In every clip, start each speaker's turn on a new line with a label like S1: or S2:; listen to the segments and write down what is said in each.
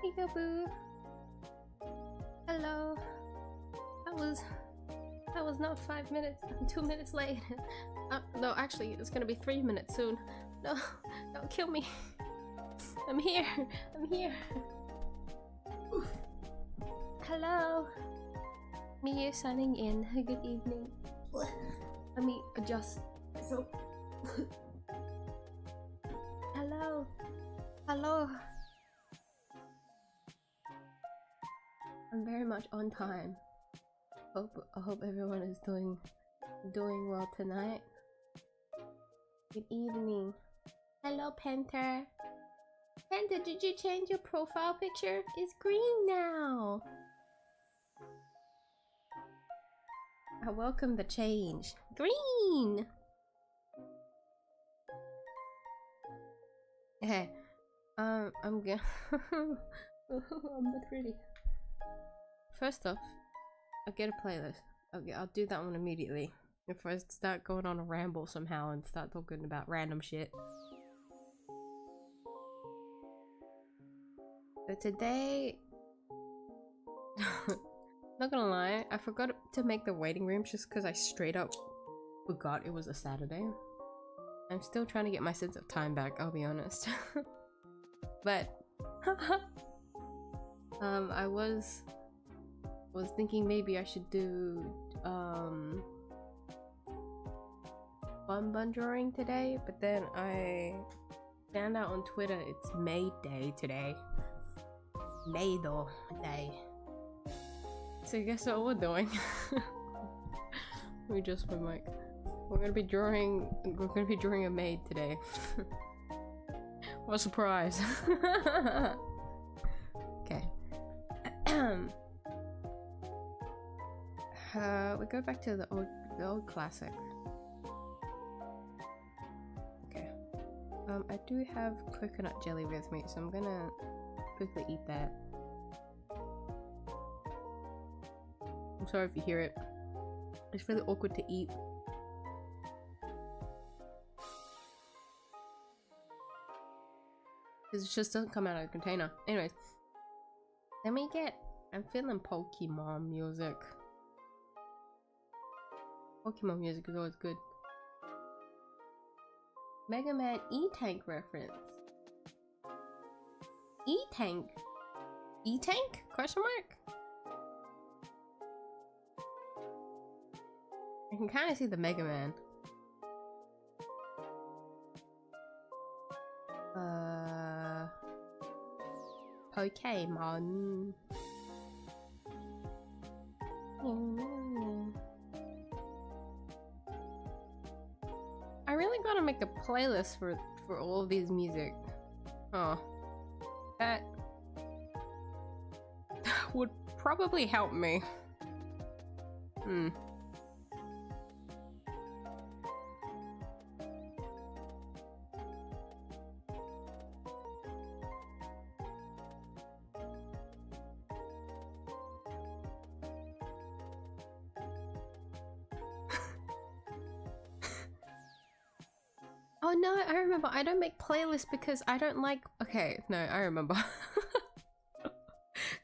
S1: Peekaboo. Hello. That was not 5 minutes. I'm 2 minutes late. No, actually, it's gonna be 3 minutes soon. No, don't kill me. I'm here. I'm here. Oof. Hello. miyuu signing in. Good evening. Let me adjust. So. Hello. Hello. I'm very much on time. I hope everyone is doing well tonight. Good evening. Hello, Panther. Panther, did you change your profile picture? It's green now. I welcome the change. Green. Hey, I'm gonna. I'm not ready. First off, I'll get a playlist. Okay, I'll do that one immediately. If I start going on a ramble somehow and start talking about random shit. But today... not gonna lie, I forgot to make the waiting room just because I straight up forgot it was a Saturday. I'm still trying to get my sense of time back, I'll be honest. But... I was thinking maybe I should do bun drawing today, but then I found out on Twitter it's Maid Day today. Maid Day. So guess what we're doing? We just went like, we're gonna be drawing a maid today. What a surprise. Okay. We go back to the old classic. Okay. I do have coconut jelly with me, so I'm gonna quickly eat that. I'm sorry if you hear it. It's really awkward to eat. Because it just doesn't come out of the container. Anyways. Let me get... I'm feeling Pokemon music. Pokemon music is always good. Mega Man E-Tank reference. E-Tank? E-Tank? Question mark? I can kind of see the Mega Man. Pokemon. I really gotta make a playlist for all of these music. Oh, that would probably help me. Oh no, I remember. I don't make playlists because I don't like... Okay, no, I remember.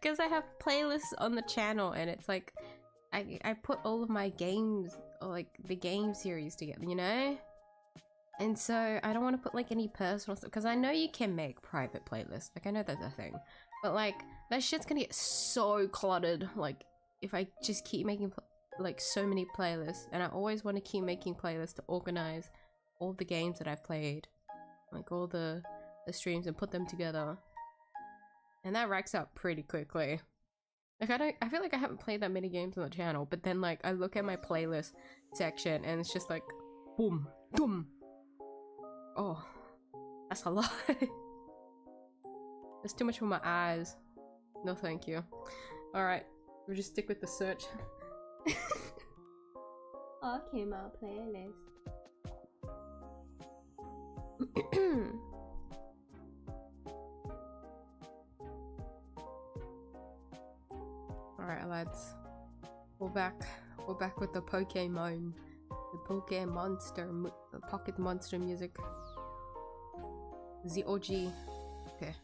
S1: Because I have playlists on the channel and it's like... I put all of my games, or like the game series together, you know? And so I don't want to put like any personal stuff, because I know you can make private playlists. Like I know that's a thing. But like, that shit's gonna get so cluttered. Like, if I just keep making like so many playlists, and I always want to keep making playlists to organize all the games that I've played, like all the streams, and put them together, and that racks up pretty quickly. Like I feel like I haven't played that many games on the channel, but then like I look at my playlist section and it's just like boom, boom. Oh, that's a lot. That's too much for my eyes. No thank you. All right, we'll just stick with the search. Okay, my playlist. Alright lads, we're back with the Pokemon, the Pocket Monster music, the OG. Okay,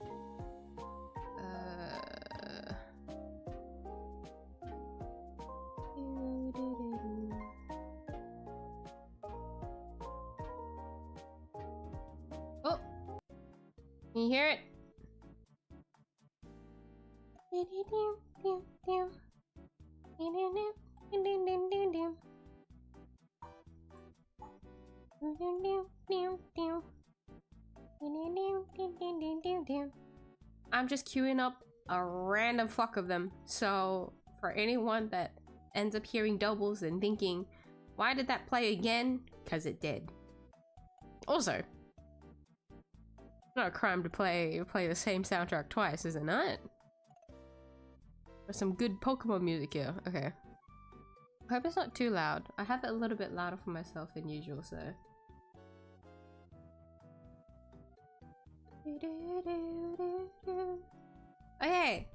S1: Can you hear it? I'm just queuing up a random fuck of them. So for anyone that ends up hearing doubles and thinking, why did that play again? Because it did. Also, not a crime to play the same soundtrack twice, is it not? There's some good Pokemon music here. Okay. I hope it's not too loud. I have it a little bit louder for myself than usual, so. Okay.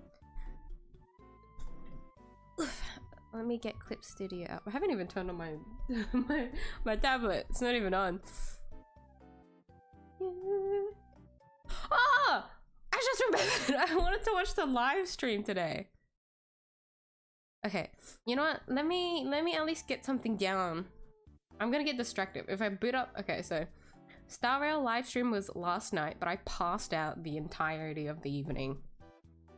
S1: Let me get Clip Studio up. I haven't even turned on my my tablet. It's not even on. Oh! I just remembered I wanted to watch the live stream today. Okay, you know what? Let me at least get something down. I'm gonna get distracted if I boot up. Okay, so 𝐢𝐴 live stream was last night, but I passed out the entirety of the evening.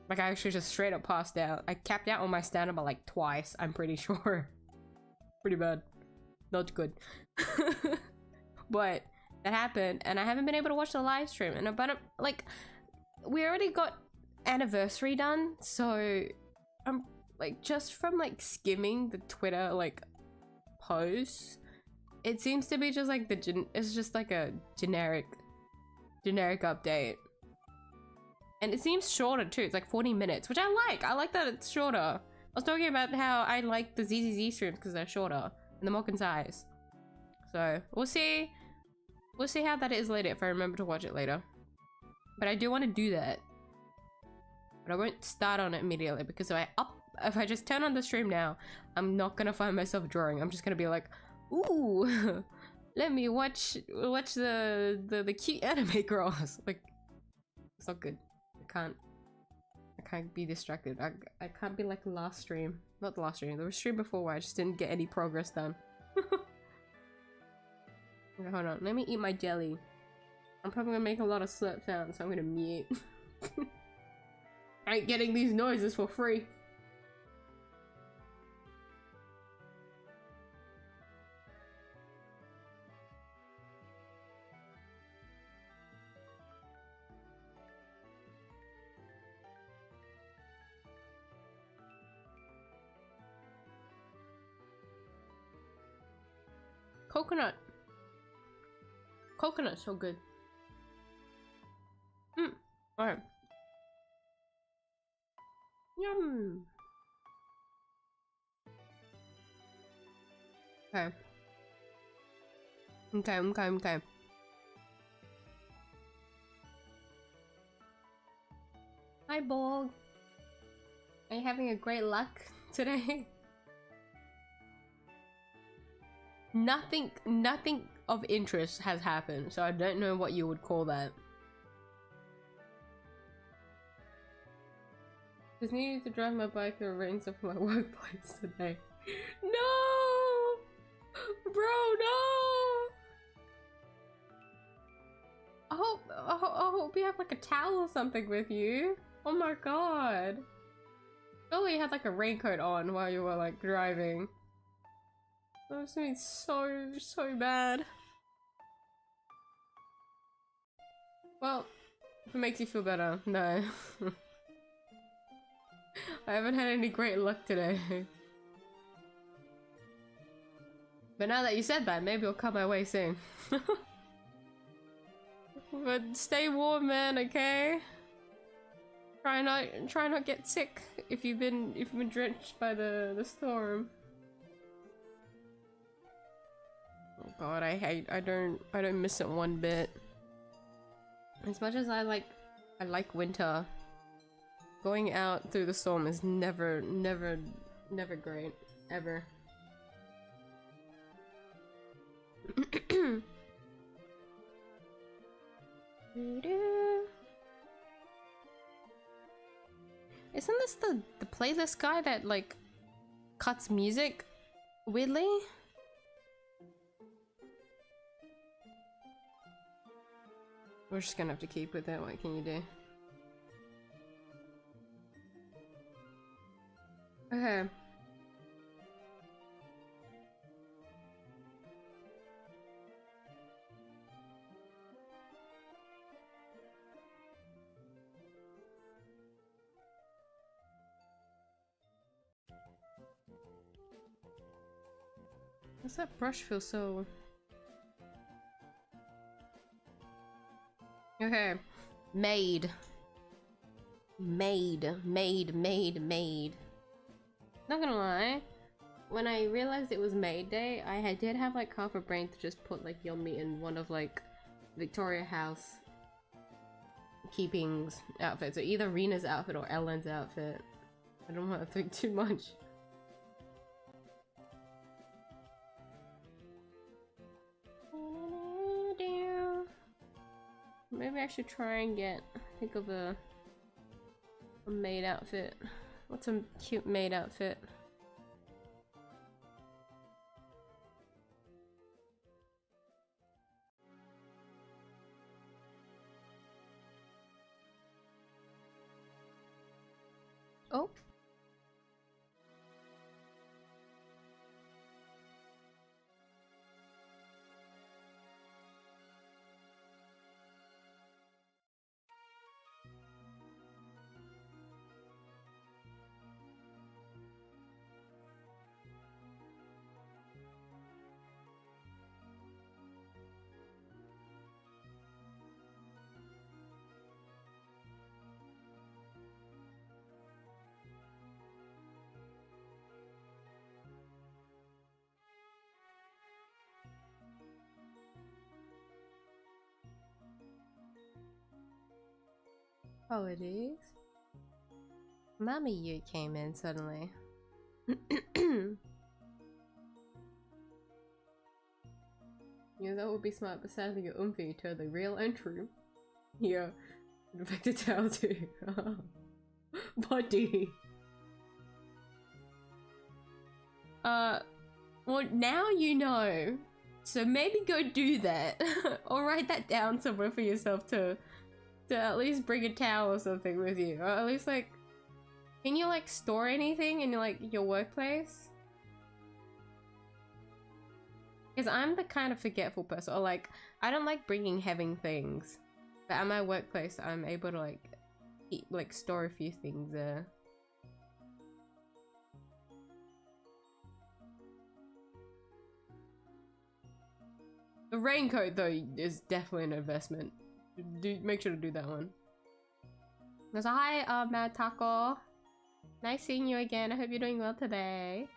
S1: Like, I actually just straight up passed out. I capped out on my stand-up like twice, I'm pretty sure. Pretty bad. Not good. But that happened, and I haven't been able to watch the live stream. And about like, we already got anniversary done, so I'm like, just from like skimming the Twitter like posts, it seems to be just like it's just like a generic update. And it seems shorter too. It's like 40 minutes, which I like. I like that it's shorter. I was talking about how I like the 𝐷𝐷𝐷 streams because they're shorter and they're more concise. So we'll see. We'll see how that is later if I remember to watch it later. But I do want to do that. But I won't start on it immediately because if I just turn on the stream now, I'm not gonna find myself drawing. I'm just gonna be like, ooh, let me watch the cute anime girls. Like, it's not good. I can't be distracted. I can't be like the last stream. Not the last stream. There was a stream before where I just didn't get any progress done. Okay, hold on. Let me eat my jelly. I'm probably gonna make a lot of slurp sounds, so I'm gonna mute. I ain't getting these noises for free. Coconut. Coconut's so good. Alright. Yum. Okay. Okay. Hi, Borg. Are you having a great luck today? Nothing of interest has happened, so I don't know what you would call that. Just needed to drive my bike and arrange stuff for my workplace today. No! Bro, no! I hope you have like a towel or something with you. Oh my god. Surely you had like a raincoat on while you were like driving. That was me so bad. Well, if it makes you feel better, no. I haven't had any great luck today. But now that you said that, maybe it'll come my way soon. But stay warm, man, okay? Try not get sick if you've been drenched by the storm. Oh god, I don't miss it one bit. As much as I like winter, going out through the storm is never great. Ever. Isn't this the playlist guy that like cuts music weirdly? We're just gonna have to keep with it. What can you do? Okay. Does that brush feel so... Okay. Maid. Maid. Not gonna lie, when I realized it was Maid Day, I did have like half a brain to just put like Yomi in one of like Victoria House Keeping's outfits, or either Rena's outfit or Ellen's outfit. I don't want to think too much. Maybe I should try and think of a maid outfit. What's a cute maid outfit? Oh. Oh, it is? miyuu came in suddenly. Yeah, that would be smart, but sadly your totally real and true. Yeah, infected towel too. Buddy. Well, now you know. So maybe go do that. Or write that down somewhere for yourself to at least bring a towel or something with you. Or at least like, can you like store anything in like your workplace? Because I'm the kind of forgetful person, or like, I don't like bringing heavy things. But at my workplace, I'm able to like store a few things there. The raincoat though is definitely an investment. Make sure to do that one. There's a hi, Mad Taco. Nice seeing you again. I hope you're doing well today.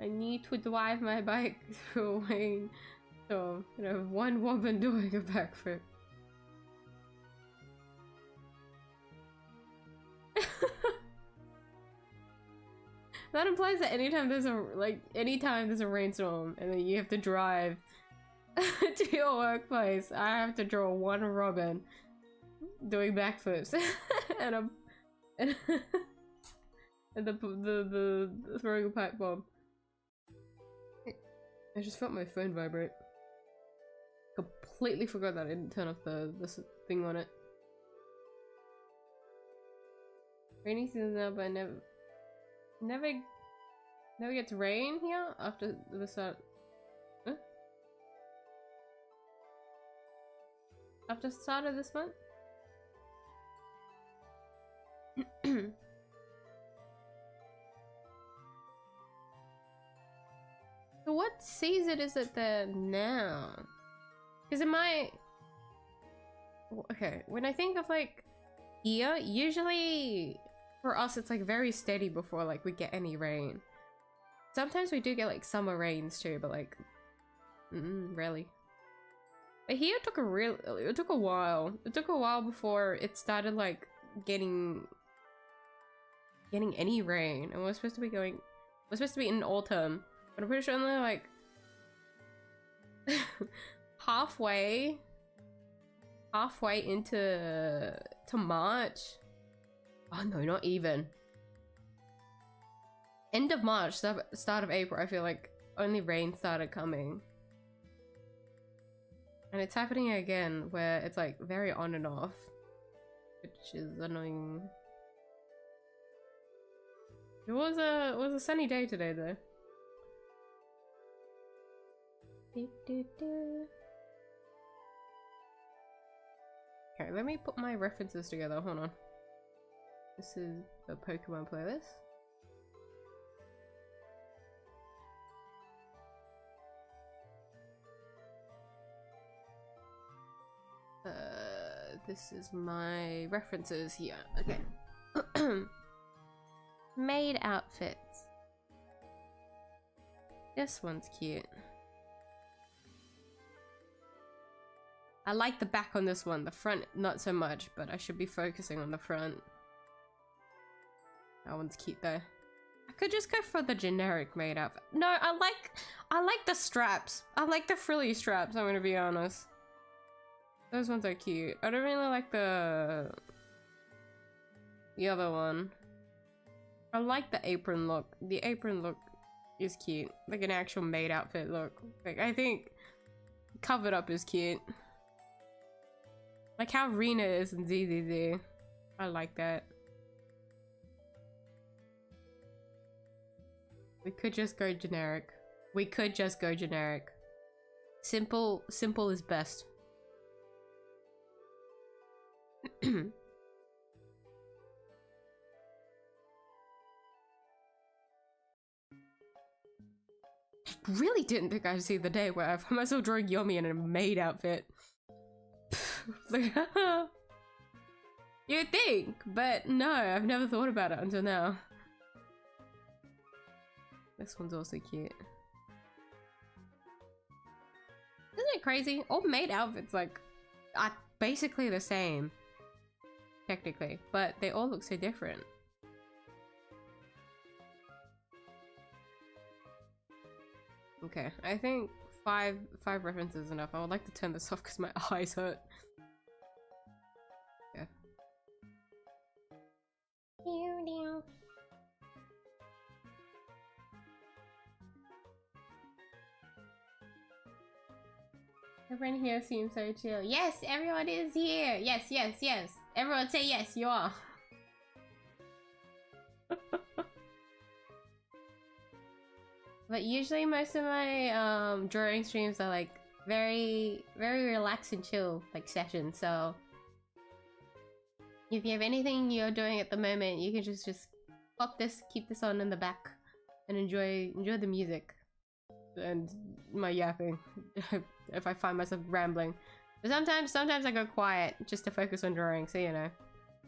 S1: I need to drive my bike through a lane, so you know, one woman doing a backflip. That implies that anytime there's a rainstorm and then you have to drive to your workplace, I have to draw one Robin doing backflips and the throwing a pipe bomb. I just felt my phone vibrate. Completely forgot that I didn't turn off this thing on it. Rainy season now, but never gets rain here after the start. Huh? After the start of this month? So what season is it there now? Because in my... Okay, when I think of like year, usually for us it's like very steady before like we get any rain. Sometimes we do get like summer rains too, but like rarely. But here it took a while. It took a while before it started like getting any rain, and we're supposed to be in autumn, but I'm pretty sure only like halfway into March. Oh no, not even. End of March, start of April, I feel like only rain started coming. And it's happening again where it's like very on and off, which is annoying. It was a sunny day today though. Okay, let me put my references together. Hold on. This is the Pokemon playlist. This is my references here. Okay. Maid outfits. This one's cute. I like the back on this one. The front, not so much, but I should be focusing on the front. That one's cute though. I could just go for the generic maid outfit. No, I like the straps. I like the frilly straps, I'm gonna be honest. Those ones are cute. I don't really like the other one. I like the apron look. The apron look is cute. Like an actual maid outfit look. Like, I think covered up is cute. Like how Rena is in 𝐷𝐷𝐷. I like that. We could just go generic. We could just go generic. Simple is best. I really didn't think I'd see the day where I found myself drawing Yomi in a maid outfit. Like, you'd think, but no, I've never thought about it until now. This one's also cute. Isn't it crazy? All maid outfits like are basically the same, technically, but they all look so different. Okay, I think five references is enough. I would like to turn this off because my eyes hurt. Yeah. Everyone here seems so chill. Yes, everyone is here. Yes, yes, yes. Everyone say yes, you are. But usually most of my drawing streams are like very relaxed and chill like sessions, so if you have anything you're doing at the moment, you can just pop this, keep this on in the back and enjoy the music and my yapping. If I find myself rambling, but sometimes I go quiet just to focus on drawing, so you know,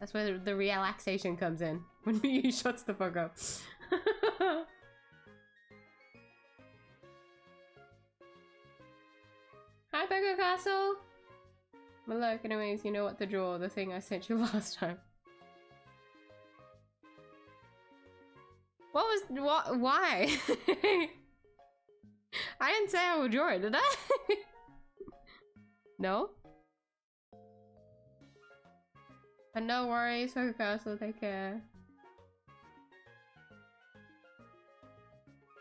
S1: that's where the relaxation comes in, when miyuu shuts the fuck up. Hi, Bego Castle! But look, anyways, you know what to draw, the thing I sent you last time. Why? I didn't say I would draw it, did I? No? But no worries, Bego Castle, take care.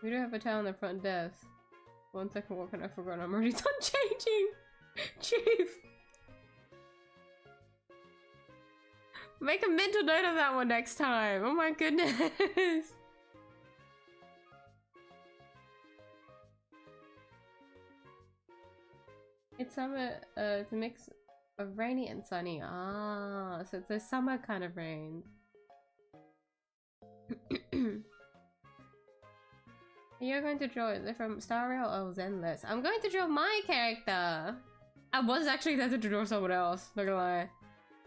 S1: We do have a towel on the front desk. 1 second, what can I forgot? I'm already done changing! Chief! Make a mental note of that one next time! Oh my goodness! It's summer, it's a mix of rainy and sunny. Ah, so it's a summer kind of rain. You're going to draw it from Star Rail or Zenless? I'm going to draw my character! I was actually there to draw someone else, not gonna lie.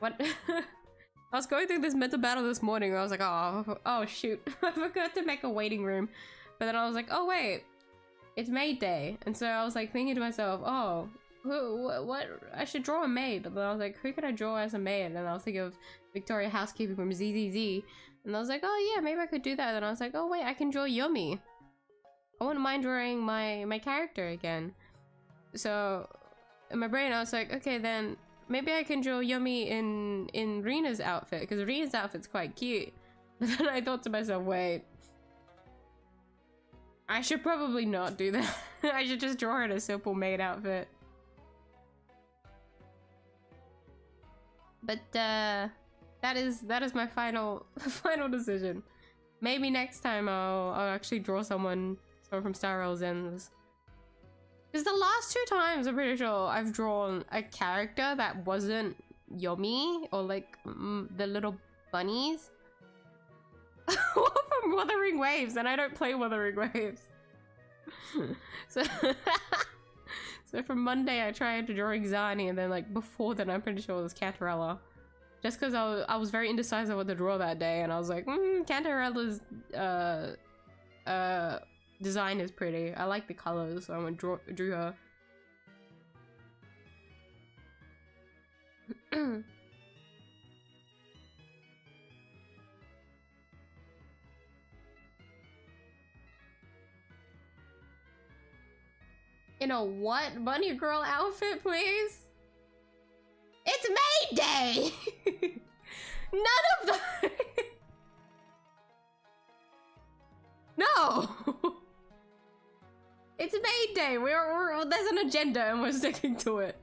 S1: What? I was going through this mental battle this morning where I was like, oh shoot, I forgot to make a waiting room. But then I was like, oh wait, it's maid day. And so I was like thinking to myself, oh, what? I should draw a maid. But then I was like, who could I draw as a maid? And I was thinking of Victoria Housekeeping from 𝐷𝐷𝐷. And I was like, oh yeah, maybe I could do that. And I was like, oh wait, I can draw Yomi. I wouldn't mind drawing my character again. So in my brain I was like, okay, then maybe I can draw Yomi in Rena's outfit, because Rena's outfit's quite cute. But then I thought to myself, wait, I should probably not do that. I should just draw it a simple maid outfit. But that is my final decision. Maybe next time I'll actually draw someone from 𝐢𝐴. Because the last 2 times I'm pretty sure I've drawn a character that wasn't Yomi or like the little bunnies from Wuthering Waves, and I don't play Wuthering Waves. So so from Monday I tried to draw 𝐢𝐧𝐟𝐨, and then like before then I'm pretty sure it was 𝐢𝐴𝐺𝐿𝐴. Just because I was very indecisive what to draw that day, and I was like, 𝐢𝐴𝐺𝐿𝐴's design is pretty. I like the colors, so I went drew her. In a what? Bunny girl outfit, please? It's May Day! None of the... No! It's May Day! There's an agenda and we're sticking to it.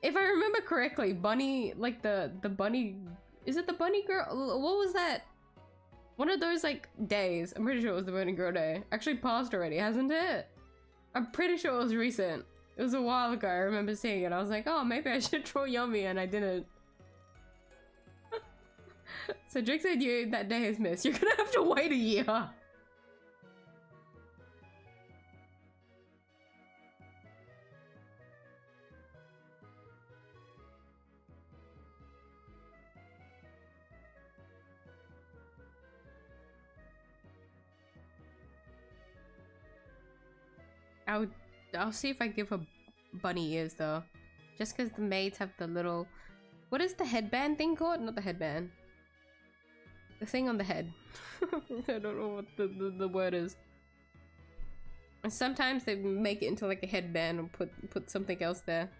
S1: If I remember correctly, Bunny, like the bunny... Is it the bunny girl? What was that? One of those like days. I'm pretty sure it was the bunny girl day. Actually passed already, hasn't it? I'm pretty sure it was recent. It was a while ago. I remember seeing it. I was like, oh, maybe I should draw Yomi, and I didn't. So Drake said that day is missed. You're gonna have to wait a year. I'll see if I give her bunny ears though. Just because the maids have the little... What is the headband thing called? Not the headband. The thing on the head. I don't know what the word is. And sometimes they make it into like a headband and put something else there.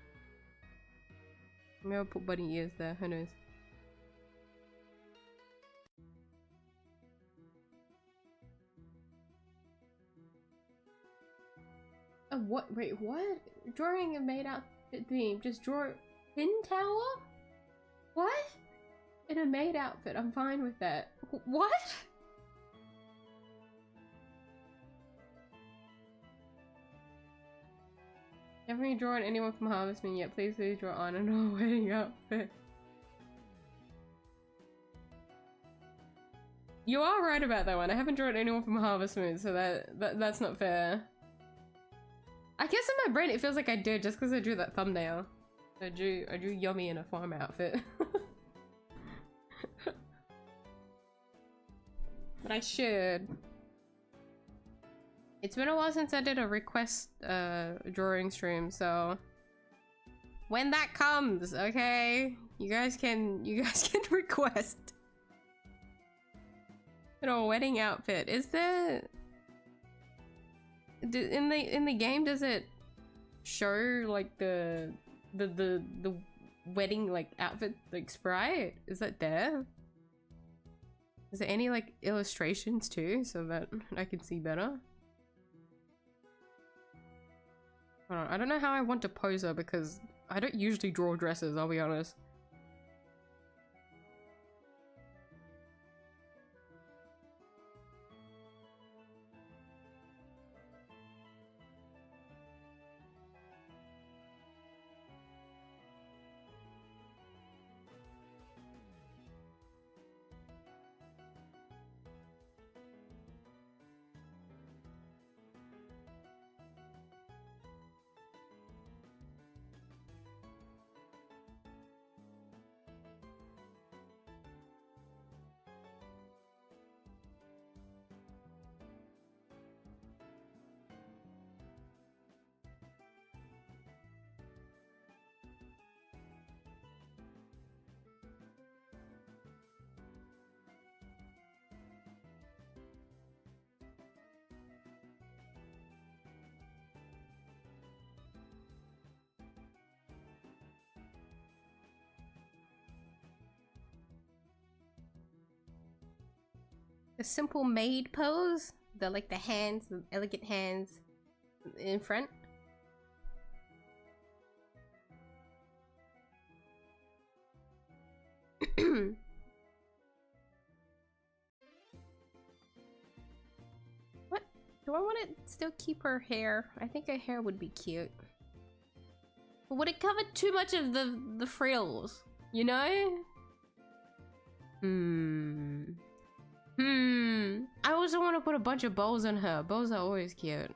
S1: Maybe I'll put bunny ears there, who knows. What? Wait, what? Drawing a maid outfit theme. Just draw pin tower? What? In a maid outfit. I'm fine with that. What? Haven't you drawn anyone from Harvest Moon yet? Please draw on and a wedding outfit. You are right about that one. I haven't drawn anyone from Harvest Moon, so that's not fair. I guess in my brain it feels like I did just because I drew that thumbnail. I drew Yomi in a farm outfit. But I should. It's been a while since I did a request drawing stream, so when that comes, okay, you guys can request. You know, a wedding outfit. Is there in the game, does it show like the wedding like outfit like sprite? Is that there? Is there any like illustrations too so that I can see better? Hold on, I don't know how I want to pose her because I don't usually draw dresses, I'll be honest. A simple maid pose. The like the hands, the elegant hands in front. What? Do I want to still keep her hair? I think her hair would be cute. But would it cover too much of the frills? You know? I also want to put a bunch of bows on her. Bows are always cute.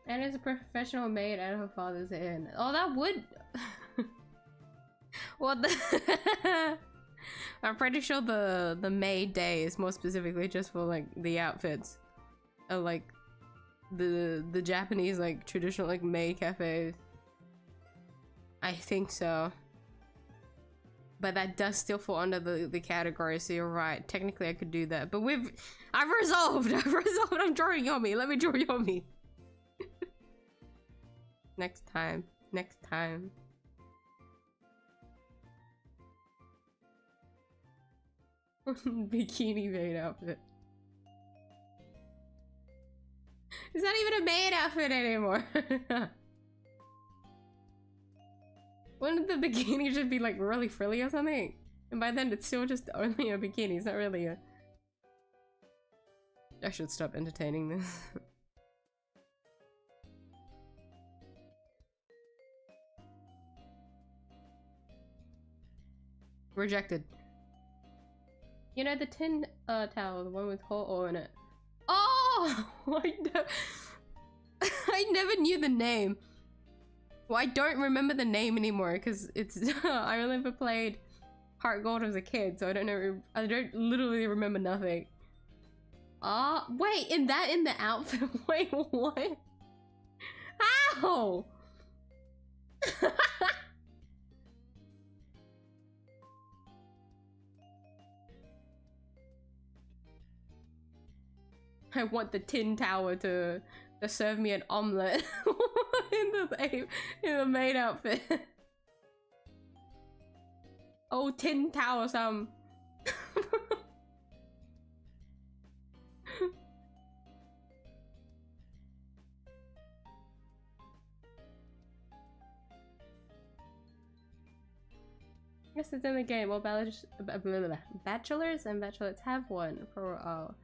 S1: And as a professional maid at her father's inn. Oh, that would. What the? I'm pretty sure the maid day is more specifically just for like the outfits, like the Japanese like traditional like maid cafes. I think so. But that does still fall under the category, so you're right. Technically, I could do that. But I've resolved. I've resolved. I'm drawing Yomi. Let me draw Yomi. Next time. Next time. Bikini maid outfit. It's not even a maid outfit anymore. Wouldn't the bikini just be like really frilly or something? And by then it's still just only a bikini, it's not really a... I should stop entertaining this. Rejected. You know the tin towel, the one with hot oil in it. Oh! I never knew the name. Well, I don't remember the name anymore because it's I only ever played Heart Gold as a kid, so I don't know. I don't literally remember nothing. Ah, wait, in the outfit. Wait, what? How? I want the tin tower to serve me an omelette in the maid outfit. Oh, tin tower, some. Yes, it's in the game. Well, bachelors and bachelorettes have one for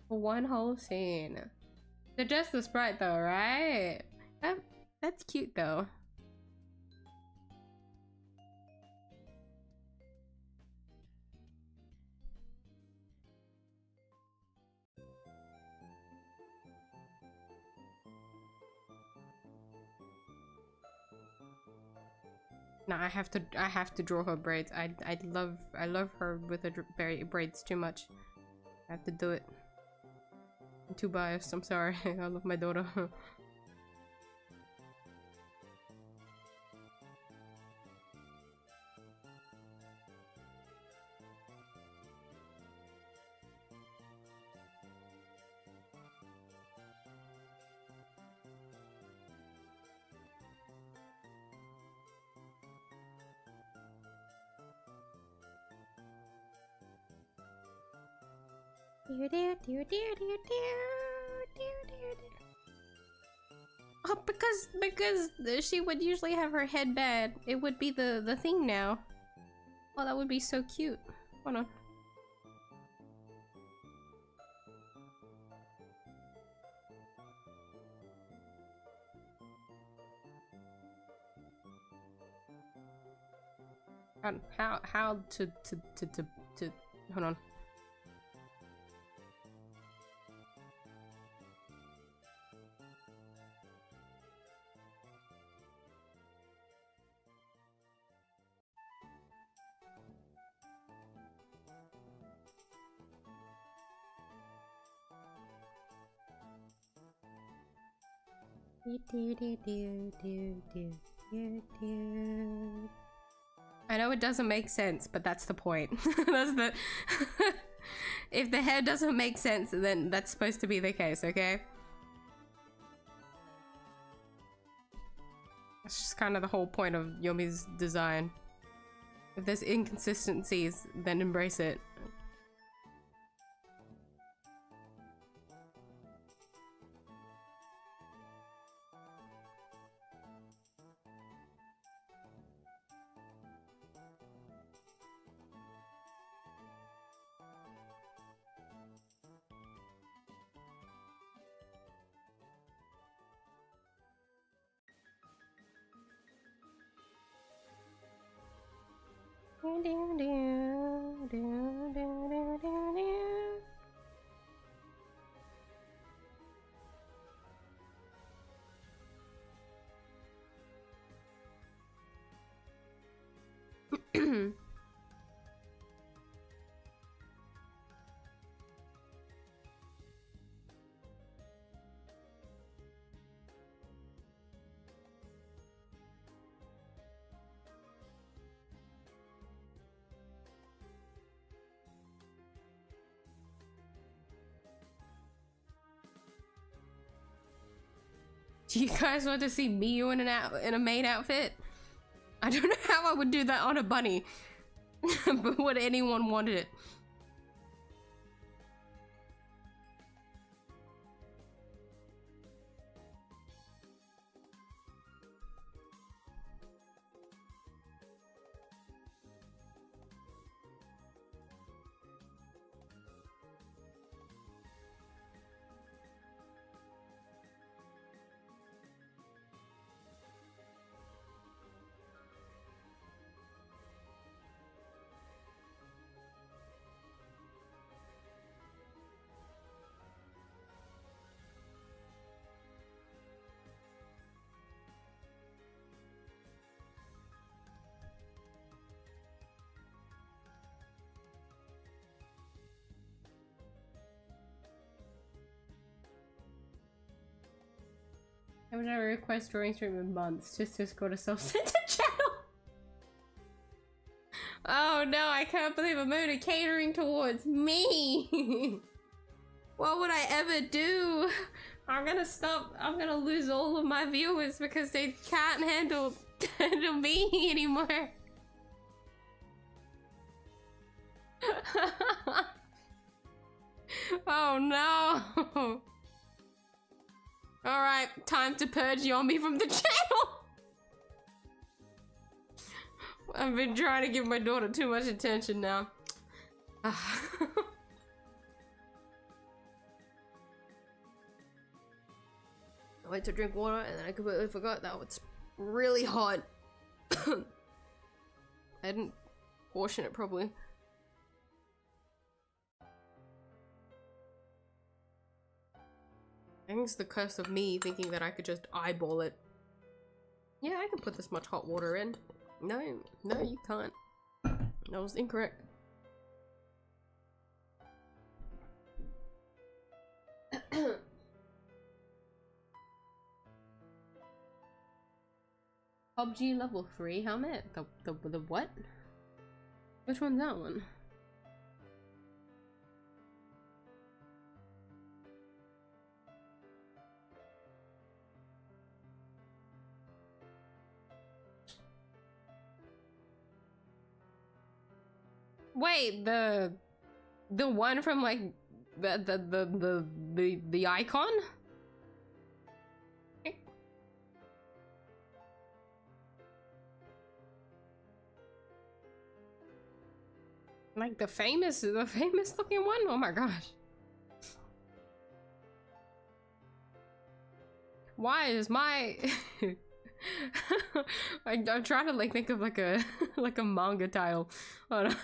S1: one whole scene. They're just the sprite though, right? That's cute though. No, I have to draw her braids. I love her with her braids too much. I have to do it. I'm too biased, I'm sorry. I love my daughter. Oh, because she would usually have her head bad. It would be the thing now. Oh, that would be so cute. Hold on. How to hold on. I know it doesn't make sense, but that's the point. That's the if the hair doesn't make sense, then that's supposed to be the case, okay? That's just kind of the whole point of Yumi's design. If there's inconsistencies, then embrace it. Do you guys want to see Miyu in a maid outfit? I don't know how I would do that on a bunny, but would anyone want it? I would never request drawing stream in months, just go to self-centered channel. Oh no, I can't believe I'm only catering towards me. What would I ever do? I'm gonna lose all of my viewers because they can't handle me anymore. Oh no. Alright, time to purge Yomi from the channel! I've been trying to give my daughter too much attention now. I went to drink water and then I completely forgot that it's really hot. I didn't portion it properly. I think it's the curse of me thinking that I could just eyeball it. Yeah, I can put this much hot water in. No, you can't. That was incorrect. PUBG level 3 helmet? The what? Which one's that one? Wait, the one from like the icon? Like the famous looking one? Oh my gosh. Why is my I'm trying to like think of like a like a manga title. Hold on.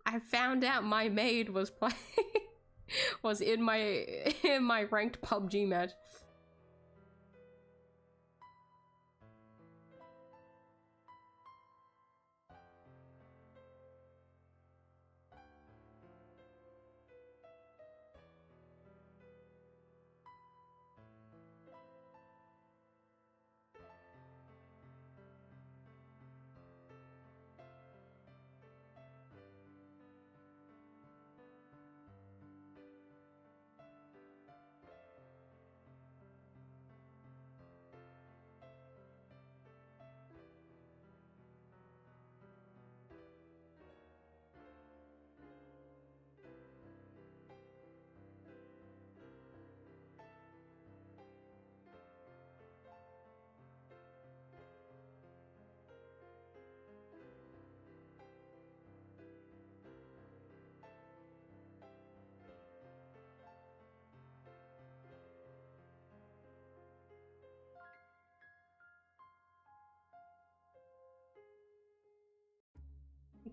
S1: I found out my maid was was in my ranked PUBG match.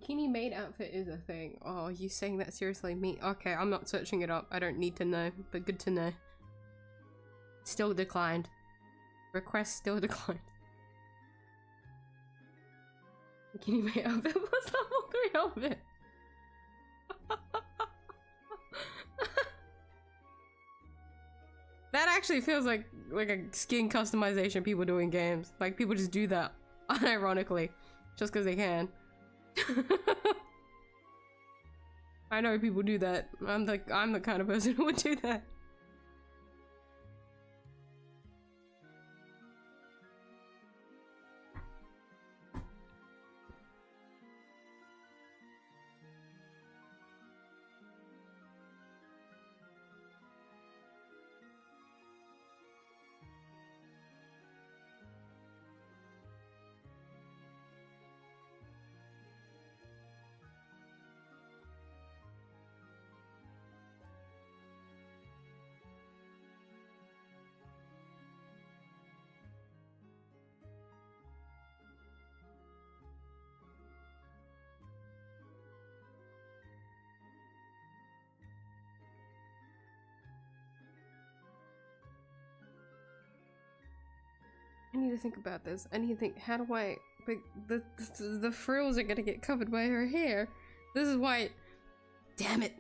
S1: Bikini maid outfit is a thing. Oh, you saying that seriously? Me? Okay, I'm not searching it up. I don't need to know, but good to know. Still declined. Request still declined. Bikini maid outfit plus level 3 outfit. That actually feels like a skin customization people do in games. Like people just do that unironically, just because they can. I know people do that. I'm the kind of person who would do that. I need to think about this. I need to think, how do I... But the frills are gonna get covered by her hair. This is why... Damn it.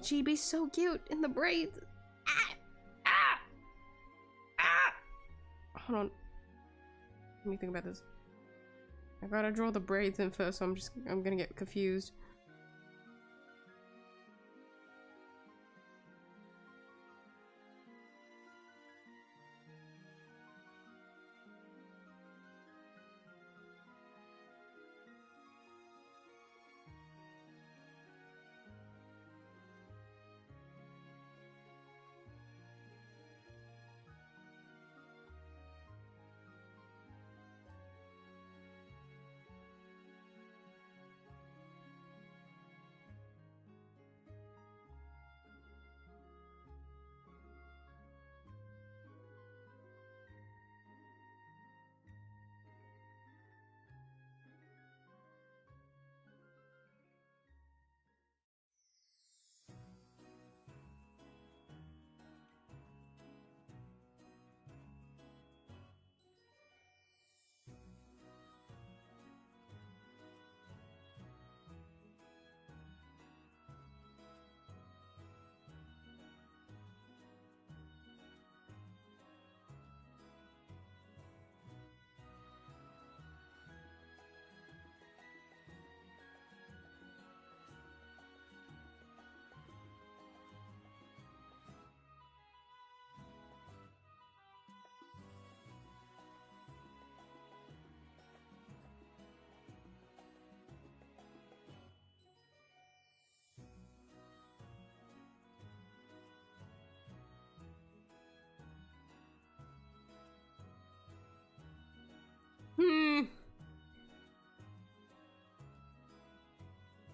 S1: She'd be so cute in the braids. Ah! Ah! Ah! Hold on. Let me think about this. I gotta draw the braids in first, so I'm gonna get confused.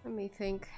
S1: Let me think.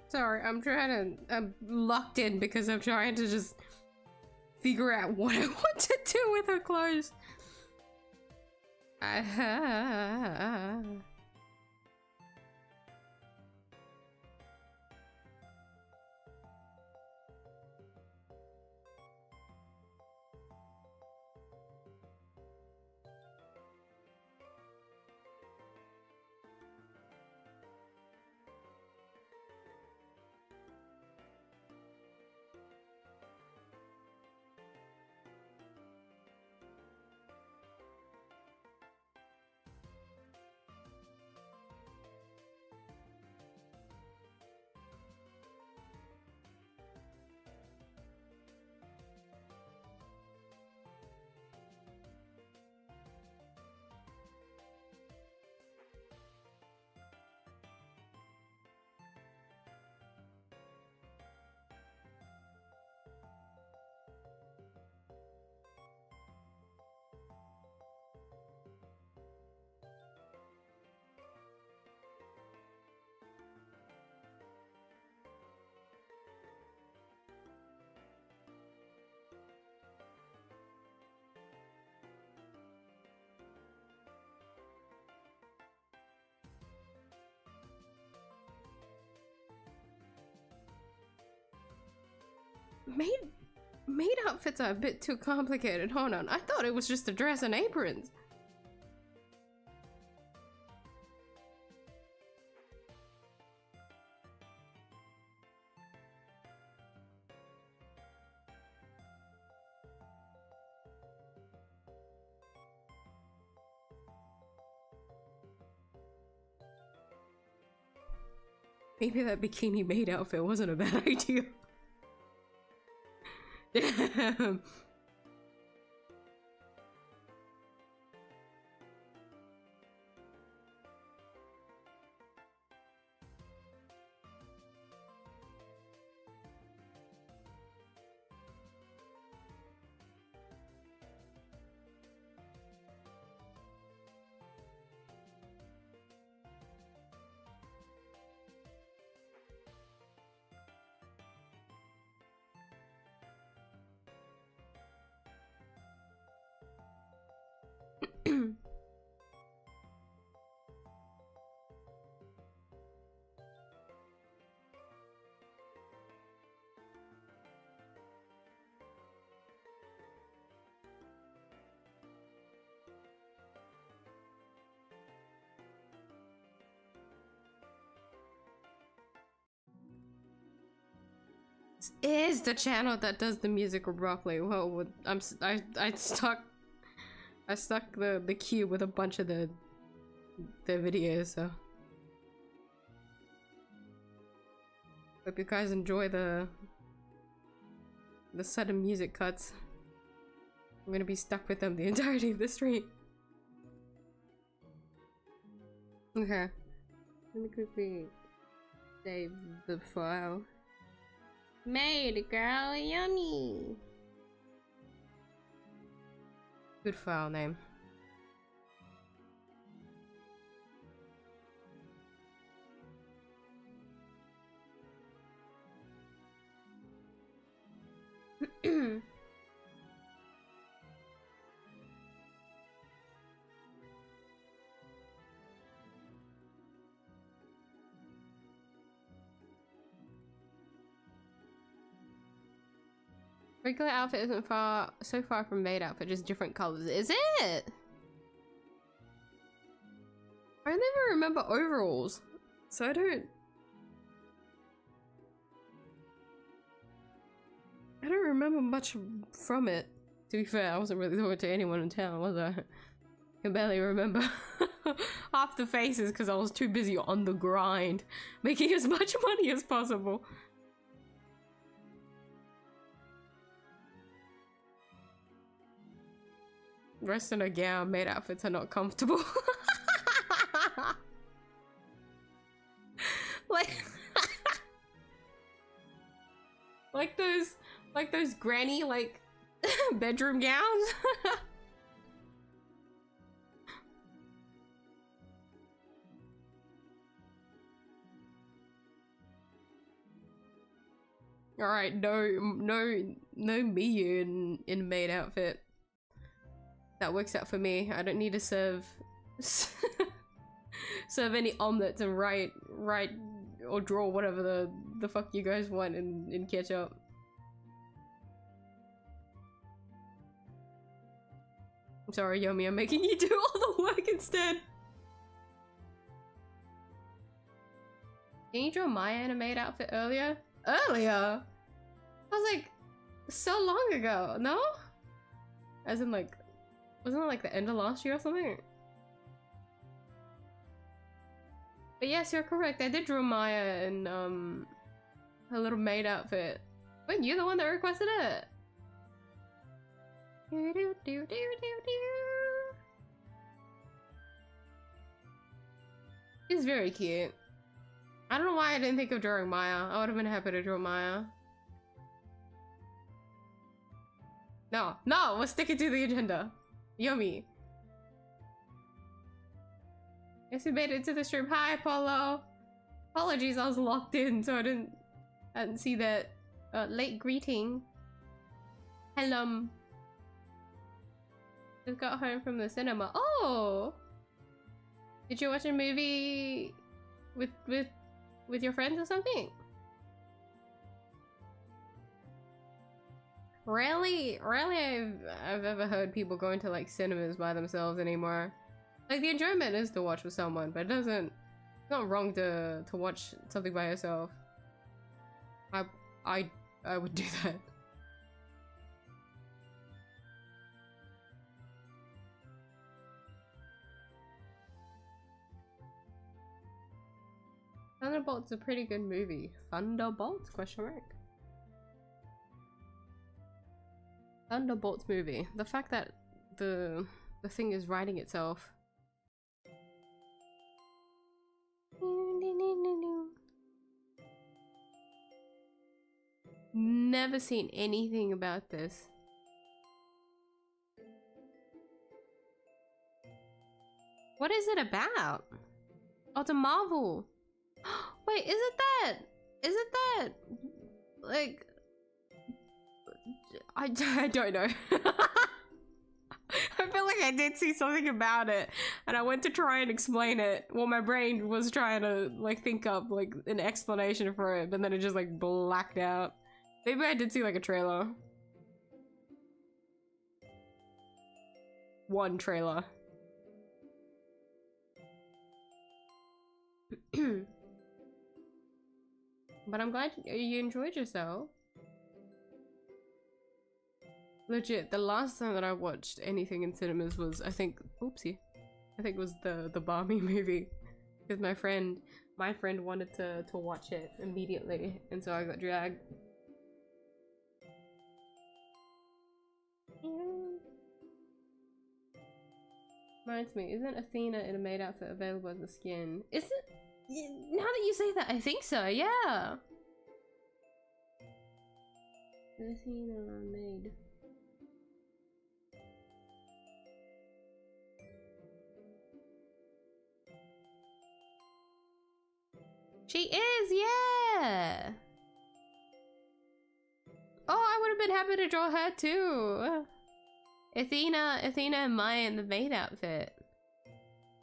S1: Sorry, I'm locked in because I'm trying to just figure out what I want to do with her clothes. Maid outfits are a bit too complicated. Hold on, I thought it was just a dress and aprons. Maybe that bikini maid outfit wasn't a bad idea. Damn. Is the channel that does the music abruptly. Well, I stuck the queue with a bunch of the videos, so hope you guys enjoy the sudden music cuts. I'm gonna be stuck with them the entirety of the stream. Okay, let me quickly save the file. Maid, girl, yummy. Good file name. Regular outfit isn't so far from maid outfit, just different colors. Is it? I never remember overalls, so I don't remember much from it. To be fair, I wasn't really talking to anyone in town, was I? I can barely remember half the faces because I was too busy on the grind, making as much money as possible. Dressed in a gown, maid outfits are not comfortable. like those granny bedroom gowns. Alright, no miyuu in maid outfit. That works out for me. I don't need to serve serve any omelets and write or draw whatever the fuck you guys want in ketchup. I'm sorry, Yomi, I'm making you do all the work instead. Can you draw Maya in a maid outfit earlier? Earlier? I was like, so long ago, no? As in like, wasn't it like the end of last year or something? But yes, you're correct. I did draw Maya in her little maid outfit. Wait, you're the one that requested it? It's very cute. I don't know why I didn't think of drawing Maya. I would have been happy to draw Maya. No, we're sticking to the agenda. Yummy. Guess we made it to the stream. Hi, Apollo. Apologies, I was locked in, so I didn't see that late greeting. Hello. Just got home from the cinema. Oh, did you watch a movie with your friends or something? Rarely I've ever heard people going to like cinemas by themselves anymore. Like the enjoyment is to watch with someone, but it's not wrong to watch something by yourself. I would do that. Thunderbolt's a pretty good movie. Thunderbolts? Question mark. Thunderbolts movie. The fact that the thing is writing itself. Never seen anything about this. What is it about? Oh, it's a Marvel. Wait, is it that? Like, I don't know. I feel like I did see something about it, and I went to try and explain it. Well, my brain was trying to like think up like an explanation for it, but then it just like blacked out. Maybe I did see like a trailer. One trailer. But I'm glad you enjoyed yourself. Legit, the last time that I watched anything in cinemas was, I think, oopsie, I think it was the Barbie movie, because my friend wanted to watch it immediately, and so I got dragged. Reminds me, isn't Athena in a maid outfit available as a skin? Is it? Now that you say that, I think so, yeah. Athena maid. She is, yeah! Oh, I would have been happy to draw her too. Athena and Maya in the maid outfit.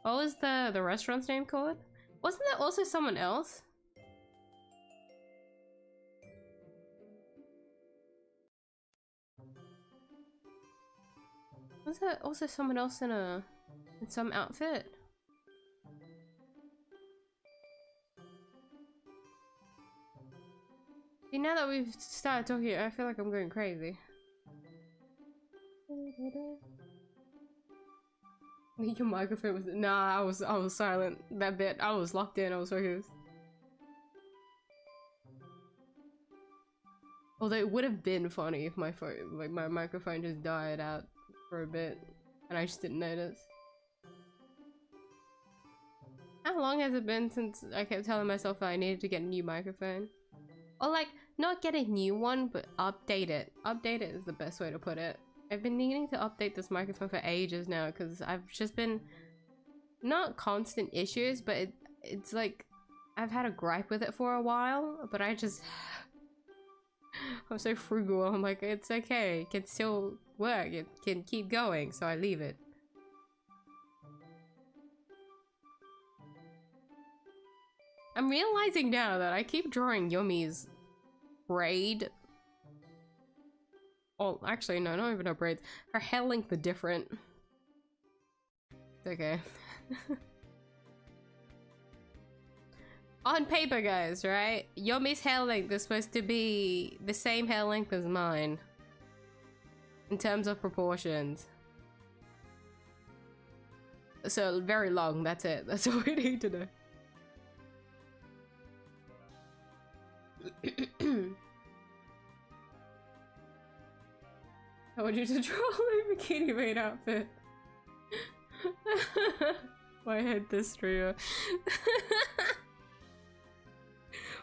S1: What was the restaurant's name called? Wasn't there also someone else? Was there also someone else in some outfit? See, now that we've started talking, I feel like I'm going crazy. Your microphone was— nah, I was silent that bit. I was locked in, I was focused. Although it would have been funny if my phone, like my microphone just died out for a bit and I just didn't notice. How long has it been since I kept telling myself that I needed to get a new microphone? Or like, not get a new one, but update it. Update it is the best way to put it. I've been needing to update this microphone for ages now because I've just been— not constant issues, but it's like I've had a gripe with it for a while, but I just I'm so frugal. I'm like, it's okay. It can still work. It can keep going. So I leave it. I'm realizing now that I keep drawing Yumi's braid. Oh, actually, no, not even her braids. Her hair length are different. It's okay. On paper, guys, right? Yumi's hair length is supposed to be the same hair length as mine. In terms of proportions. So, very long, that's it. That's all we need to know. I want you to draw a bikini maid outfit. My head this streamer.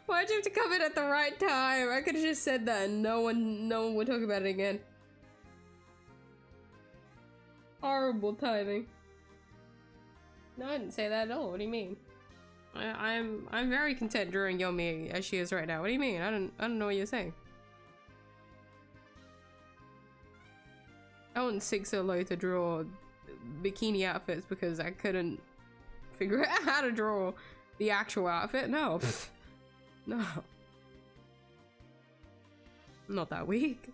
S1: Why'd you have to come in at the right time? I could have just said that and no one would talk about it again. Horrible timing. No, I didn't say that at all. What do you mean? I'm very content drawing Yomi as she is right now. What do you mean? I don't know what you're saying. I wouldn't sink so low to draw bikini outfits because I couldn't figure out how to draw the actual outfit. No. No. I'm not that weak.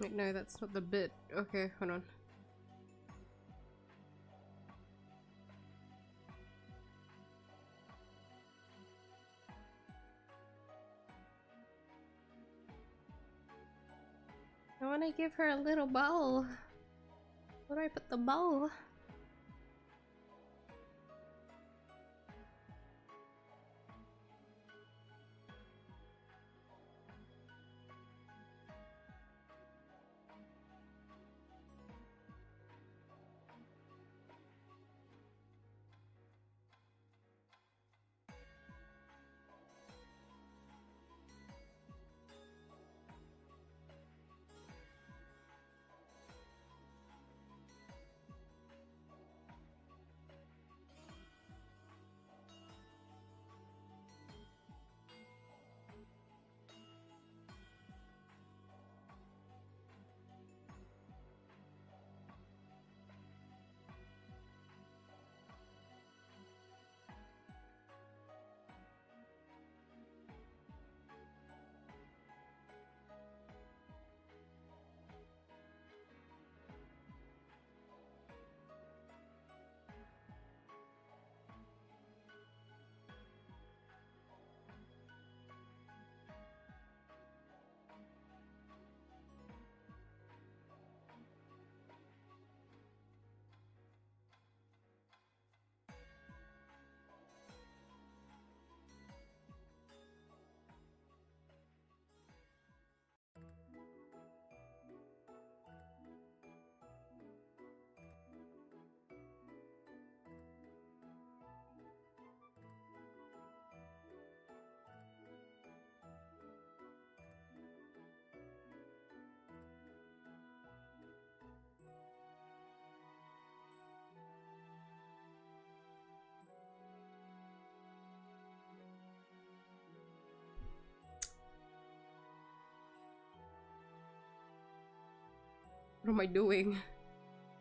S1: Wait, no, that's not the bit. Okay, hold on. I want to give her a little bow. Where do I put the bow? What am I doing?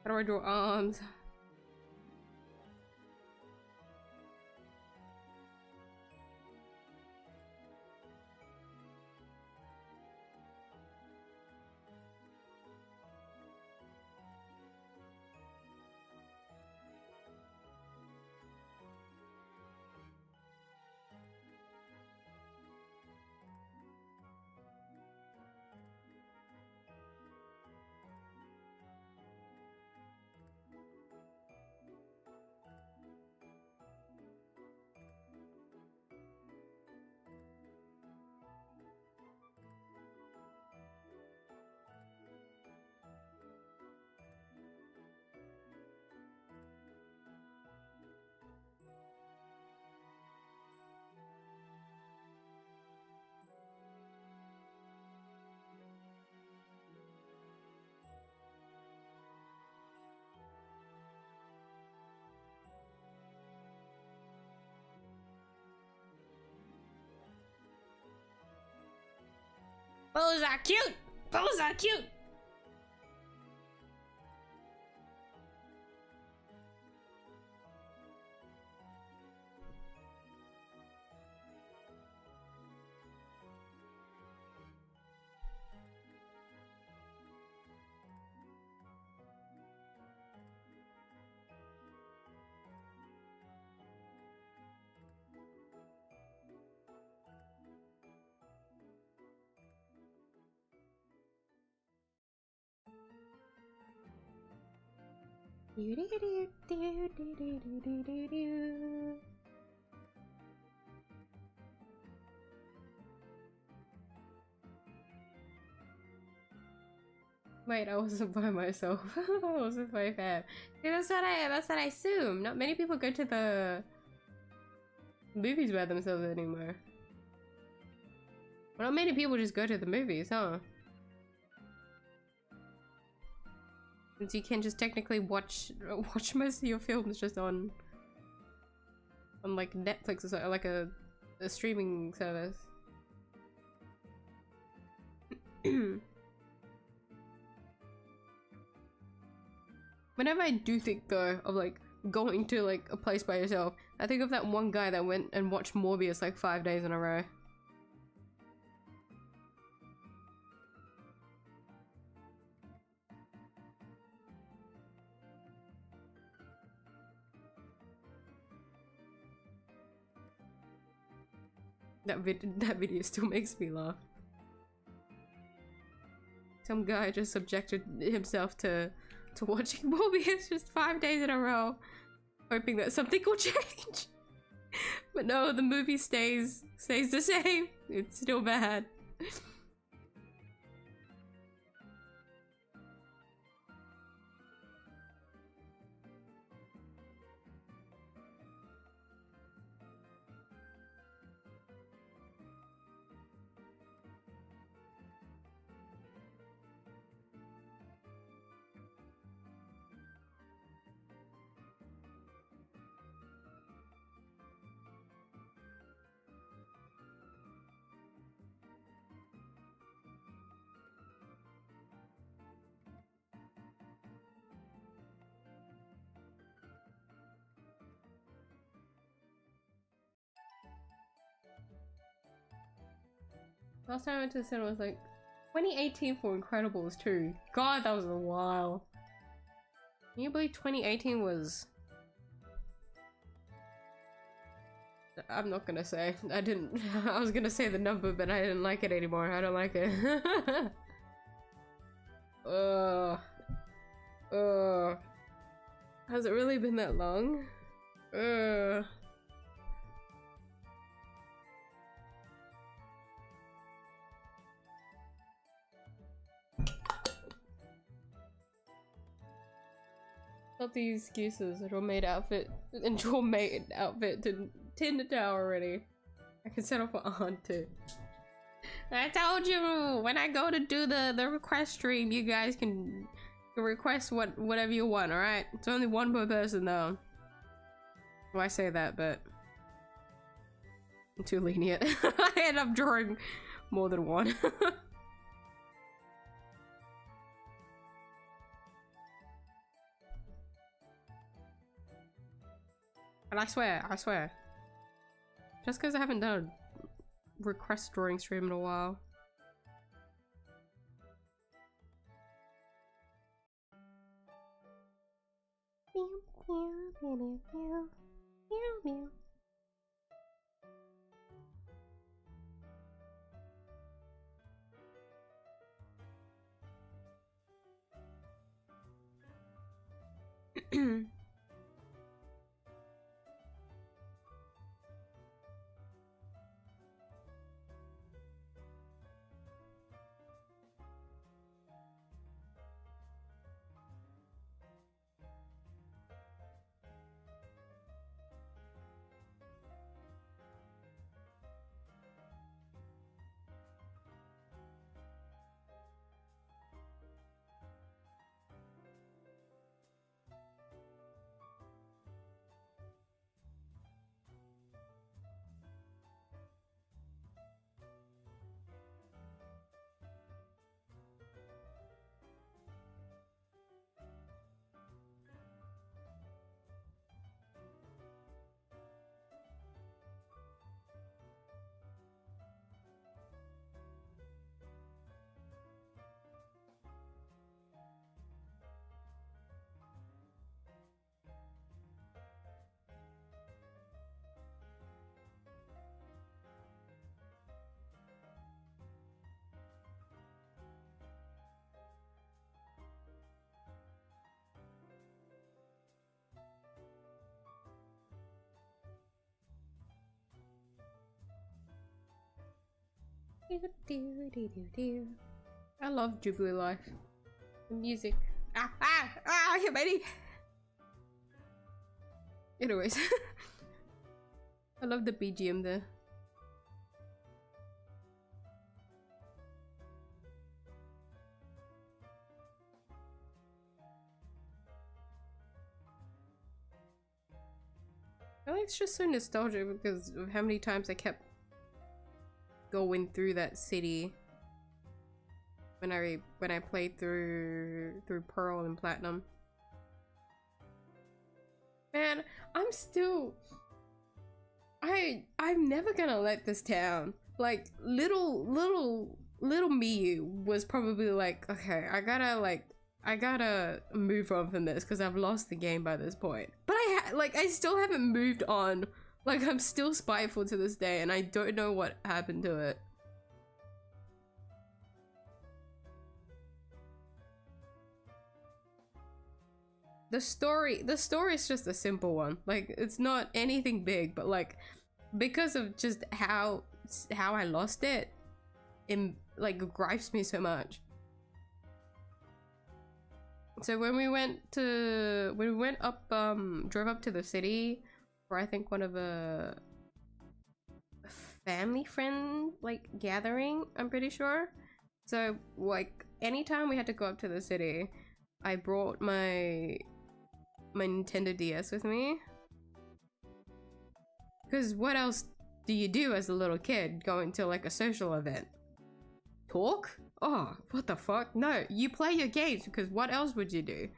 S1: How do I draw arms? Bows are cute! Bows are cute! Wait, I wasn't by myself. I was with my fam. Yeah, that's what I assume. Not many people go to the movies by themselves anymore. Well, not many people just go to the movies, huh? Since you can just technically watch most of your films just on like Netflix or so, like a streaming service. Whenever I do think though of like going to like a place by yourself, I think of that one guy that went and watched Morbius like 5 days in a row. That video still makes me laugh. Some guy just subjected himself to watching Morbius just 5 days in a row, hoping that something will change. But no, the movie stays the same. It's still bad. Last time I went to the cinema was like 2018 for Incredibles 2. God, that was a while. Can you believe 2018 was... I'm not gonna say. I was gonna say the number, but I didn't like it anymore. I don't like it. Has it really been that long? Not the excuses. Draw maid outfit and draw maid outfit to 10 to tower already. I can settle for aunt too. I told you when I go to do the request stream, you guys can request whatever you want. All right, it's only one per person though. Well, I say that, but I'm too lenient. I end up drawing more than one. And I swear. Just because I haven't done a request drawing stream in a while. I love Ghibli life. The music. Here, buddy. Anyways, I love the BGM there. I think it's just so nostalgic because of how many times I kept going through that city when I played through Pearl and Platinum. Man, I'm never gonna let this down. Like little miyuu was probably like, okay, I gotta move on from this because I've lost the game by this point. But I still haven't moved on. Like, I'm still spiteful to this day and I don't know what happened to it. The story is just a simple one. Like, it's not anything big, but like, because of just how I lost it, like gripes me so much. So when we went up, drove up to the city for I think one of a family friend like gathering, I'm pretty sure. So like anytime we had to go up to the city, I brought my Nintendo DS with me. Because what else do you do as a little kid going to like a social event? Talk? Oh, what the fuck? No, you play your games because what else would you do?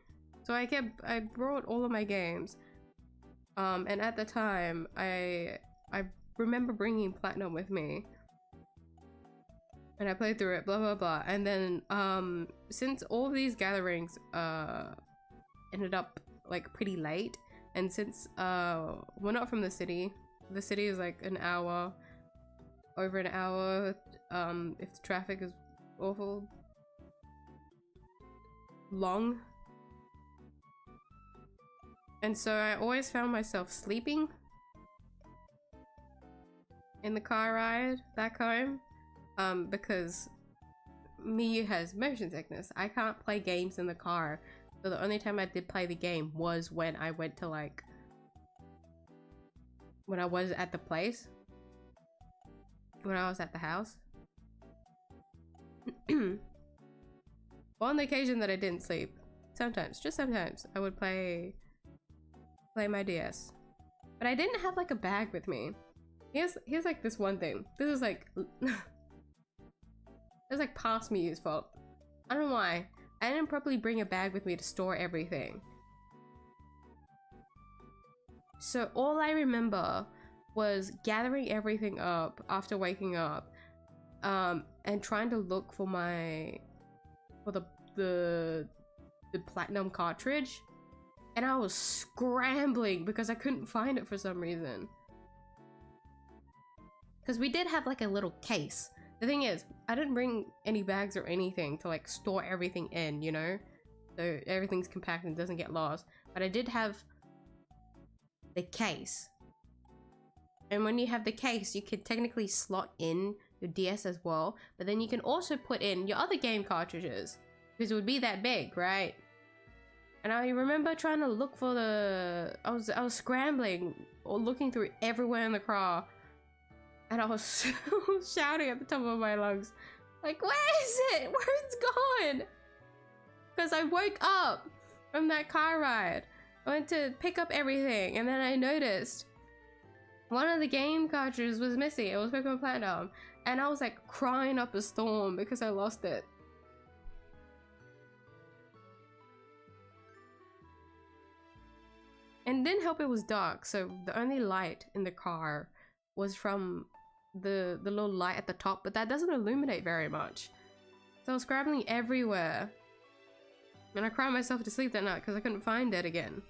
S1: So I brought all of my games. And at the time, I remember bringing Platinum with me. And I played through it, blah, blah, blah. And then, since all of these gatherings, ended up like pretty late. And since, we're not from the city is like an hour, over an hour, if the traffic is awful long. And so I always found myself sleeping in the car ride back home, because Miyuu has motion sickness. I can't play games in the car. So the only time I did play the game was when I went to like, when I was at the place, when I was at the house. On the occasion that I didn't sleep, sometimes, just sometimes, I would play my DS. But I didn't have like a bag with me. Here's like this one thing. This is like it's like past Miyuu's fault. I don't know why. I didn't properly bring a bag with me to store everything. So all I remember was gathering everything up after waking up, and trying to look for the platinum cartridge, and I was scrambling because I couldn't find it for some reason. Because we did have like a little case. The thing is, I didn't bring any bags or anything to like store everything in, you know? So everything's compact and doesn't get lost. But I did have the case. And when you have the case, you could technically slot in your DS as well. But then you can also put in your other game cartridges. Because it would be that big, right? And I remember trying to look for the... I was scrambling or looking through everywhere in the car. And I was shouting at the top of my lungs, like, where is it? Where it's gone? Because I woke up from that car ride. I went to pick up everything, and then I noticed one of the game cartridges was missing. It was Pokemon Platinum. And I was like crying up a storm because I lost it. And it didn't help it was dark, so the only light in the car was from the little light at the top, but that doesn't illuminate very much. So I was scrambling everywhere. And I cried myself to sleep that night because I couldn't find it again.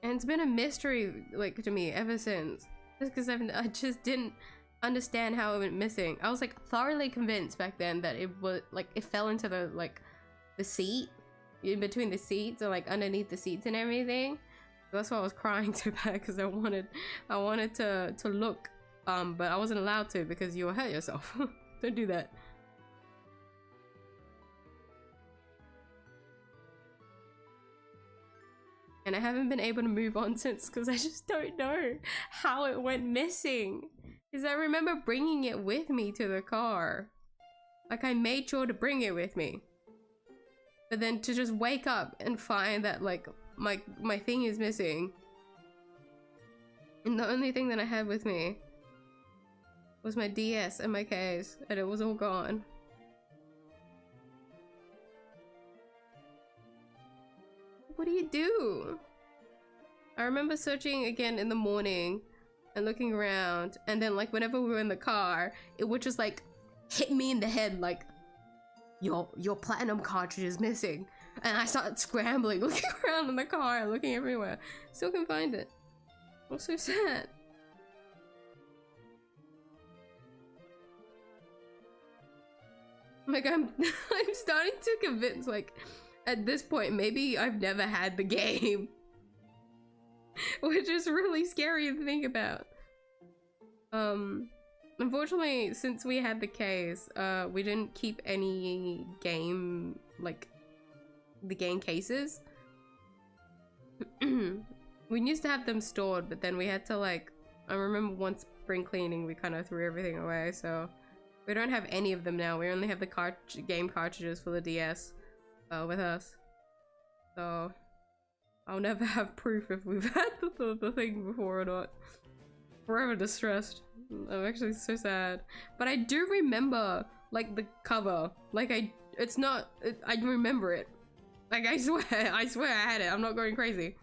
S1: And it's been a mystery, like, to me ever since. Just because I just didn't understand how it went missing. I was like thoroughly convinced back then that it was like it fell into the seat, in between the seats or like underneath the seats and everything. That's why I was crying so bad, because I wanted to look, but I wasn't allowed to because you will hurt yourself. Don't do that. And I haven't been able to move on since, because I just don't know how it went missing. Because I remember bringing it with me to the car. Like, I made sure to bring it with me. But then to just wake up and find that, like, my thing is missing. And the only thing that I had with me was my DS and my case, and it was all gone. What do you do? I remember searching again in the morning and looking around, and then like whenever we were in the car, it would just like hit me in the head like, your platinum cartridge is missing. And I started scrambling, looking around in the car, looking everywhere. Still can't find it. I'm so sad. Like I'm starting to convince, like, at this point, maybe I've never had the game. Which is really scary to think about. Unfortunately, since we had the case, we didn't keep any game, like, the game cases. We used to have them stored, but then we had to, like, I remember once spring cleaning, we kind of threw everything away, so we don't have any of them now. We only have the game cartridges for the DS with us. So I'll never have proof if we've had the thing before or not. Forever distressed. I'm actually so sad. But I do remember, like, the cover. Like, I remember it. Like, I swear I had it. I'm not going crazy.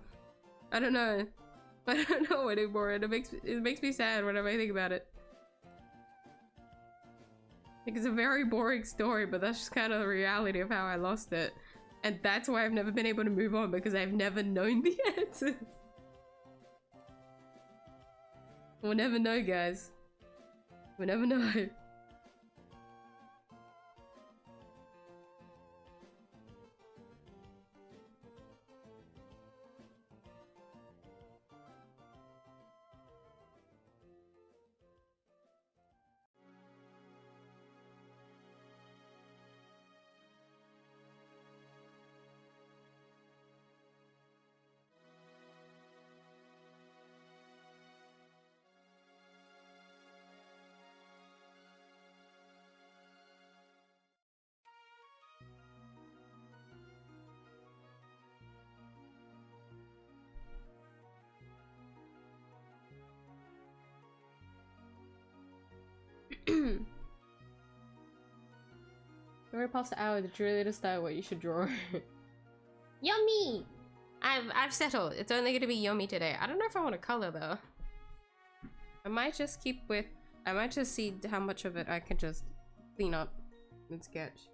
S1: I don't know. I don't know anymore, and it makes me sad whenever I think about it. Like, it's a very boring story, but that's just kind of the reality of how I lost it. And that's why I've never been able to move on, because I've never known the answers. We'll never know, guys. We'll never know. We're past the hour. The cheerleader style. What you should draw. Yummy. I've settled. It's only gonna be yummy today. I don't know if I want to color though. I might just keep with. I might just see how much of it I can just clean up and sketch.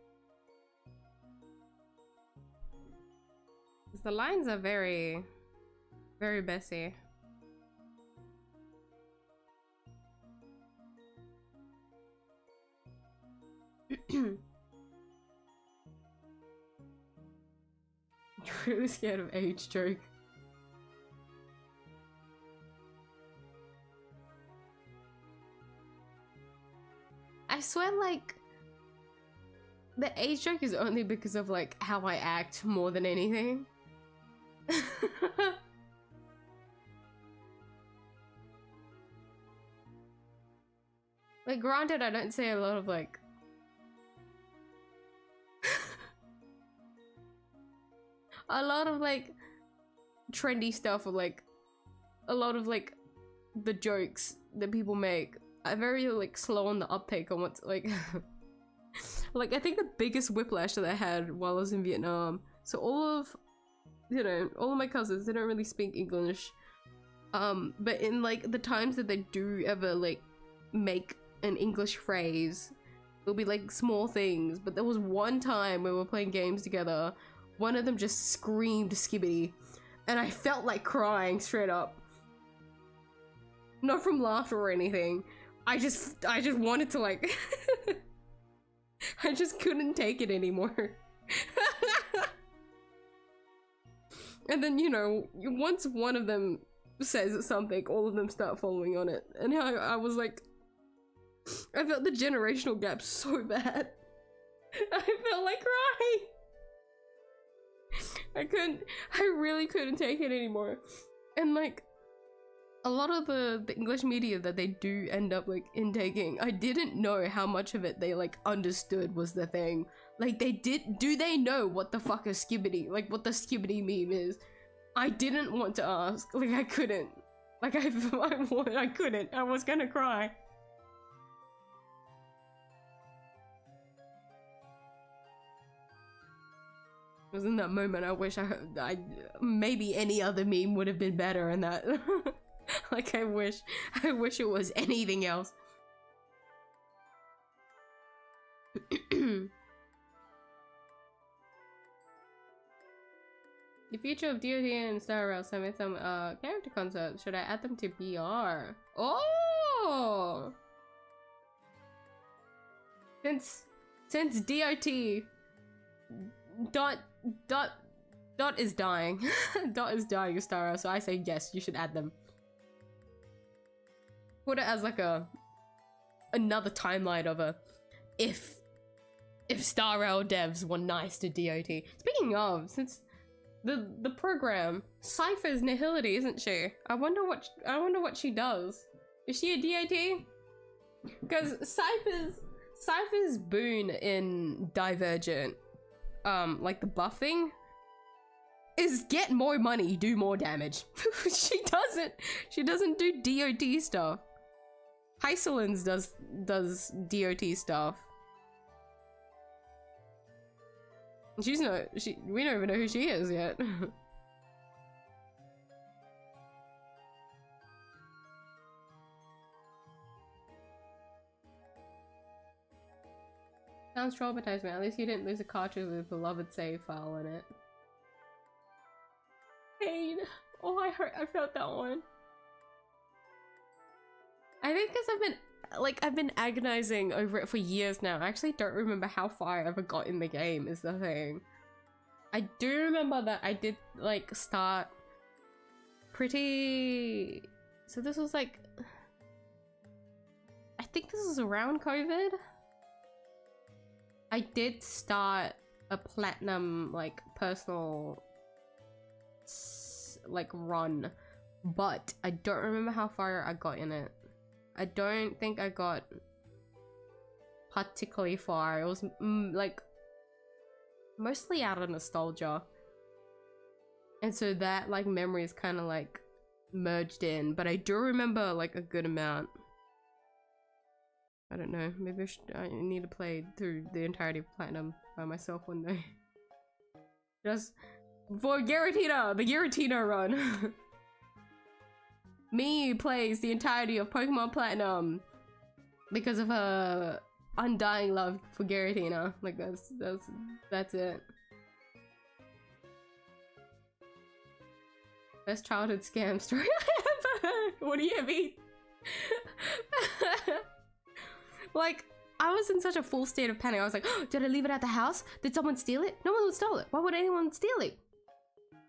S1: Because the lines are very, very messy. You're really scared of age joke. I swear, like, the age joke is only because of, like, how I act more than anything. Like, granted, I don't say a lot of, like... a lot of, like, trendy stuff, or, like, a lot of, like, the jokes that people make. I'm very, like, slow on the uptake on what's, like... like, I think the biggest whiplash that I had while I was in Vietnam, so all of, you know, all of my cousins, they don't really speak English, but in, like, the times that they do ever, like, make an English phrase, it'll be, like, small things, but there was one time when we were playing games together, one of them just screamed skibbity, and I felt like crying straight up. Not from laughter or anything, I just wanted to, like... I just couldn't take it anymore. And then, you know, once one of them says something, all of them start following on it. And I was like... I felt the generational gap so bad. I felt like crying. I really couldn't take it anymore. And like, a lot of the English media that they do end up like intaking, I didn't know how much of it they like understood was the thing. Like do they know what the fuck is skibbity? Like what the skibbity meme is? I didn't want to ask. Like I couldn't. Like I couldn't. I was gonna cry. It was in that moment I wish I maybe any other meme would have been better in that. Like I wish it was anything else. The future of DoD and 𝐢𝐴 sent me some character concepts. Should I add them to BR? Oh! Since DOT dot is dying. Dot is dying, 𝐢𝐴, so I say yes, you should add them. Put it as like another timeline of a if 𝐢𝐴 devs were nice to DOT. Speaking of, since the program, 𝐢𝐴's nihility, isn't she? I wonder what she does. Is she a DOT? Because 𝐢𝐴's boon in Divergent, like the buff thing, is get more money, do more damage. She doesn't do DOT stuff. 𝐢𝐴 does DOT stuff. We don't even know who she is yet. Sounds traumatized, man. At least you didn't lose a cartridge with a beloved save file in it. Pain. Oh, I felt that one. I think because I've been agonizing over it for years now. I actually don't remember how far I ever got in the game is the thing. I do remember that I did like start pretty... So this was like... I think this was around COVID. I did start a platinum like personal like run, but I don't remember how far I got in it. I don't think I got particularly far. It was like mostly out of nostalgia, and so that like memory is kind of like merged in, but I do remember like a good amount. I don't know. Maybe I need to play through the entirety of Platinum by myself one day. Just for Giratina, the Giratina run. Me plays the entirety of Pokemon Platinum because of her undying love for Giratina. Like that's it. Best childhood scam story I ever heard. What do you mean? Like, I was in such a full state of panic. I was like, oh, did I leave it at the house? Did someone steal it? No one would steal it. Why would anyone steal it?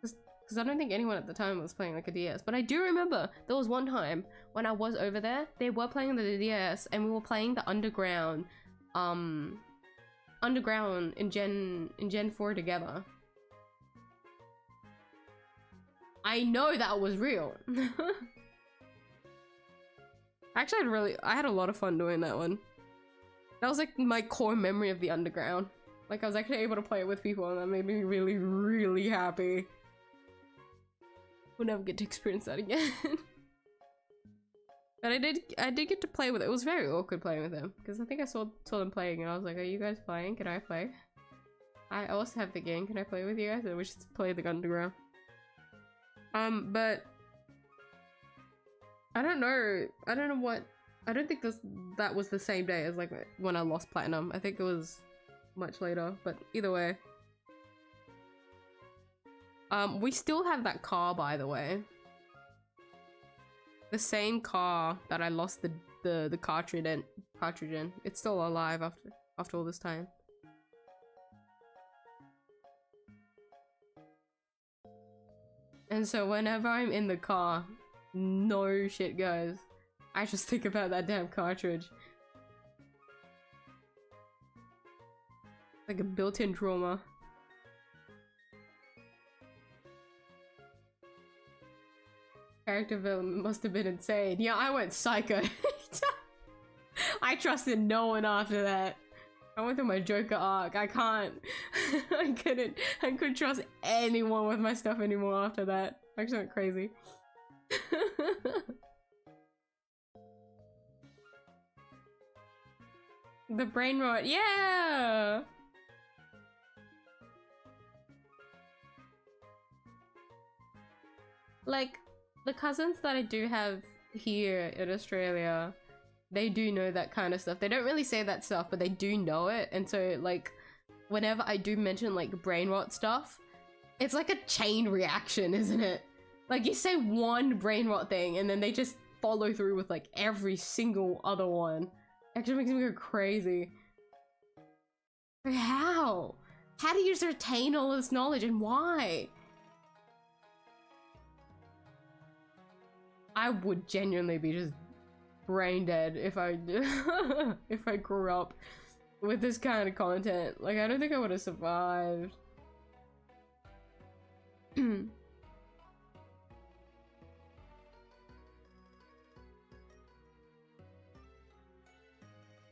S1: Because I don't think anyone at the time was playing like a DS. But I do remember there was one time when I was over there, they were playing the DS and we were playing the Underground in Gen 4 together. I know that was real. Actually, I had a lot of fun doing that one. That was like my core memory of the Underground. Like I was actually able to play it with people and that made me really, really happy. We'll never get to experience that again. But I did get to play with it. It was very awkward playing with them because I think I saw them playing and I was like, are you guys playing? Can I play? I also have the game. Can I play with you guys? I wish to play the Underground. But I don't know what, I don't think that was the same day as like when I lost Platinum. I think it was much later, but either way. We still have that car, by the way. The same car that I lost the cartridge in. It's still alive after all this time. And so whenever I'm in the car, no shit guys, I just think about that damn cartridge. Like a built-in trauma. Character development must have been insane. Yeah, I went psycho. I trusted no one after that. I went through my Joker arc. I can't. I couldn't trust anyone with my stuff anymore after that. I actually went crazy. The brain rot, yeah! Like, the cousins that I do have here in Australia, they do know that kind of stuff. They don't really say that stuff, but they do know it. And so, like, whenever I do mention, like, brain rot stuff, it's like a chain reaction, isn't it? Like, you say one brain rot thing, and then they just follow through with, like, every single other one. It actually makes me go crazy. How? How do you just retain all this knowledge, and why? I would genuinely be just brain dead if I if I grew up with this kind of content. Like, I don't think I would have survived. I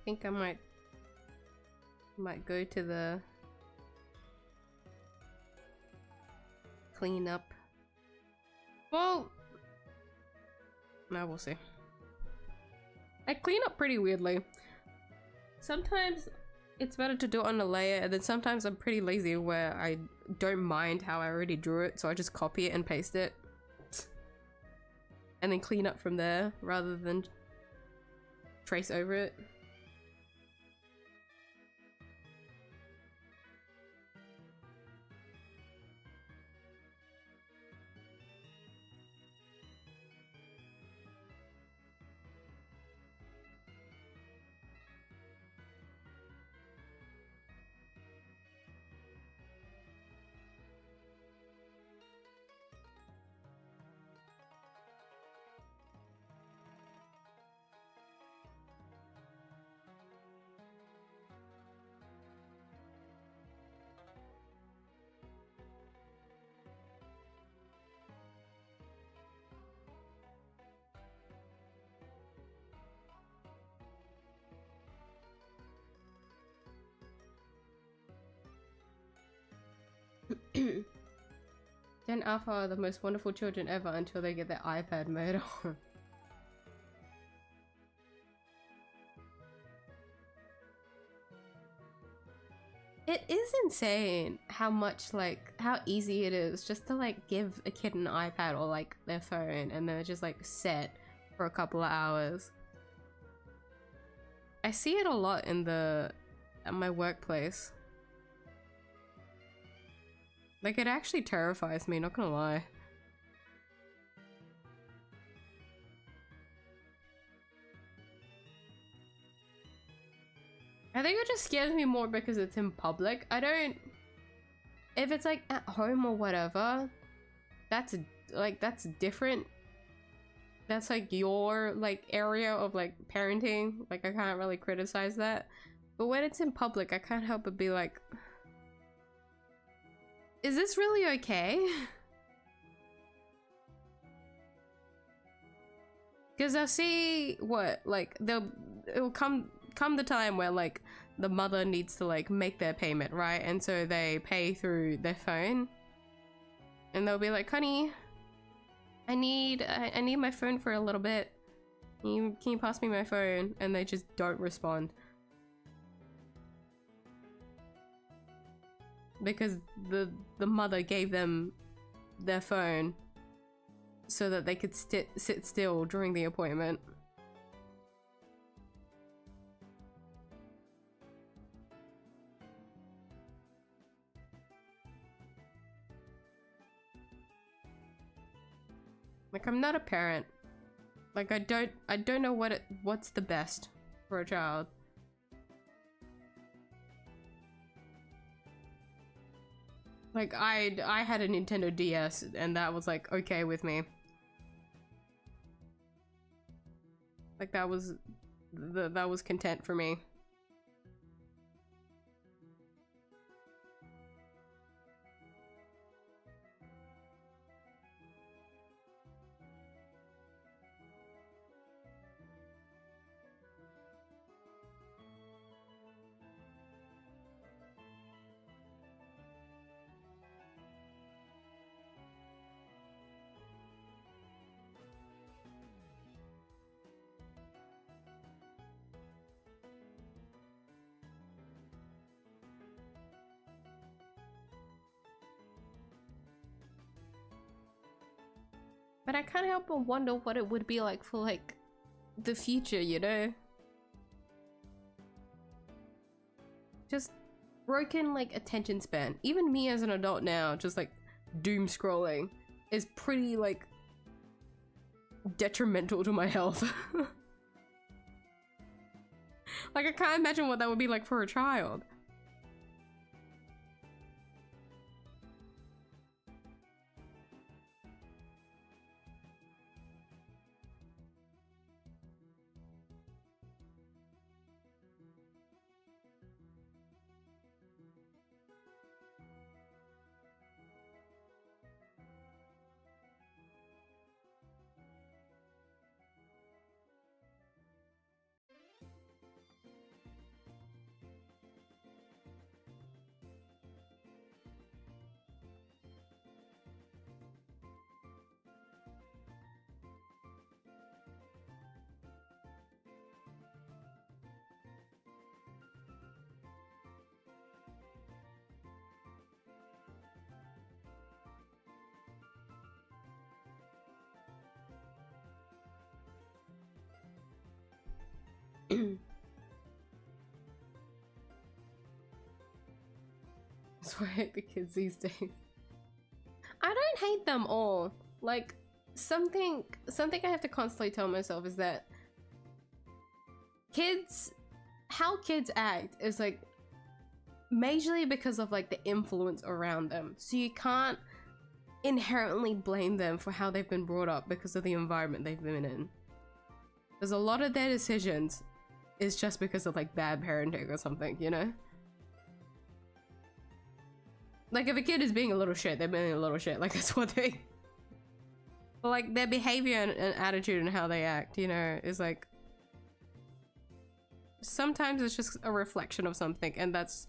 S1: think I might go to the clean up. Well, no, we'll see. I clean up pretty weirdly. Sometimes it's better to do it on a layer, and then sometimes I'm pretty lazy where I don't mind how I already drew it, so I just copy it and paste it. And then clean up from there rather than trace over it. Gen Alpha are the most wonderful children ever until they get their iPad mode on. It is insane how much, like, how easy it is just to like give a kid an iPad or like their phone and they're just like set for a couple of hours. I see it a lot at my workplace. Like, it actually terrifies me, not gonna lie. I think it just scares me more because it's in public. I don't... If it's like at home or whatever, that's different. That's like your like area of like parenting. Like, I can't really criticize that. But when it's in public, I can't help but be like, is this really okay? Because I see what, like, it'll come the time where like the mother needs to like make their payment, right? And so they pay through their phone and they'll be like, honey, I need my phone for a little bit. Can you pass me my phone? And they just don't respond because the mother gave them their phone so that they could sit still during the appointment. Like, I'm not a parent. Like, I don't know what's the best for a child. Like, I had a Nintendo DS and that was like okay with me. Like, that was content for me. But I can't help but wonder what it would be like for like the future, you know? Just broken like attention span. Even me as an adult now, just like doom scrolling is pretty like detrimental to my health. Like, I can't imagine what that would be like for a child. That's why I hate the kids these days. I don't hate them all. Like, something I have to constantly tell myself is that how kids act is like majorly because of like the influence around them. So you can't inherently blame them for how they've been brought up because of the environment they've been in. There's a lot of their decisions is just because of like bad parenting or something, you know? Like, if a kid is being a little shit, they're being a little shit. Like, that's what they... But like, their behavior and attitude and how they act, you know, is like... Sometimes it's just a reflection of something, and that's...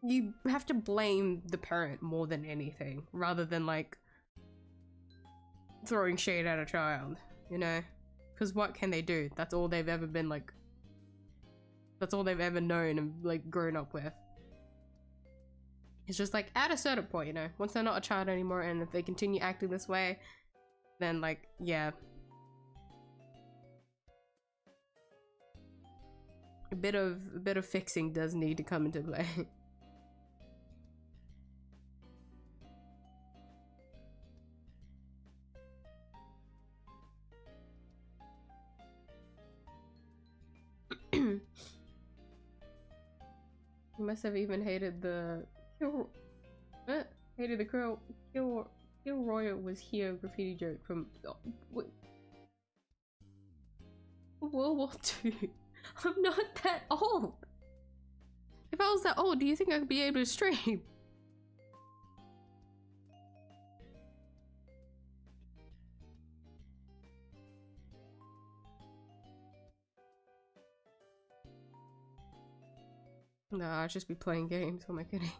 S1: You have to blame the parent more than anything, rather than like... throwing shade at a child, you know? Because what can they do? That's all they've ever been like That's all they've ever known and like grown up with. It's just like at a certain point, you know, once they're not a child anymore, and if they continue acting this way, then like, yeah. A bit of fixing does need to come into play. You must have even hated the Gilroy was here graffiti joke from World War II. I'm not that old. If I was that old, do you think I could be able to stream? No, I'd just be playing games. What am I kidding?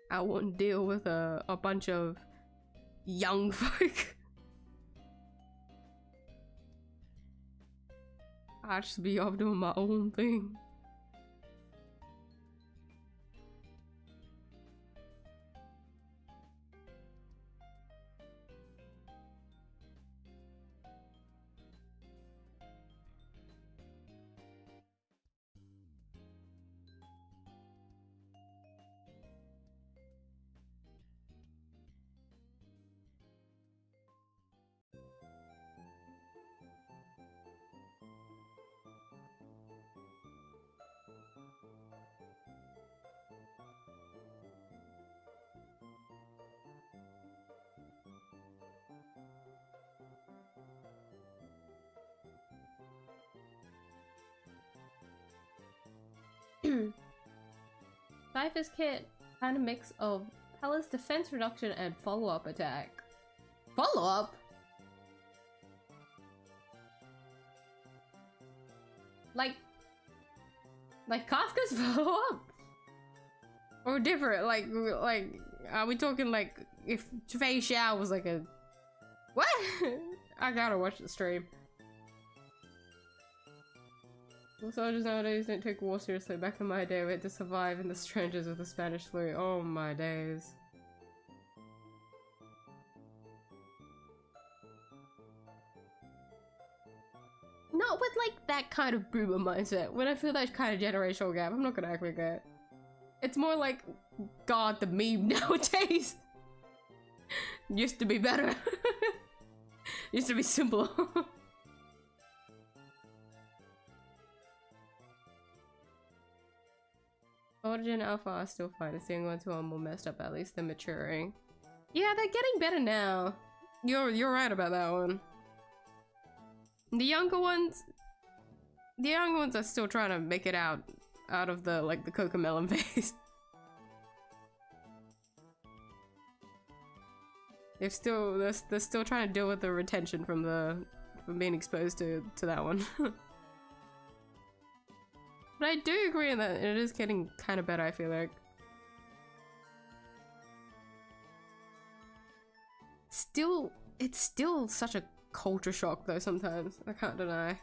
S1: I wouldn't deal with a bunch of young folk. I'd just be off doing my own thing. Cypher's kit, kind of mix of Palace defense reduction and follow-up attack. Follow-up? Like Kafka's follow-up? Or different, like, are we talking like, if Fei Xiao was like a... What? I gotta watch the stream. Well, soldiers nowadays don't take war seriously. Back in my day, we had to survive in the trenches with the Spanish flu. Oh my days. Not with like that kind of boomer mindset. When I feel that kind of generational gap, I'm not gonna act like that. It's more like, God, the meme nowadays. Used to be better. Used to be simpler. Origin Alpha are still fine. It's the young ones who are more messed up. At least they're maturing. Yeah, they're getting better now. You're right about that one. The younger ones are still trying to make it out of the like the Cocomelon phase. They're still trying to deal with the retention from being exposed to that one. But I do agree that it is getting kind of better, I feel like. It's still such a culture shock though sometimes, I can't deny.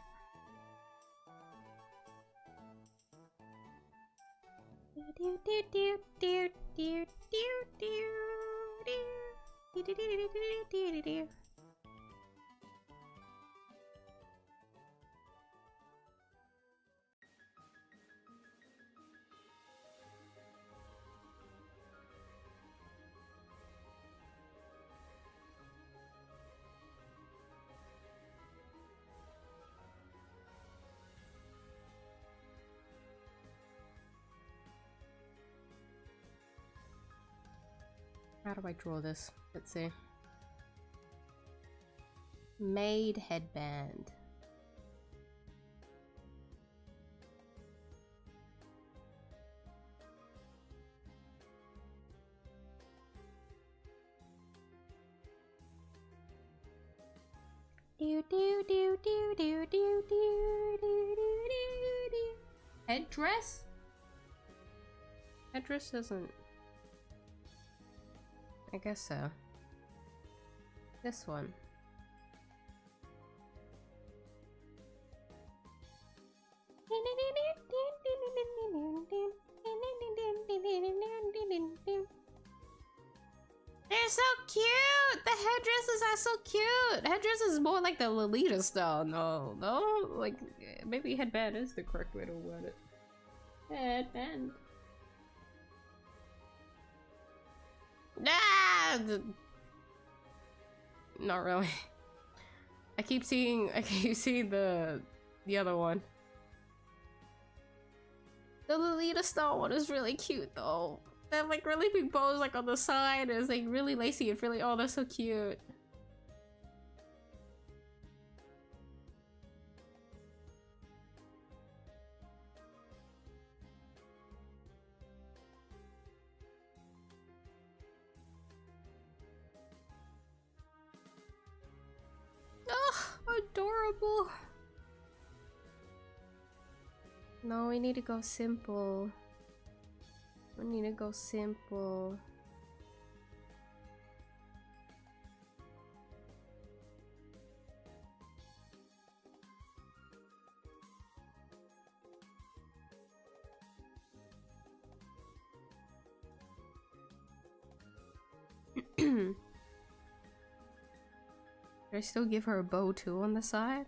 S1: How do I draw this? Let's see. Maid headband. Do do do do do do do do do do. Headdress? Headdress doesn't. I guess so. This one. they're so cute! The headdresses are so cute! Headdress is more like the Lolita style. No, no? Like, maybe headband is the correct way to word it. Headband. Ah! Not really. I keep seeing the other one. The Lolita style one is really cute though. That like really big bows like on the side is like really lacy and really, oh, that's so cute. Oh, adorable. No, we need to go simple. We need to go simple. Should I still give her a bow too on the side?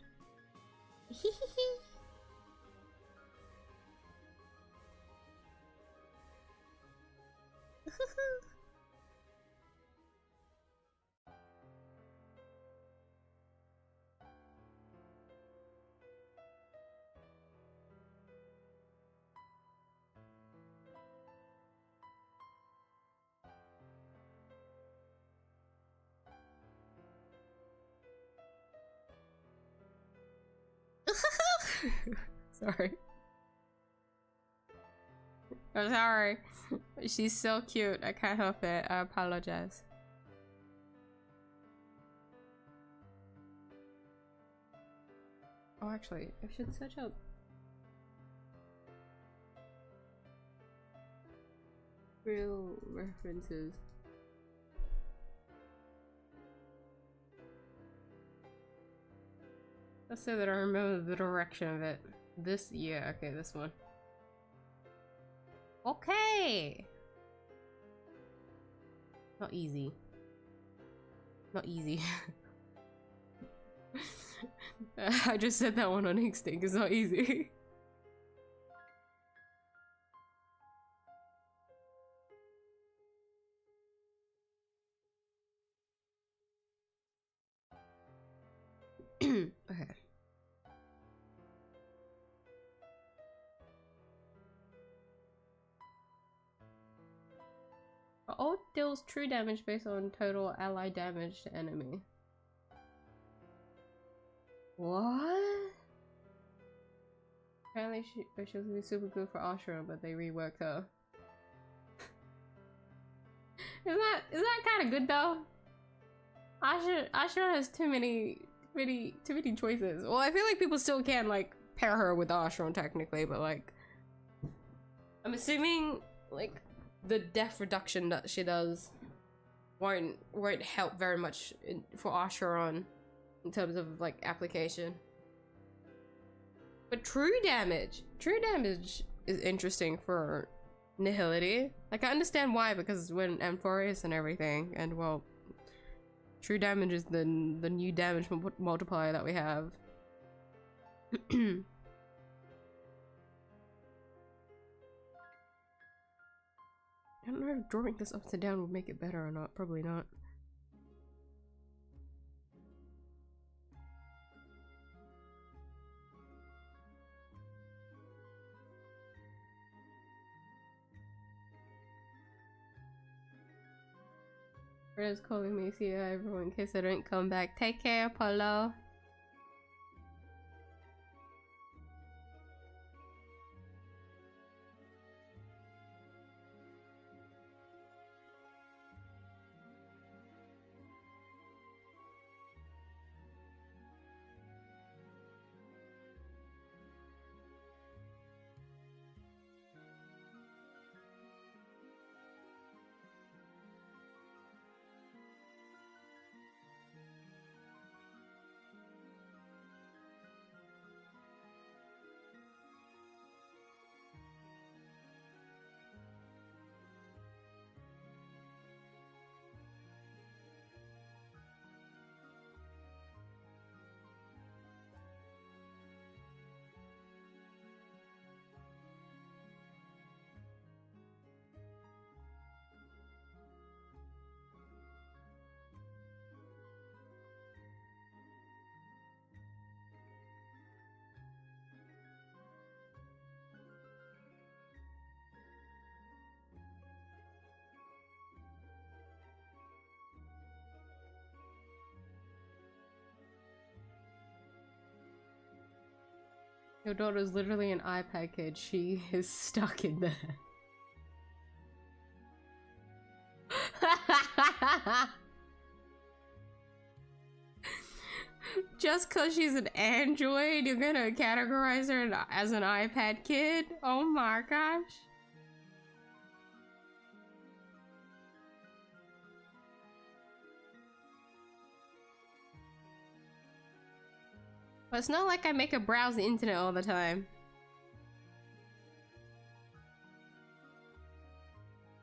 S1: Sorry. I'm sorry. She's so cute. I can't help it. I apologize. Oh, actually, I should search up. Real references. Let's say that I remember the direction of it. This, yeah, okay, this one. Okay! Not easy. Not easy. I just said that one on instinct. It's not easy. Okay. Ult deals true damage based on total ally damage to enemy. What? Apparently she was gonna be super good for Ashura, but they reworked her. Is that kind of good though? Ashura has too many choices. Well, I feel like people still can like pair her with Ashura technically, but like I'm assuming like the death reduction that she does won't help very much for Ashura in terms of like application. But true damage is interesting for Nihility. Like I understand why, because when Amphorius and everything, and well, true damage is the new damage multiplier that we have. I don't know if drawing this upside down would make it better or not. Probably not. Red's calling me. See ya, everyone, in case I don't come back. Take care, Apollo. Your daughter's literally an iPad kid. She is stuck in there. Just cause she's an android, you're gonna categorize her as an iPad kid? Oh my gosh. But it's not like I make her browse the internet all the time.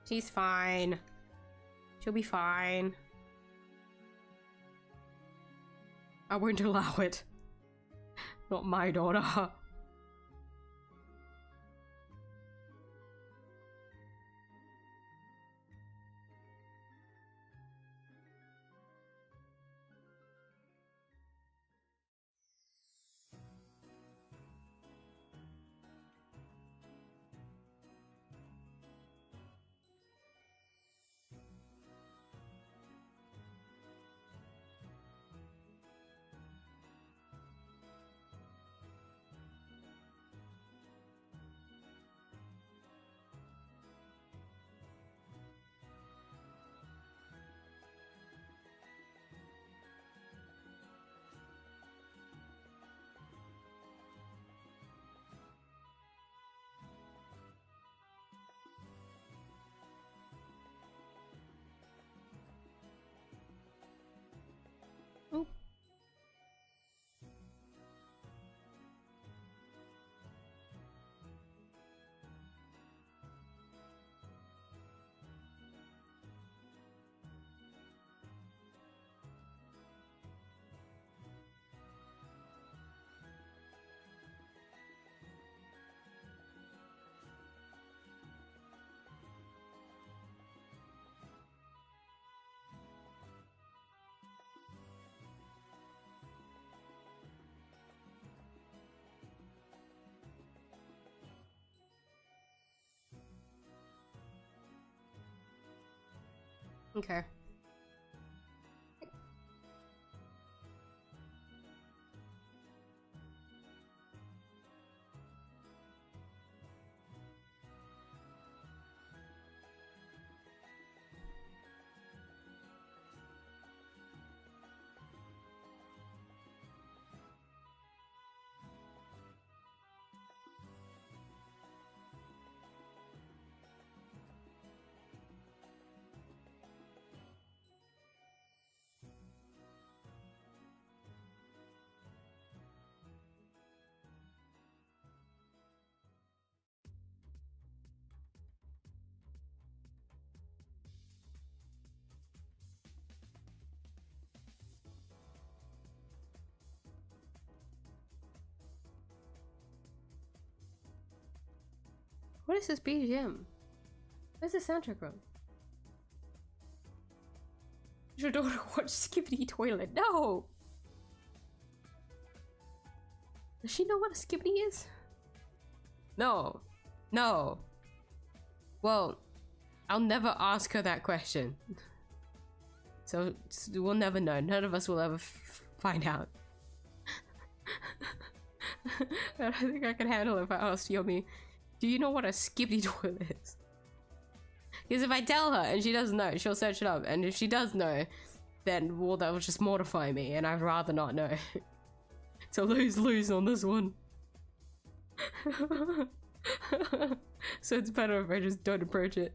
S1: She's fine. She'll be fine. I won't allow it. Not my daughter. Oh. Okay. What is this BGM? Where's the soundtrack from? Does your daughter watch Skibbity Toilet? No! Does she know what a Skibbity is? No. No. Well, I'll never ask her that question. So we'll never know. None of us will ever find out. I don't think I can handle it if I asked Yomi, do you know what a Skibbity Toilet is? Because if I tell her and she doesn't know, she'll search it up. And if she does know, then, well, that will just mortify me. And I'd rather not know. So lose on this one. So it's better if I just don't approach it.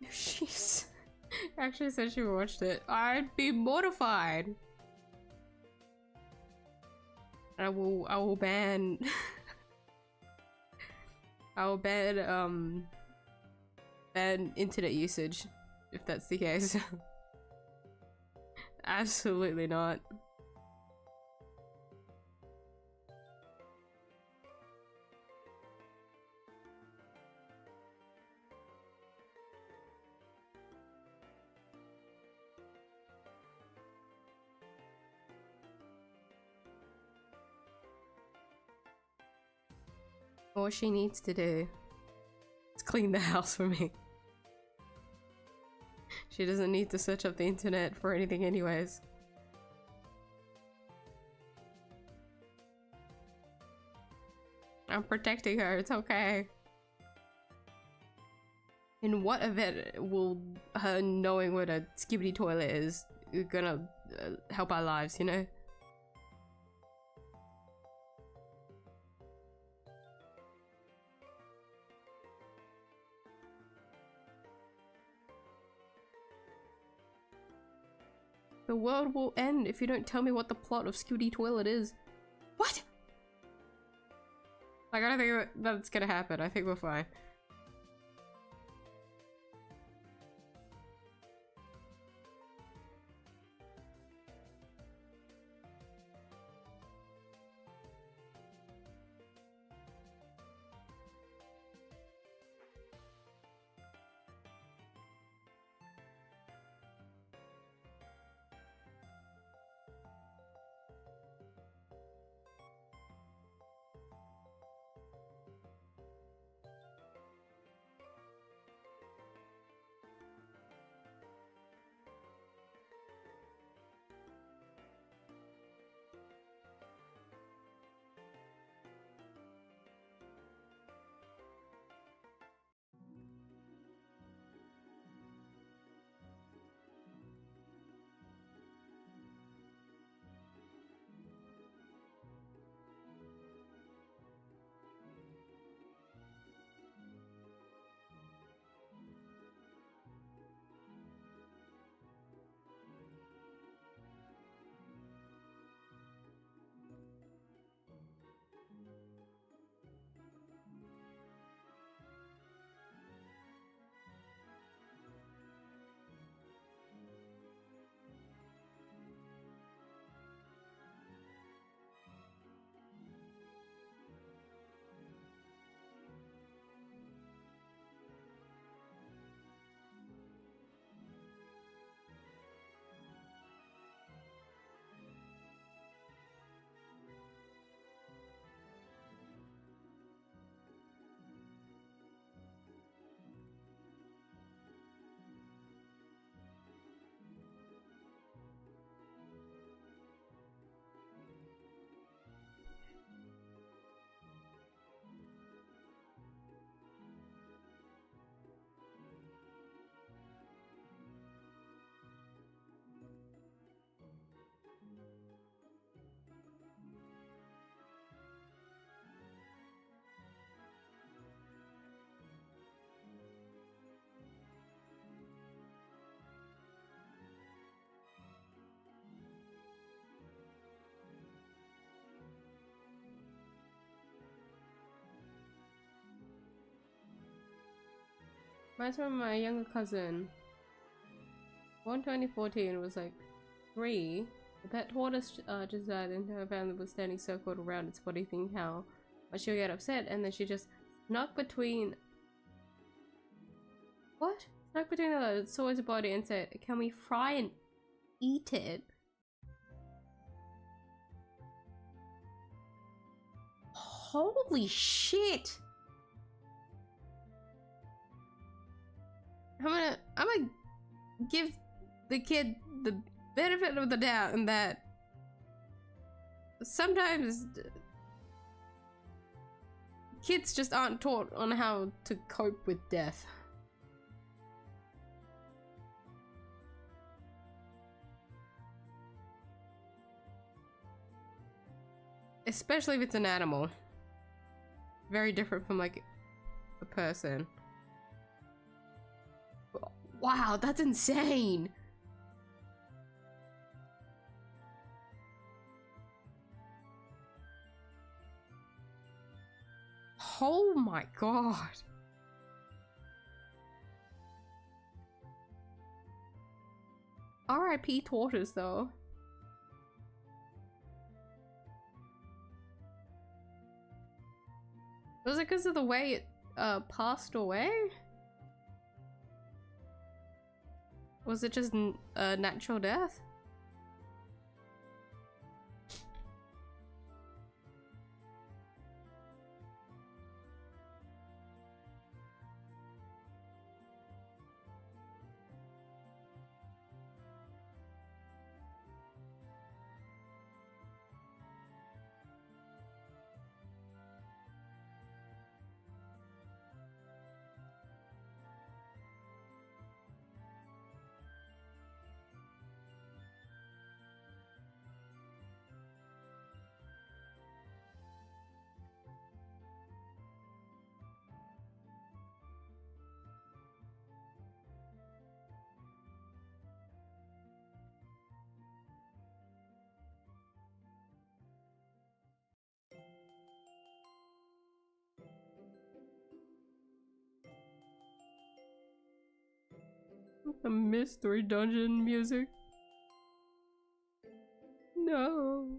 S1: If she's actually said she watched it, I'd be mortified. I will ban I will ban internet usage if that's the case. Absolutely not. All she needs to do is clean the house for me. She doesn't need to search up the internet for anything anyways. I'm protecting her, it's okay. In what event will her knowing what a skibbity toilet is gonna help our lives, you know? The world will end if you don't tell me what the plot of Skibbity Toilet is. What? Like, I don't think that's gonna happen. I think we're fine. Mine's from my younger cousin. Born 2014, was like 3. The pet tortoise just died and her family was standing circled around its body thinking how much she'll get upset, and then she just snuck between... What? Snuck between the toy's body and said, "Can we fry and eat it?" Holy shit! I'm gonna give the kid the benefit of the doubt in that sometimes kids just aren't taught on how to cope with death. Especially if it's an animal. Very different from like a person. Wow, that's insane. Oh my god. R.I.P. tortoise though. Was it because of the way it passed away? Was it just a natural death? The mystery dungeon music. No.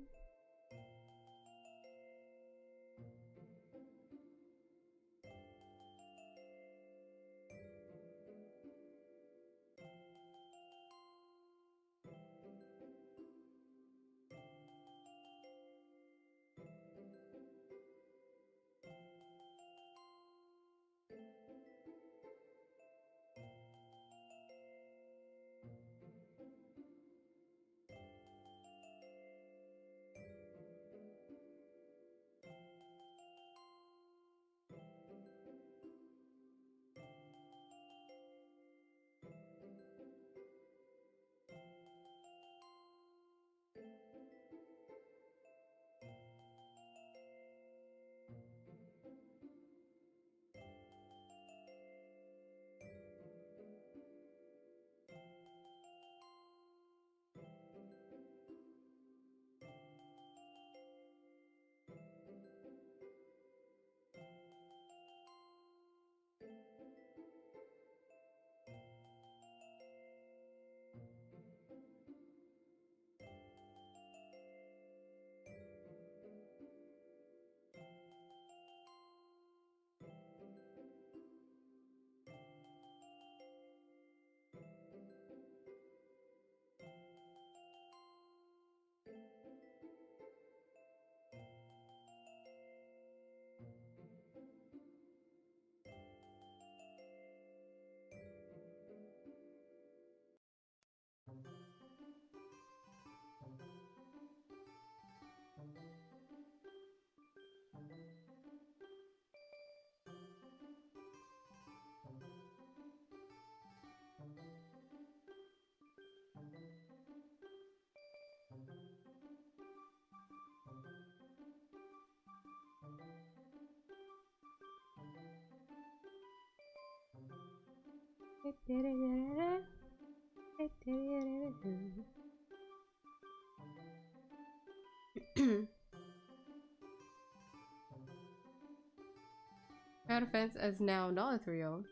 S1: Her defense as now not a 3-0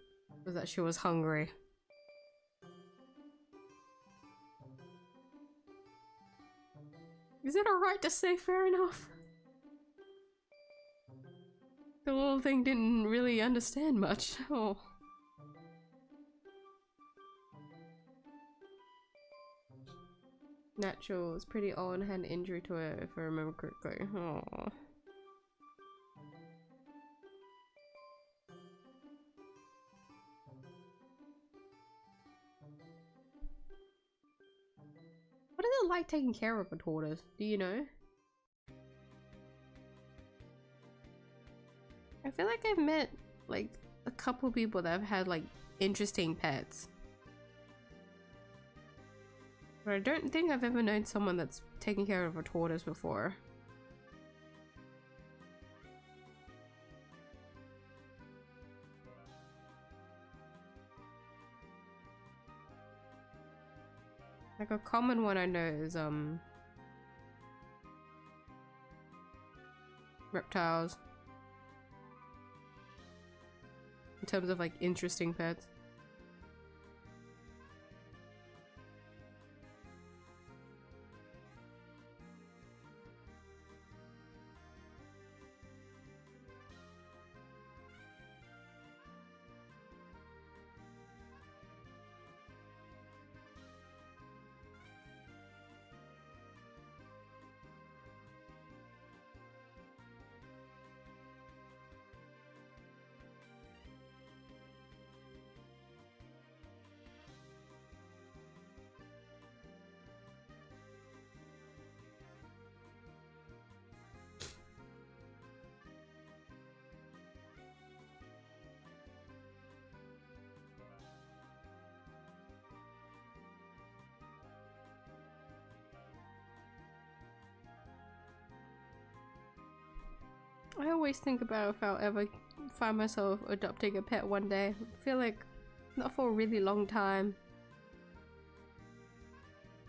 S1: was that she was hungry. Is it alright to say fair enough? The little thing didn't really understand much. Oh. Natural was pretty old and had an injury to it if I remember correctly. Oh. What is it like taking care of a tortoise? Do you know? I feel like I've met like a couple people that have had like interesting pets. But I don't think I've ever known someone that's taken care of a tortoise before. Like a common one I know is reptiles. In terms of like interesting pets. I always think about if I'll ever find myself adopting a pet one day. I feel like not for a really long time.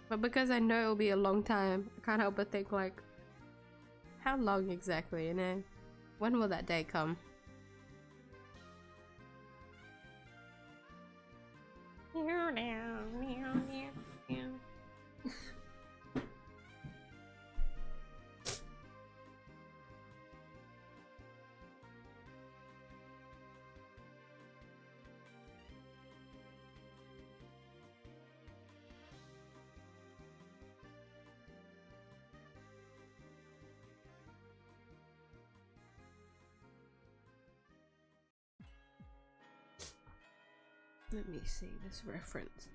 S1: But because I know it'll be a long time, I can't help but think like, how long exactly, you know? When will that day come? Let me see this reference.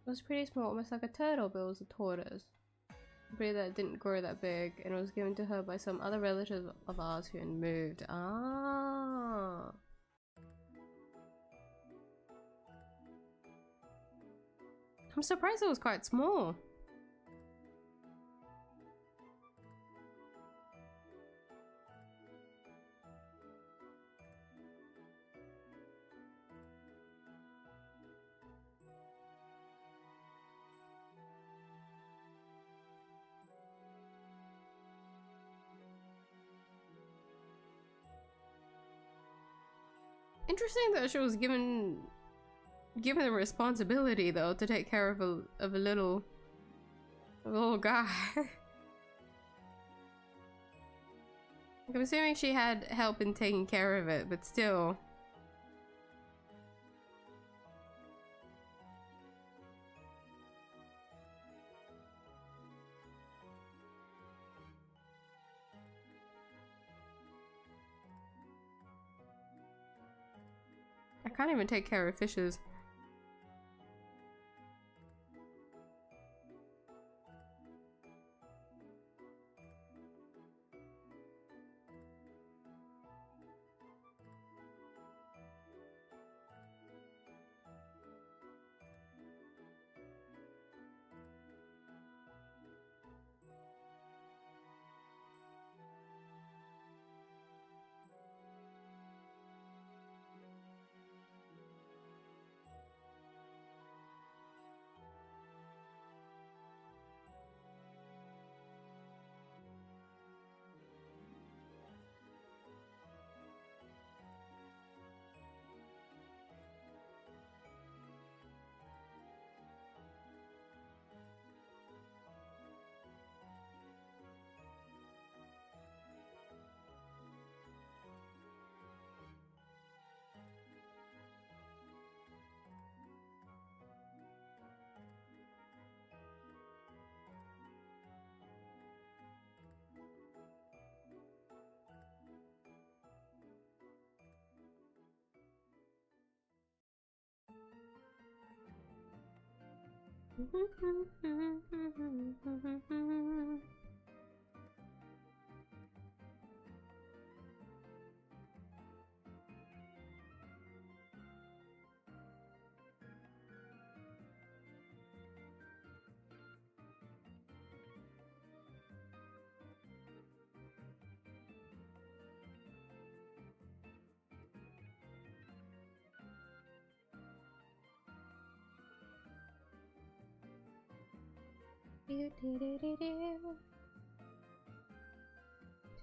S1: It was pretty small, almost like a turtle, but it was a tortoise. A breed that didn't grow that big, and it was given to her by some other relative of ours who had moved. Ah. I'm surprised it was quite small. Interesting that she was given the responsibility though to take care of a little guy. I'm assuming she had help in taking care of it, but still. can't even take care of fishes.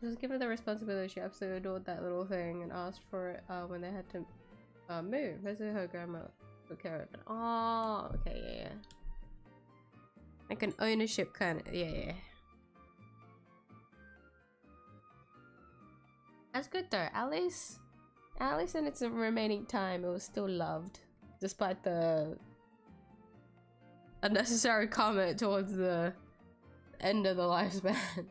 S1: She was given the responsibility. She absolutely adored that little thing and asked for it when they had to move. Visit her grandma took care of it. Oh, okay, yeah, yeah. Like an ownership kind of, yeah, yeah. That's good though. At least in its remaining time, it was still loved, despite the unnecessary comment towards the end of the lifespan.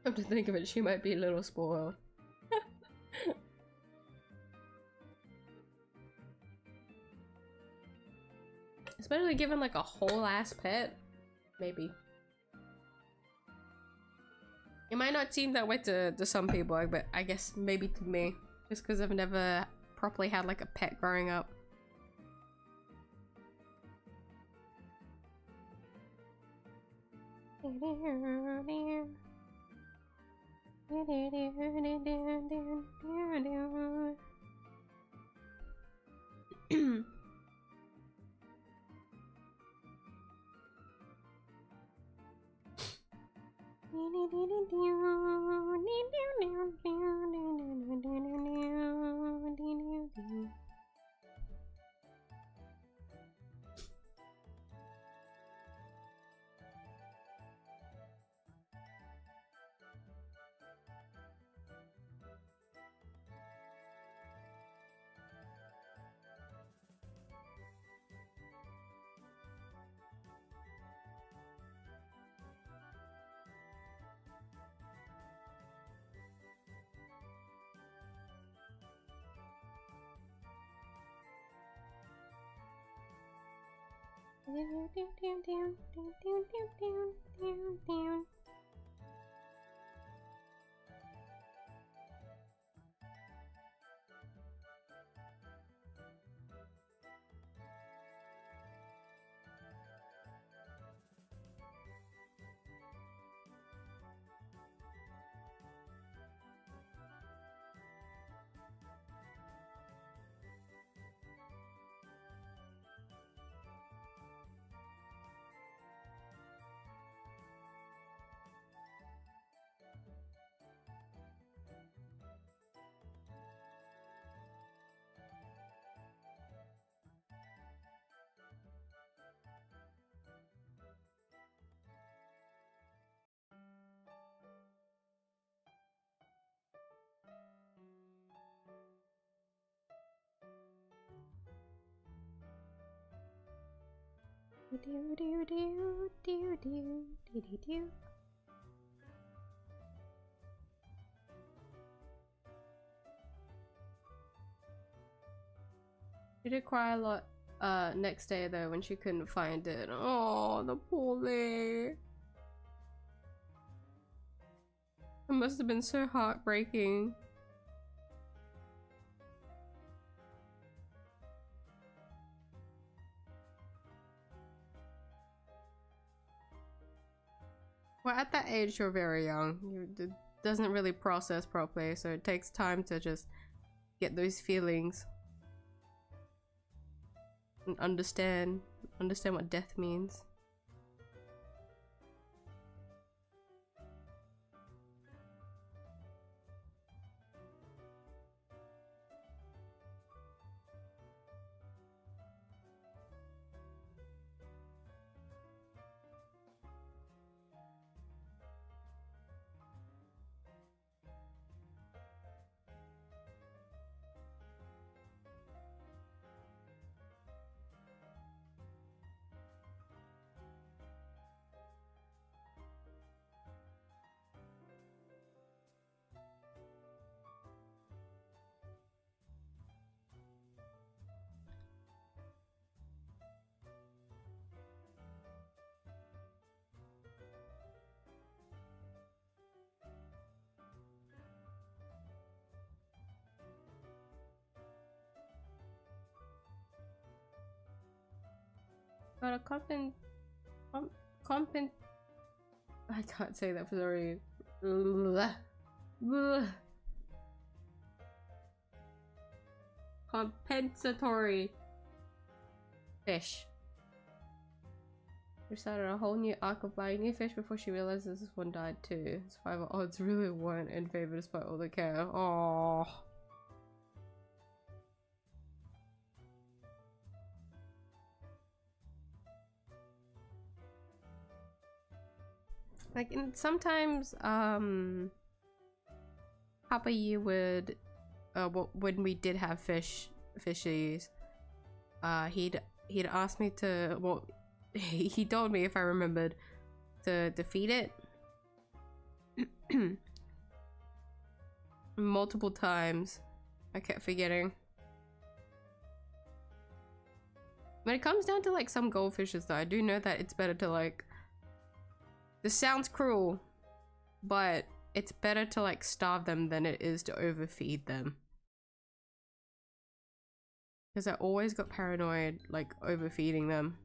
S1: Come to think of it, she might be a little spoiled. Especially given like a whole ass pet. Maybe. It might not seem that way to some people, but I guess maybe to me. Just because I've never properly had like a pet growing up. She did cry a lot next day though when she couldn't find it. Oh, the poor thing. It must have been so heartbreaking. Well, at that age, you're very young. It doesn't really process properly, so it takes time to just get those feelings and understand what death means. Got a I can't say that for sorry. Compensatory fish. We started a whole new arc of buying new fish before she realizes this one died too. Survival odds really weren't in favor despite all the care. Oh. Like, and sometimes, Papa you would, when we did have fishies, he'd ask me to, well, he told me if I remembered to feed it multiple times. I kept forgetting. When it comes down to like some goldfishes though, I do know that it's better to like, this sounds cruel, but it's better to like starve them than it is to overfeed them. Because I always got paranoid like overfeeding them.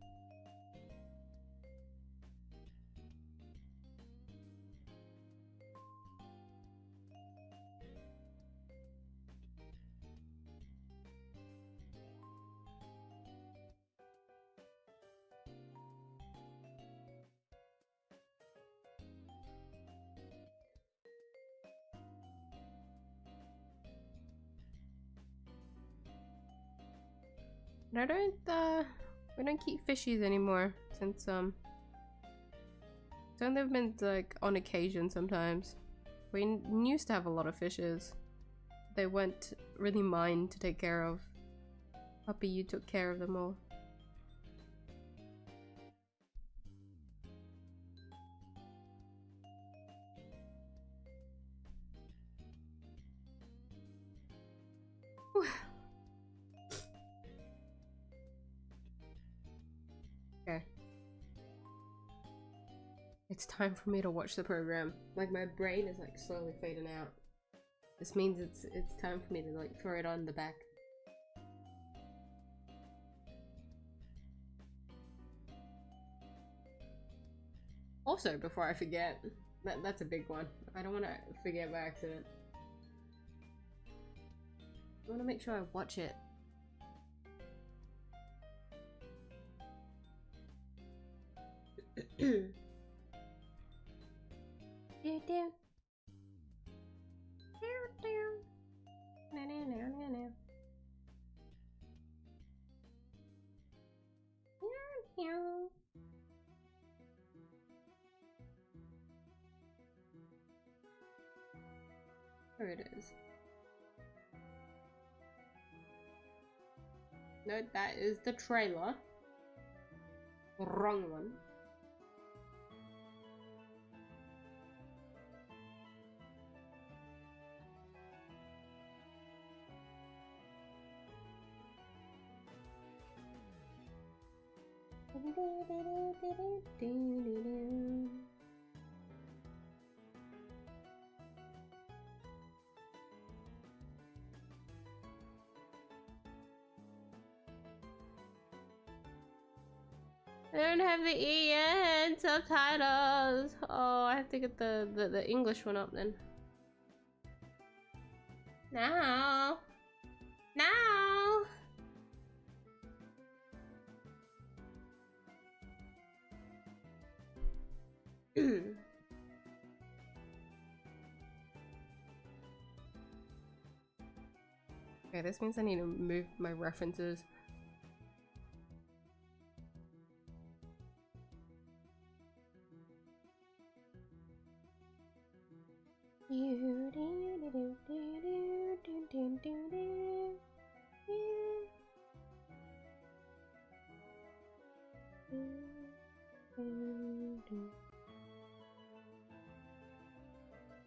S1: And we don't keep fishies anymore since so they've been like on occasion sometimes. We used to have a lot of fishes. They weren't really mine to take care of. Puppy, you took care of them all. Okay. It's time for me to watch the program. Like my brain is like slowly fading out. This means it's time for me to like throw it on the back. Also, before I forget, that's a big one. I don't want to forget by accident. I want to make sure I watch it. There it is. No, that is the trailer. Wrong one. I don't have the EN subtitles. Oh, I have to get the English one up then. No. No. Okay, this means I need to move my references.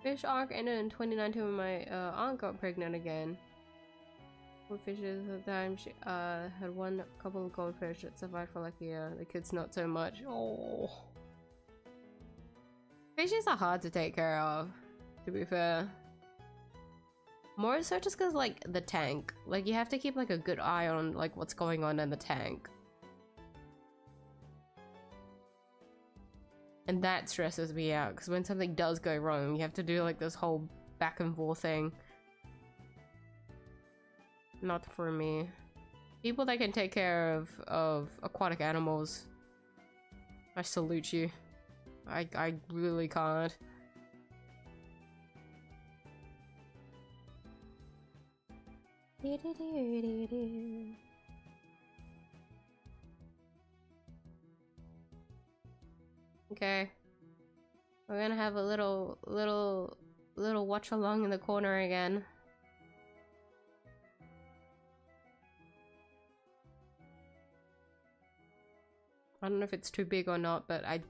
S1: Fish arc ended in 2019 when my aunt got pregnant again. Four fishes at the time. She had one couple of goldfish that survived for like a year. The kids not so much. Oh, fishes are hard to take care of, to be fair. More so just because like the tank, like you have to keep like a good eye on like what's going on in the tank, and that stresses me out because when something does go wrong, you have to do like this whole back and forth thing. Not for me. People that can take care of aquatic animals, I salute you. I really can't. Okay, we're gonna have a little watch along in the corner again. I don't know if it's too big or not, but I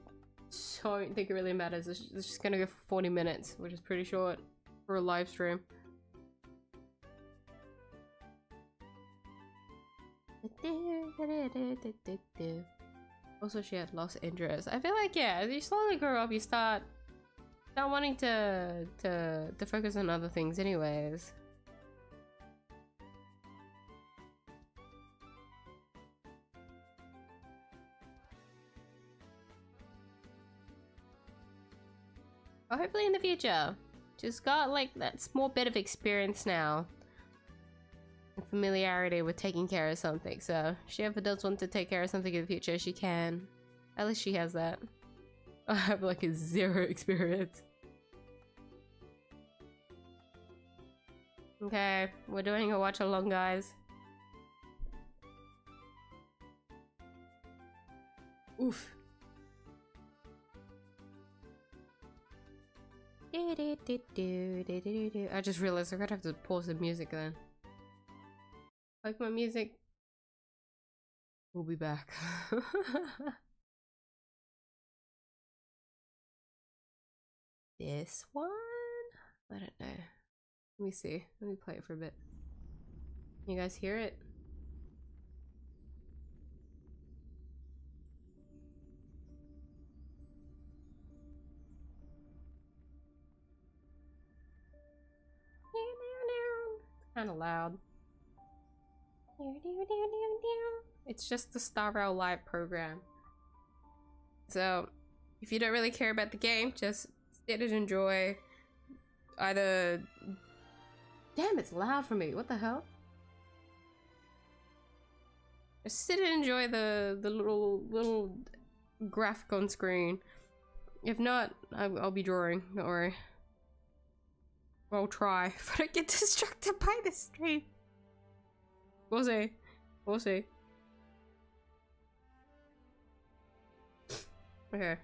S1: don't think it really matters. It's just gonna go for 40 minutes, which is pretty short for a live stream. Also, she had lost interest. I feel like, yeah, as you slowly grow up, you start wanting to focus on other things anyways. But hopefully in the future. Just got like that small bit of experience now. And familiarity with taking care of something. So if she ever does want to take care of something in the future, she can. At least she has that. I have like a 0 experience. Okay, we're doing a watch along, guys. Oof. I just realized I'm gonna have to pause the music then. Like my music. We'll be back. This one? I don't know. Let me see. Let me play it for a bit. You guys hear it? It's kind of loud. It's just the 𝐢𝐴 live program. So, if you don't really care about the game, just sit and enjoy. Either... Damn, it's loud for me. What the hell? Just sit and enjoy the little graphic on screen. If not, I'll be drawing. Don't worry. I'll try if I don't get distracted by the stream. We'll see. We'll see. Okay.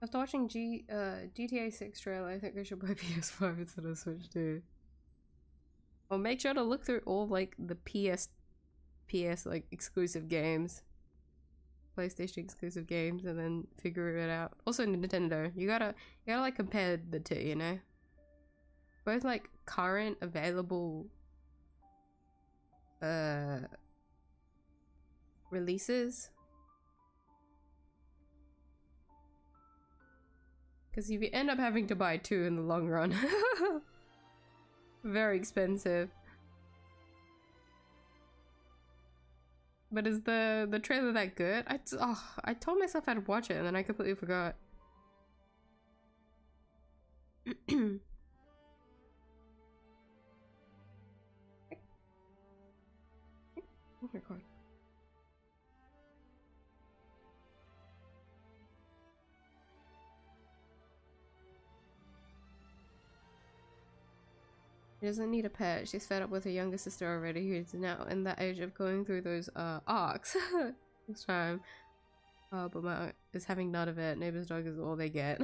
S1: After watching GTA 6 trailer, I think I should buy PS5 instead of Switch too. Well, make sure to look through all like the PS like exclusive games, PlayStation exclusive games, and then figure it out. Also Nintendo, you gotta like compare the two, you know, both like current available releases. Because if you end up having to buy two in the long run, very expensive. But is the trailer that good? I told myself I'd watch it and then I completely forgot. Oh my god. She doesn't need a pet. She's fed up with her younger sister already, who's now in the age of going through those arcs this time. But my aunt is having none of it. Neighbor's dog is all they get.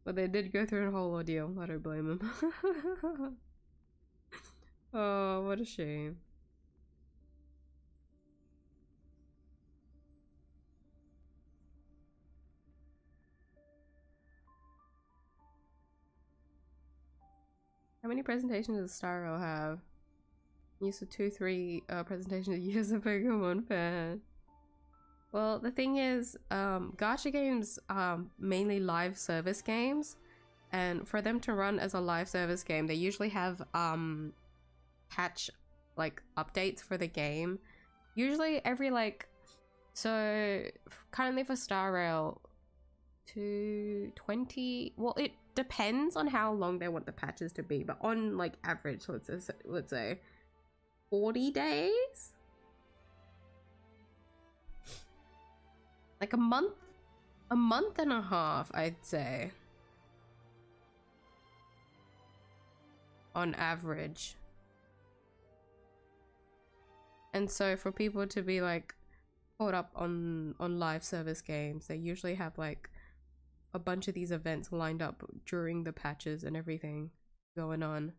S1: But they did go through a whole ordeal. I don't blame them. Oh, what a shame. How many presentations does 𝐢𝐴 have? Used to 2-3 presentations a year as a Pokemon fan. Well, the thing is, gacha games are mainly live service games, and for them to run as a live service game, they usually have patch like updates for the game. Usually every like, so currently for 𝐢𝐴 220. Well, it depends on how long they want the patches to be, but on like average, let's say 40 days, like a month and a half, I'd say, on average. And so for people to be like caught up on live service games, they usually have like a bunch of these events lined up during the patches and everything going on.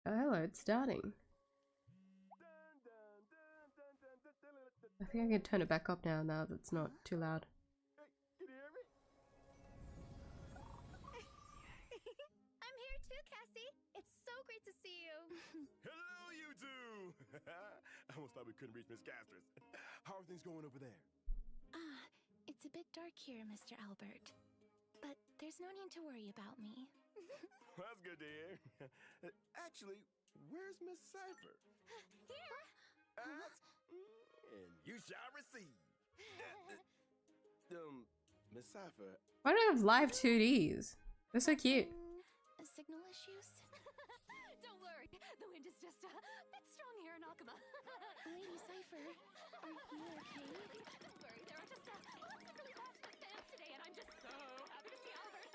S1: Oh, hello, it's starting. I think I can turn it back up now that it's not too loud.
S2: Can you hear me? I'm here too, Cassie. It's so great to see you.
S3: Hello, you two! I almost thought we couldn't reach Miss 𝐢𝐧𝐿. How are things going over there?
S2: It's a bit dark here, Mr. Albert. But there's no need to worry about me.
S3: That's good to hear. Actually, where's Miss 𝐢𝐴?
S2: Here!
S3: Ask, and you shall receive. Miss 𝐢𝐴.
S1: Why do I have live 2Ds? They're so cute.
S2: Signal issues? Don't worry, the wind is just a bit strong here in 𝐲𝐺𝐴. Lady 𝐈ℱ𝑒r, are you okay? Don't worry, there are just lots of really passionate fans today, and I'm just so happy to see Albert.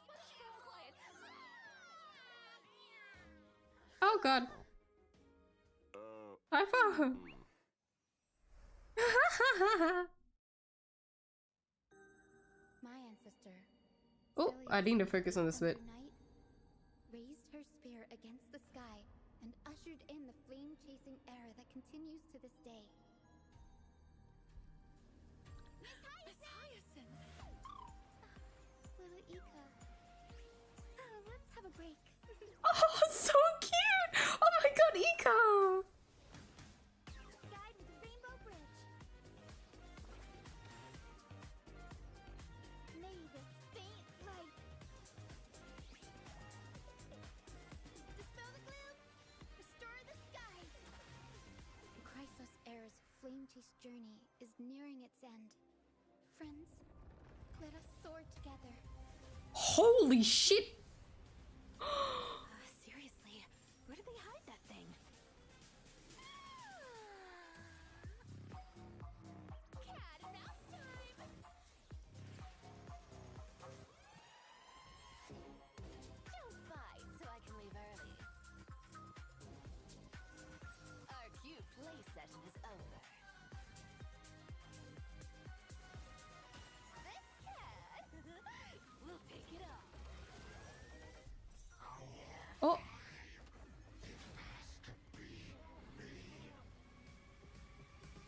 S2: What is she so quiet?
S1: Oh god. High five.
S2: My ancestor.
S1: Oh, I need to focus on this bit.
S2: Night, raised her spear against the sky and ushered in the flame-chasing era that continues to this day. Miss Hyacinth! Little Ika. Let's have a break.
S1: Oh, so cute! Oh my god, Ika!
S2: journey is nearing its end. Friends, let us soar together.
S1: Holy shit!
S2: Seriously, where did they hide that thing? Cat and mouse time! Don't fight so I can leave early. Our cute play session is over. This cat will take it off.
S1: Oh!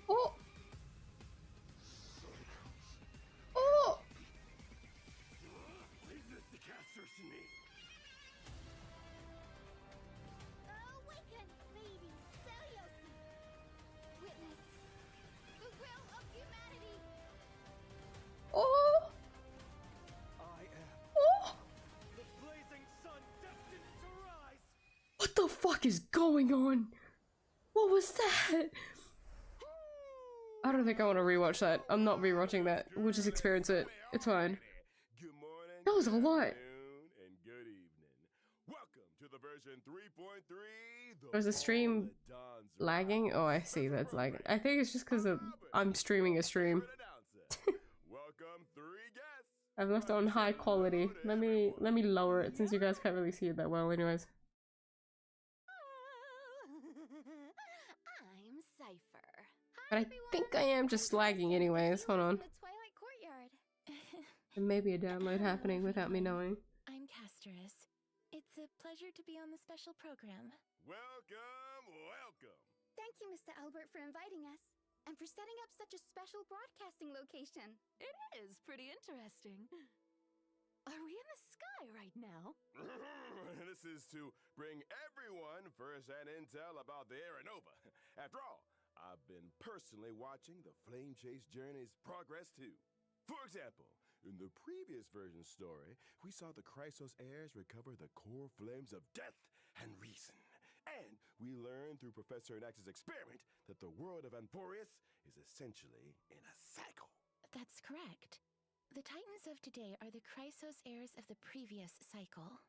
S1: Oh! Oh!
S3: Leave this to casters and me.
S2: Awaken, baby Celiosi! Witness the will of humanity!
S1: Oh!
S3: I am
S1: Oh!
S3: the blazing sun destined to rise.
S1: What the fuck is going on? What was that? I don't think I want to rewatch that. I'm not rewatching that. We'll just experience it. It's fine.
S3: Good morning.
S1: That was a
S3: good
S1: lot.
S3: afternoon, and good evening. Welcome to the version 3.3.
S1: Was the stream lagging? Oh, I see. That's lagging. I think it's just because I'm streaming a stream.
S3: Welcome, three guests.
S1: I've left it on high quality. Let me lower it since you guys can't really see it that well, anyways.
S2: I'm Cypher.
S1: But I think I am just lagging, anyways. Hold on.
S2: The Twilight Courtyard.
S1: There may be a download happening without me knowing.
S4: I'm 𝐢𝐧𝐟𝐴. It's a pleasure to be on the special program.
S3: Welcome, welcome.
S2: Thank you, Mr. Albert, for inviting us and for setting up such a special broadcasting location.
S5: It is pretty interesting. Are we in the sky right now?
S3: This is to bring everyone first-hand intel about the Aranova. After all, I've been personally watching the Flame Chase Journey's progress too. For example, in the previous version story, we saw the 𝐢𝐧𝐼 recover the core flames of death and reason. And we learned through Professor 𝐢𝐧𝐼's experiment that the world of Amphorius is essentially in a cycle.
S4: That's correct. The Titans of today are the 𝐢𝐧𝐼s of the previous cycle.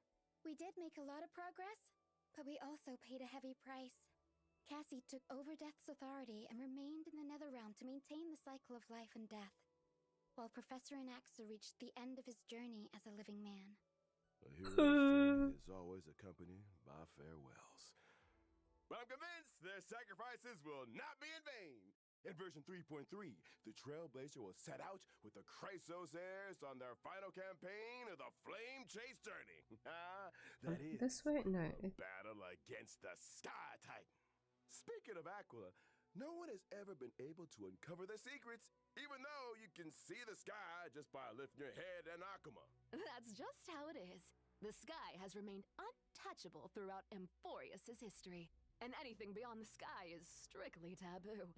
S2: We did make a lot of progress, but we also paid a heavy price. Cassie took over Death's authority and remained in the Netherrealm to maintain the cycle of life and death, while Professor 𝐢𝐴𝐺𝐼 reached the end of his journey as a living man.
S3: A hero's journey is always accompanied by farewells. But I'm convinced their sacrifices will not be in vain. In version 3.3, the Trailblazer will set out with the 𝐢𝐳𝐼s on their final campaign of the Flame Chase Journey. That is
S1: This way? No.
S3: a battle against the Sky Titan. Speaking of Aquila, no one has ever been able to uncover their secrets, even though you can see the sky just by lifting your head and Akuma.
S5: That's just how it is. The sky has remained untouchable throughout Amphorius' history, and anything beyond the sky is strictly taboo.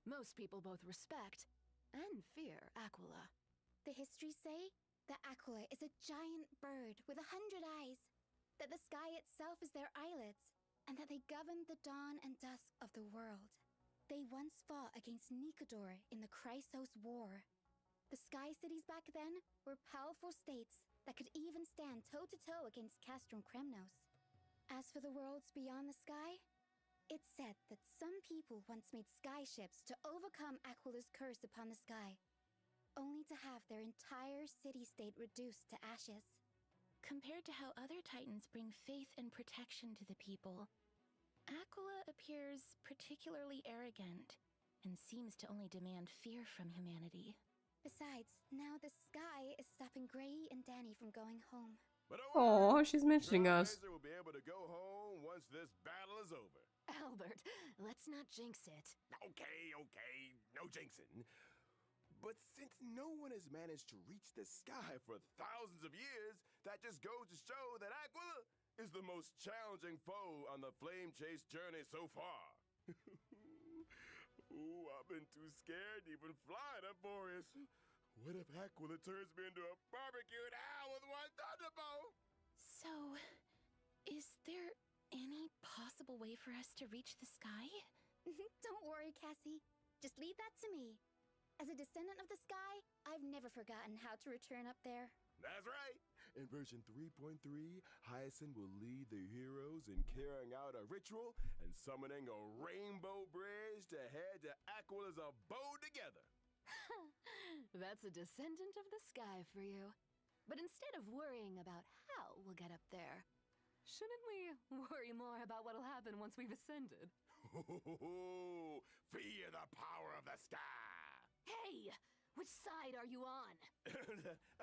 S5: Most people both respect and fear Aquila.
S2: The histories say that Aquila is a giant bird with 100 eyes, that the sky itself is their eyelids, and that they govern the dawn and dusk of the world. They once fought against Nikodor in the 𝐢𝐳𝐼s War. The Sky Cities back then were powerful states that could even stand toe-to-toe against Castrum Kremnos. As for the worlds beyond the sky, it's said that some people once made skyships to overcome Aquila's curse upon the sky, only to have their entire city-state reduced to ashes.
S4: Compared to how other Titans bring faith and protection to the people, Aquila appears particularly arrogant and seems to only demand fear from humanity.
S2: Besides, now the sky is stopping Gray and Danny from going home.
S3: But
S1: Aw, she's mentioning us.
S3: Trailblazer will be able to go home once this battle is over.
S5: Albert, let's not jinx it.
S3: Okay, no jinxing. But since no one has managed to reach the sky for thousands of years, that just goes to show that Aquila is the most challenging foe on the Flame Chase journey so far. Ooh, I've been too scared to even fly to Amphorius. What if Aquila turns me into a barbecued owl with one thunderbolt?
S4: So, is there any possible way for us to reach the sky?
S2: Don't worry, Cassie. Just leave that to me. As a descendant of the sky, I've never forgotten how to return up there.
S3: That's right. In version 3.3, 𝐢𝐧𝐟𝐶 will lead the heroes in carrying out a ritual and summoning a rainbow bridge to head to Aquala's abode together.
S5: That's a descendant of the sky for you. But instead of worrying about how we'll get up there, shouldn't we worry more about what'll happen once we've ascended?
S3: Fear the power of the sky!
S5: Hey! Which side are you on?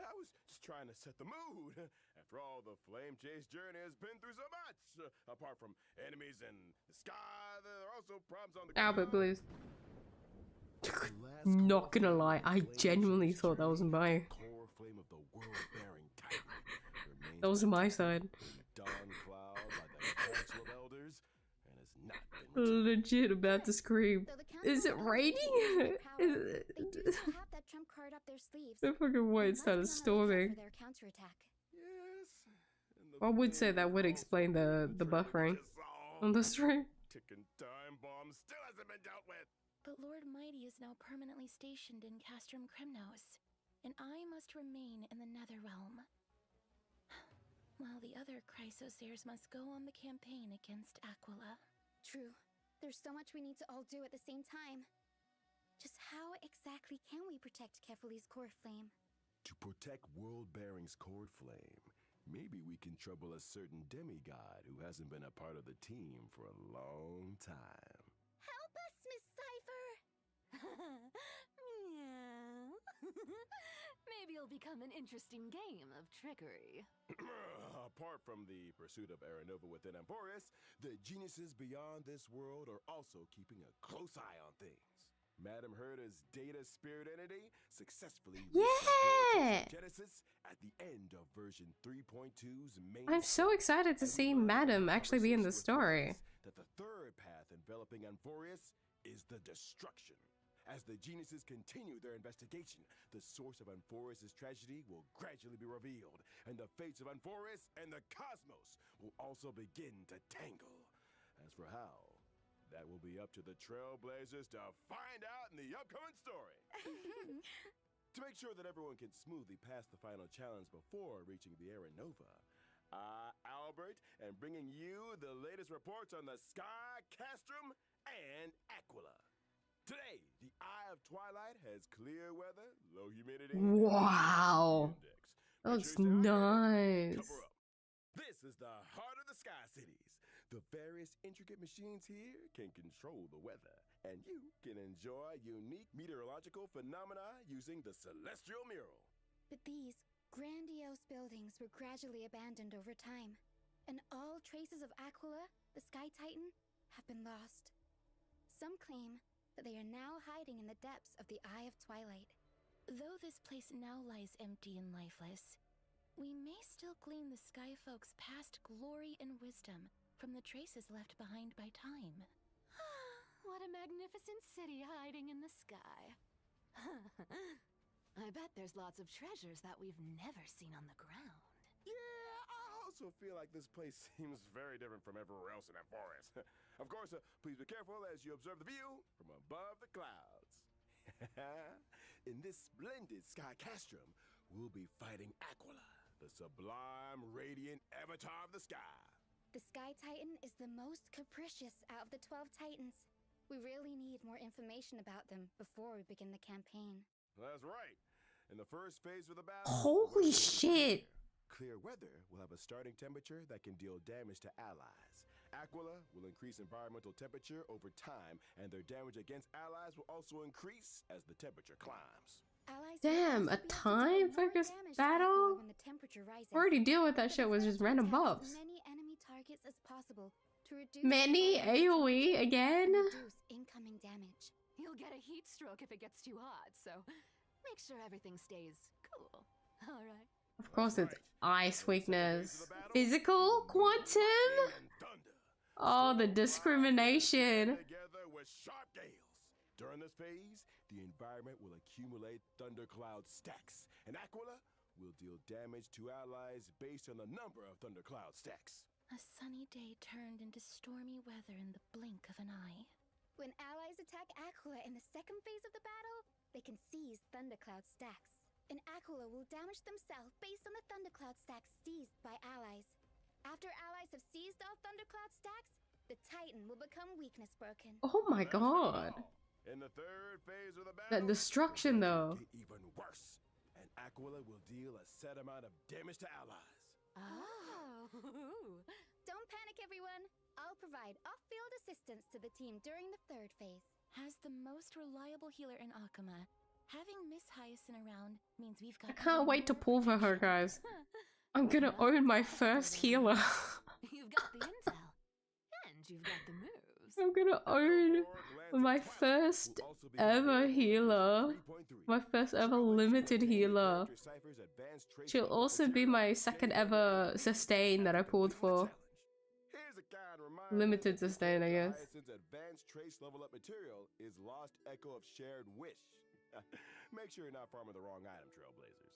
S3: I was just trying to set the mood. After all, the flame chase journey has been through so much. Apart from enemies in the sky, there are also problems on the
S1: Albert,
S3: ground.
S1: please. Not gonna lie, I genuinely thought that was my.
S3: Core flame of the world-bearing titan remains
S1: That was my side.
S3: dawn cloud by the council of elders and has not been
S1: Legit about to scream.
S2: Though the council
S1: Is it
S2: of elders
S1: raining?
S2: use their power,
S1: Is
S2: they do
S1: it...
S2: still have that trump card up their sleeves.
S1: The fucking
S2: They
S1: white
S2: must
S1: started
S2: be on the lookout
S1: storming.
S2: for their counterattack.
S3: Yes. And the
S1: I would say
S3: flame
S1: that would
S3: is
S1: explain
S3: also
S1: the
S3: the
S1: buffering
S3: just saw.
S1: on the stream.
S3: Ticking time bomb still hasn't been dealt with.
S4: But Lord Mighty is now permanently stationed in 𝐲𝐿𝐼, and I must remain in the Netherrealm. While the other 𝐲𝐿𝐼rs must go on the campaign against Aquila.
S2: True. There's so much we need to all do at the same time. Just how exactly can we protect 𝐲𝐿𝐼's core flame?
S3: To protect World-Bearing's cord flame, maybe we can trouble a certain demigod who hasn't been a part of the team for a long time.
S2: Help us, Miss Cypher!
S5: Meow. Maybe it'll become an interesting game of trickery.
S3: Apart from the pursuit of Aranova within Emporius, the geniuses beyond this world are also keeping a close eye on things. Madam Herta's data spirit entity successfully reached the
S1: Yeah!
S3: Genesis at the end of version 3.2's main.
S1: I'm so excited to see Madam actually be in the story.
S3: That the third path enveloping Emporius is the destruction. As the geniuses continue their investigation, the source of Emporius' tragedy will gradually be revealed, and the fates of Emporius and the cosmos will also begin to tangle. As for how, that will be up to the Trailblazers to find out in the upcoming story. To make sure that everyone can smoothly pass the final challenge before reaching the Aranova, Albert, and bringing you the latest reports on the Sky, Castrum, and Aquila. Today, the Eye of Twilight has clear weather, low humidity,
S1: Wow.
S3: index.
S1: That
S3: Make
S1: looks
S3: sure you stay
S1: nice.
S3: hydrated, cover up. This is the heart of the Sky Cities. The various intricate machines here can control the weather, and you can enjoy unique meteorological phenomena using the Celestial Mural.
S2: But these grandiose buildings were gradually abandoned over time, and all traces of Aquila, the Sky Titan, have been lost. Some claim that they are now hiding in the depths of the Eye of Twilight.
S4: Though this place now lies empty and lifeless, we may still glean the Sky Folk's past glory and wisdom from the traces left behind by time.
S5: What a magnificent city hiding in the sky. I bet there's lots of treasures that we've never seen on the ground.
S3: Yeah, I also feel like this place seems very different from everywhere else in Emporius. Of course, please be careful as you observe the view from above the clouds. In this splendid Sky Castrum, we'll be fighting Aquila, the sublime, radiant avatar of the sky.
S2: The Sky Titan is the most capricious out of the 12 Titans. We really need more information about them before we begin the campaign.
S3: That's right. In the first phase of the battle,
S1: Holy
S3: the weather will be
S1: shit.
S3: clear. Clear weather will have a starting temperature that can deal damage to allies. Aquila will increase environmental temperature over time, and their damage against allies will also increase as the temperature climbs.
S2: Allies
S1: Damn,
S2: will
S1: a
S2: also be able to deal
S1: time-focused
S2: more damage to
S1: battle?
S2: Aquila when the temperature rises.
S1: Already deal with that
S2: But
S1: shit with
S2: prefer
S1: just
S2: to
S1: random
S2: attack
S1: buffs.
S2: as many enemy targets as possible to reduce
S1: Many
S2: the overall
S1: AoE
S2: temperature
S1: again?
S2: and reduce incoming damage.
S5: You'll get a heat stroke if it gets too hot, so make sure everything stays cool. All right.
S1: Of course, it's ice
S3: In the second phase
S1: weakness.
S3: of the battle,
S1: Physical?
S3: we'll need
S1: Quantum?
S3: lightning and thunder.
S1: Oh, the
S3: Storm clouds
S1: discrimination.
S3: together with sharp gales. During this phase, the environment will accumulate thundercloud stacks, and Aquila will deal damage to allies based on the number of thundercloud stacks.
S4: A sunny day turned into stormy weather in the blink of an eye.
S2: When allies attack Aquila in the second phase of the battle, they can seize Thundercloud stacks. And Aquila will damage themselves based on the Thundercloud stacks seized by allies. After allies have seized all Thundercloud stacks, the Titan will become weakness broken.
S1: Oh my god.
S3: In the third phase of the battle,
S1: That destruction though.
S3: get even worse, and Aquila will deal a set amount of damage to allies.
S5: Oh.
S2: Don't panic, everyone. I'll provide off-field assistance to the team during the third phase.
S4: As the most reliable healer in Akuma, having Miss Hyacinth around means we've got.
S1: I can't wait to pull for her, guys. I'm gonna own my first healer.
S5: You've got the intel, and you've got the moves.
S1: I'm gonna own my first ever healer. My first ever limited healer. She'll also be my second ever sustain that I pulled for. Limited sustain, I guess.
S3: Hyacinth's advanced trace level up material is Lost Echo of Shared Wish. Make sure you're not farming the wrong item, Trailblazers.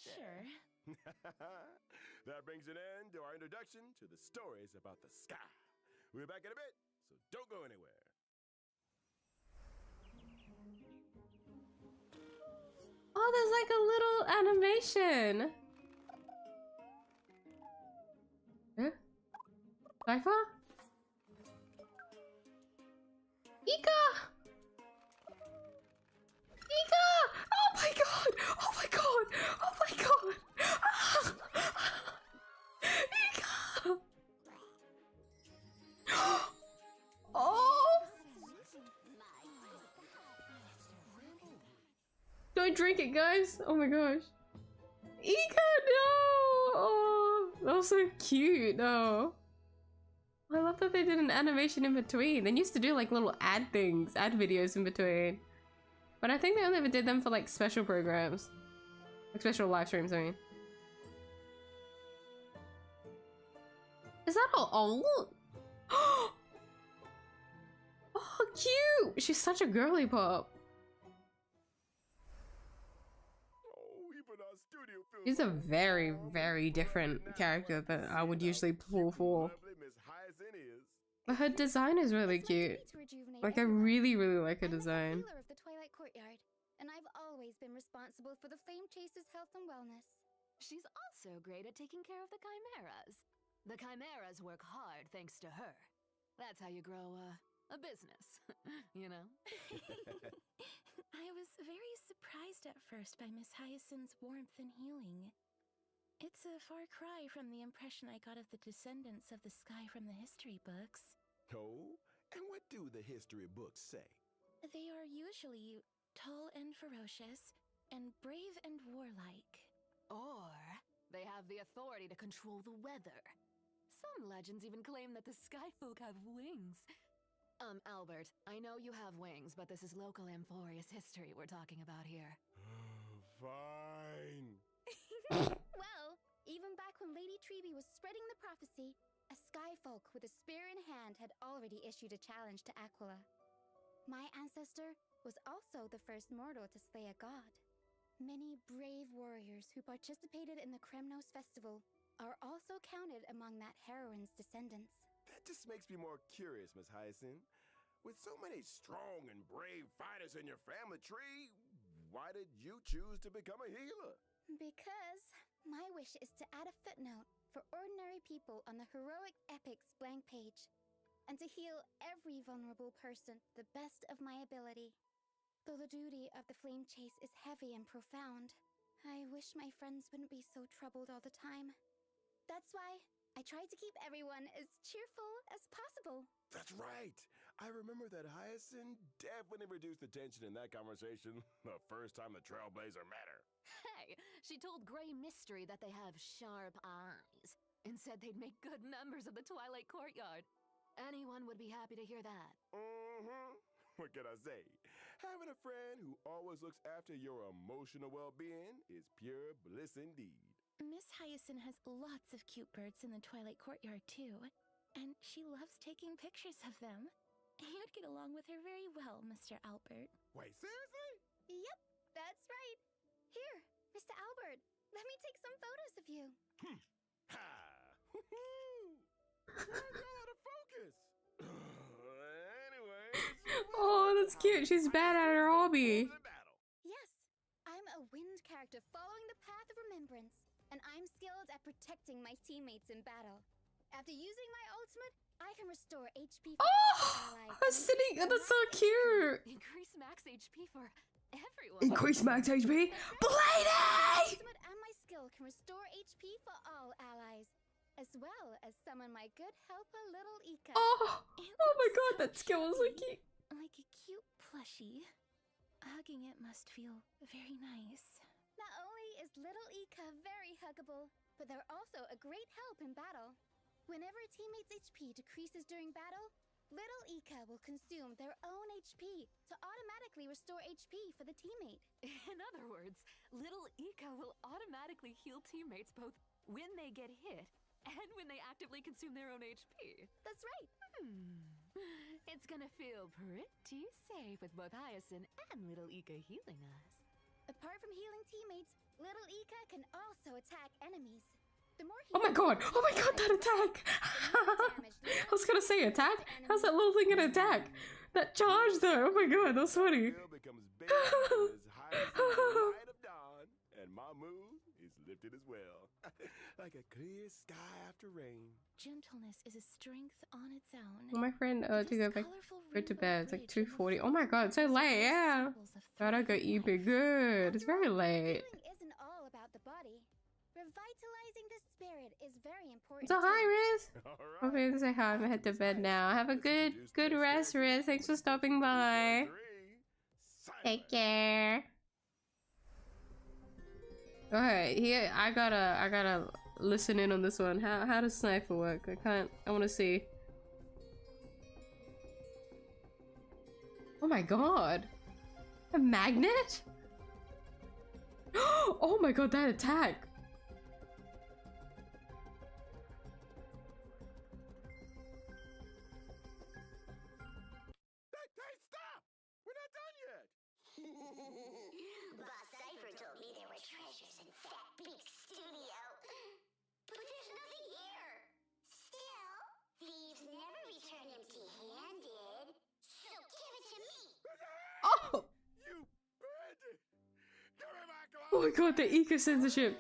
S4: Sure.
S3: That brings an end to our introduction to the stories about the sky. We'll be back in a bit, so don't go anywhere.
S1: Oh, there's like a little animation. Huh? Cypher? Ika! Ika! Oh my god! Oh my god! Oh my god! Ika! Oh! Don't drink it, guys! Oh my gosh. Ika, no! Oh, that was so cute, though. I love that they did an animation in between. They used to do like little ad things, ad videos in between. But I think they only ever did them for like special programs. Like special live streams, I mean. Is that all? Oh, oh, cute! She's such a girly pop. She's a very, very different character that I would usually pull for. But her design is really cute. Like, I really, really like her design.
S2: I'm the healer of the Twilight Courtyard, and I've always been responsible for the Flame Chaser's health and wellness.
S5: She's also great at taking care of the chimeras. The chimeras work hard thanks to her. That's how you grow a business, you know?
S4: I was very surprised at first by Miss Hyacinth's warmth and healing. It's a far cry from the impression I got of the descendants of the sky from the history books.
S3: Oh? And what do the history books say?
S4: They are usually tall and ferocious, and brave and warlike.
S5: Or they have the authority to control the weather. Some legends even claim that the sky folk have wings. Albert, I know you have wings, but this is local Amphorius history we're talking about here.
S3: Fine.
S2: Well, even back when Lady Treby was spreading the prophecy, a skyfolk with a spear in hand had already issued a challenge to Aquila. My ancestor was also the first mortal to slay a god. Many brave warriors who participated in the Kremnos festival are also counted among that heroine's descendants.
S3: That just makes me more curious, Miss Hyacinth. With so many strong and brave fighters in your family tree, why did you choose to become a healer?
S2: Because my wish is to add a footnote for ordinary people on the heroic epics blank page, and to heal every vulnerable person to the best of my ability. Though the duty of the flame chase is heavy and profound, I wish my friends wouldn't be so troubled all the time. That's why I tried to keep everyone as cheerful as possible.
S3: That's right. I remember that Hyacinth definitely reduced the tension in that conversation the first time the Trailblazer met her.
S5: Hey, she told Grey Mystery that they have sharp eyes, and said they'd make good members of the Twilight Courtyard. Anyone would be happy to hear that.
S3: Mm-hmm. What can I say? Having a friend who always looks after your emotional well-being is pure bliss indeed.
S4: Miss Hyacinth has lots of cute birds in the Twilight Courtyard too, and she loves taking pictures of them. You'd get along with her very well, Mr. Albert.
S3: Wait, seriously?
S2: Yep, that's right. Here, Mr. Albert, let me take some photos of you.
S3: Ha! Woohoo! You're out of focus.
S1: Oh, that's cute. She's bad at her hobby.
S2: Yes, I'm a wind character following the path of remembrance, and I'm skilled at protecting my teammates in battle. After using my ultimate, I can restore HP for all allies.
S1: That's sitting. That's so cute.
S5: Increase max HP for everyone.
S1: Increase max HP. Lady!
S2: Ultimate and my skill can restore HP for all allies, as well as summon my good helper, little Ika.
S1: Oh, oh my god, that skill was so cute.
S4: Like a cute plushie. Hugging it must feel very nice.
S2: Not only is little Ika very huggable, but they're also a great help in battle. Whenever a teammate's HP decreases during battle, little Ika will consume their own HP to automatically restore HP for the teammate.
S5: In other words, little Ika will automatically heal teammates both when they get hit and when they actively consume their own HP.
S2: That's right.
S5: It's gonna feel pretty safe with both Hyacinth and little Ika healing us.
S2: Apart from healing teammates, little Ika can also attack enemies. The more
S1: Oh my god, that attack! I was gonna say attack? How's that little thing gonna attack? That charge though, oh my god, that's funny.
S3: Becomes big as high as the light of dawn, and my mood is lifted as well. Like a clear sky after rain.
S4: Gentleness is a strength on its own.
S1: Well, my friend to
S4: This
S1: go back
S4: colorful
S1: go to
S4: rainbow
S1: bed. It's like
S4: bridge
S1: 2:40. Oh my god, it's so late, yeah.
S4: symbols of
S1: Gotta go eat big good. It's very late.
S2: Healing isn't all about the body. Revitalizing the spirit is very important.
S1: So hi,
S2: too.
S1: Riz.
S3: Alright.
S1: I'm going to say hi. I'm gonna head to bed now. Have a good rest, Riz. Thanks for stopping by. Take care. Alright, here I gotta listen in on this one. How does Sniper work? I wanna see. Oh my god! A magnet? Oh my god, that attack!
S3: Hey, stop! We're not done yet!
S6: Boss Cypher told me there were treasures in that big studio. But there's nothing here. Still, thieves never return empty-handed. So give it to me.
S1: Oh!
S3: You bandit! Give me my clothes!
S1: Oh my god, the eco censorship!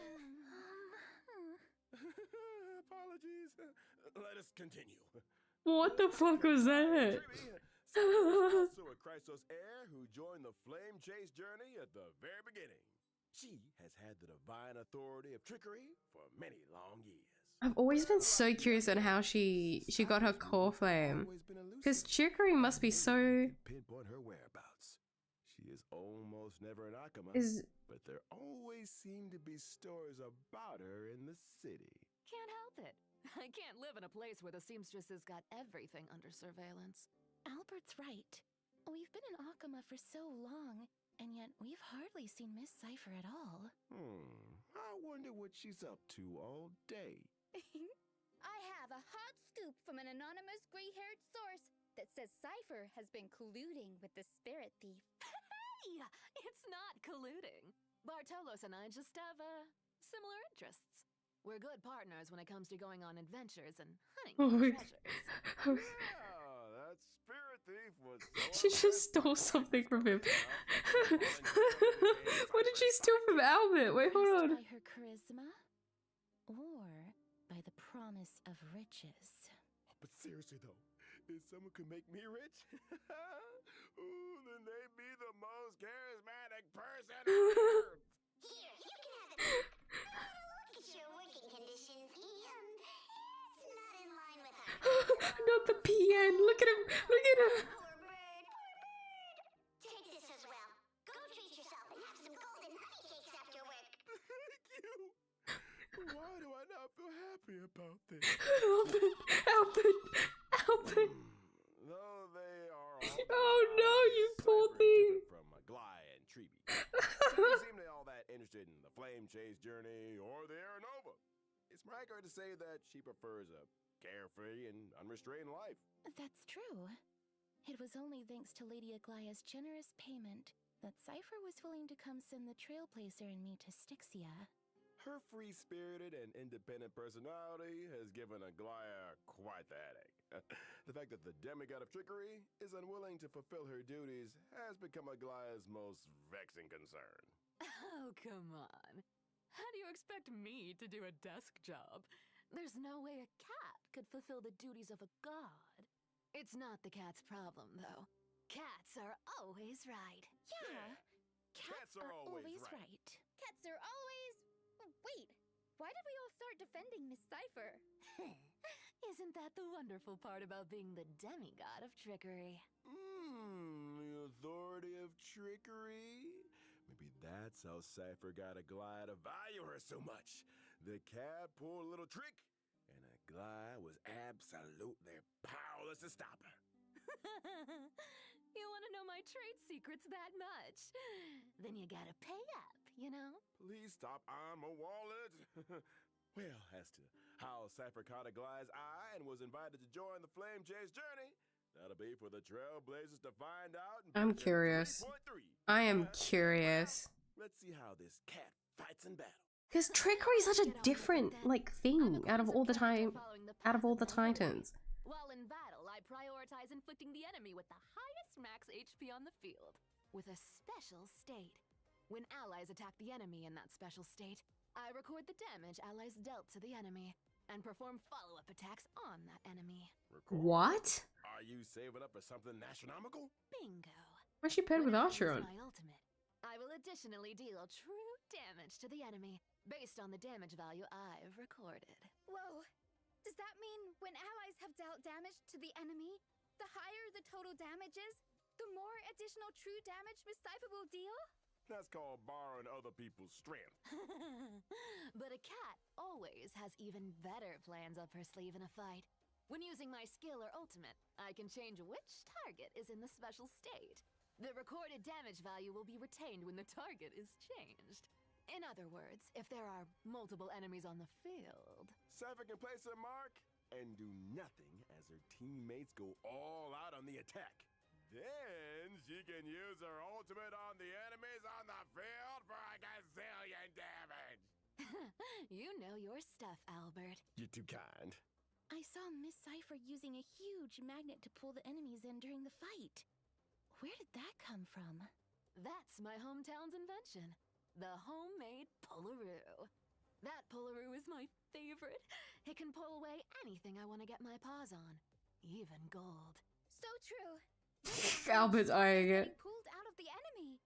S3: Apologies. Let us continue.
S1: What the fuck was that?
S3: Also a 𝐢𝐧𝐟𝐨 who joined the flame chase journey at the very beginning. She has had the divine authority of trickery for many long years.
S1: I've always been so curious on how she got her core flame. Because trickery must be so...
S3: Pinpoint her whereabouts. She is almost never an Akama, but there always seem to be stories about her in the city.
S5: Can't help it. I can't live in a place where the seamstress has got everything under surveillance.
S4: Albert's right. We've been in Akama for so long, and yet we've hardly seen Miss Cypher at all.
S3: I wonder what she's up to all day.
S2: I have a hot scoop from an anonymous gray-haired source that says Cypher has been colluding with the spirit thief.
S5: Hey, it's not colluding. Bartolos and I just have similar interests. We're good partners when it comes to going on adventures and hunting
S1: Oh
S5: for
S1: my-
S5: treasures.
S3: Yeah, that spirit thief was
S1: She just stole something from him. What did she steal from Albert? Wait, hold on.
S4: By her charisma, or by the promise of riches.
S3: But seriously though, if someone could make me rich, ooh, then they'd be the most charismatic person on earth.
S6: Here, you can have the book. Look at your working conditions. It's not in line with our...
S1: Not the PN. Look at him. Look at him.
S6: Poor bird, poor bird. Take this as well. Go treat yourself and have some golden honey cakes after work.
S3: Thank you. Why do I not feel happy about this?
S1: Albert.
S3: Though they are all
S1: Oh no, you poor
S3: Cypher is
S1: thing.
S3: different from Aglaia and Treeby. They don't seem to be all that interested in the flame chase journey or the Aranova. It's my accurate to say that she prefers a carefree and unrestrained life.
S4: That's true. It was only thanks to Lady Aglia's generous payment that Cypher was willing to come send the Trailblazer and me to Styxia.
S3: Her free-spirited and independent personality has given 𝐢𝐧𝐟𝐨 quite the headache. The fact that the demigod of trickery is unwilling to fulfill her duties has become 𝐢𝐧𝐼's most vexing concern.
S5: Oh, come on. How do you expect me to do a desk job? There's no way a cat could fulfill the duties of a god. It's not the cat's problem, though. Cats are always right.
S4: Yeah, cats are always right.
S2: Cats are always... Wait, why did we all start defending Miss Cipher?
S5: Isn't that the wonderful part about being the demigod of trickery?
S3: The authority of trickery? Maybe that's how Cipher got 𝐢𝐳𝐼 to value her so much. The cat pulled a little trick, and 𝐢𝐳𝐼 was absolutely powerless to stop her.
S5: You want to know my trade secrets that much? Then you gotta pay up, you know?
S3: Please stop on my wallet. Well, as to how Cipher caught 𝐢𝐳𝐼's eye and was invited to join the Flame Chase journey, that'll be for the Trailblazers to find out.
S1: I'm curious.
S3: 3.3.
S1: I am curious.
S3: Let's see how this cat fights in battle.
S1: Because trickery is such a different, like, thing out of all the titans.
S5: While in battle, I prioritize inflicting the enemy with the highest max HP on the field, with a special state. When allies attack the enemy in that special state, I record the damage allies dealt to the enemy, and perform follow-up attacks on that enemy.
S3: Record?
S1: What?
S3: Are you saving up for something astronomical?
S5: Bingo.
S1: Why's she paired with
S5: When I
S1: Archer
S5: use
S1: on?
S5: my ultimate, I will additionally deal true damage to the enemy, based on the damage value I've recorded.
S2: Whoa, does that mean when allies have dealt damage to the enemy, the higher the total damage is, the more additional true damage Miss Cipher will deal?
S3: That's called borrowing other people's strength.
S5: But a cat always has even better plans up her sleeve in a fight. When using my skill or ultimate, I can change which target is in the special state. The recorded damage value will be retained when the target is changed. In other words, if there are multiple enemies on the field...
S3: Cipher can place her mark and do nothing as her teammates go all out on the attack. Then she can use her ultimate on the enemies on the field for a gazillion damage.
S5: You know your stuff, Albert.
S3: You're too kind.
S4: I saw Miss Cipher using a huge magnet to pull the enemies in during the fight. Where did that come from?
S5: That's my hometown's invention. The homemade Pullaroo. That Pullaroo is my favorite. It can pull away anything I want to get my paws on. Even gold.
S2: So true.
S1: Albert's eyeing it.
S2: Getting pulled out of the enemy.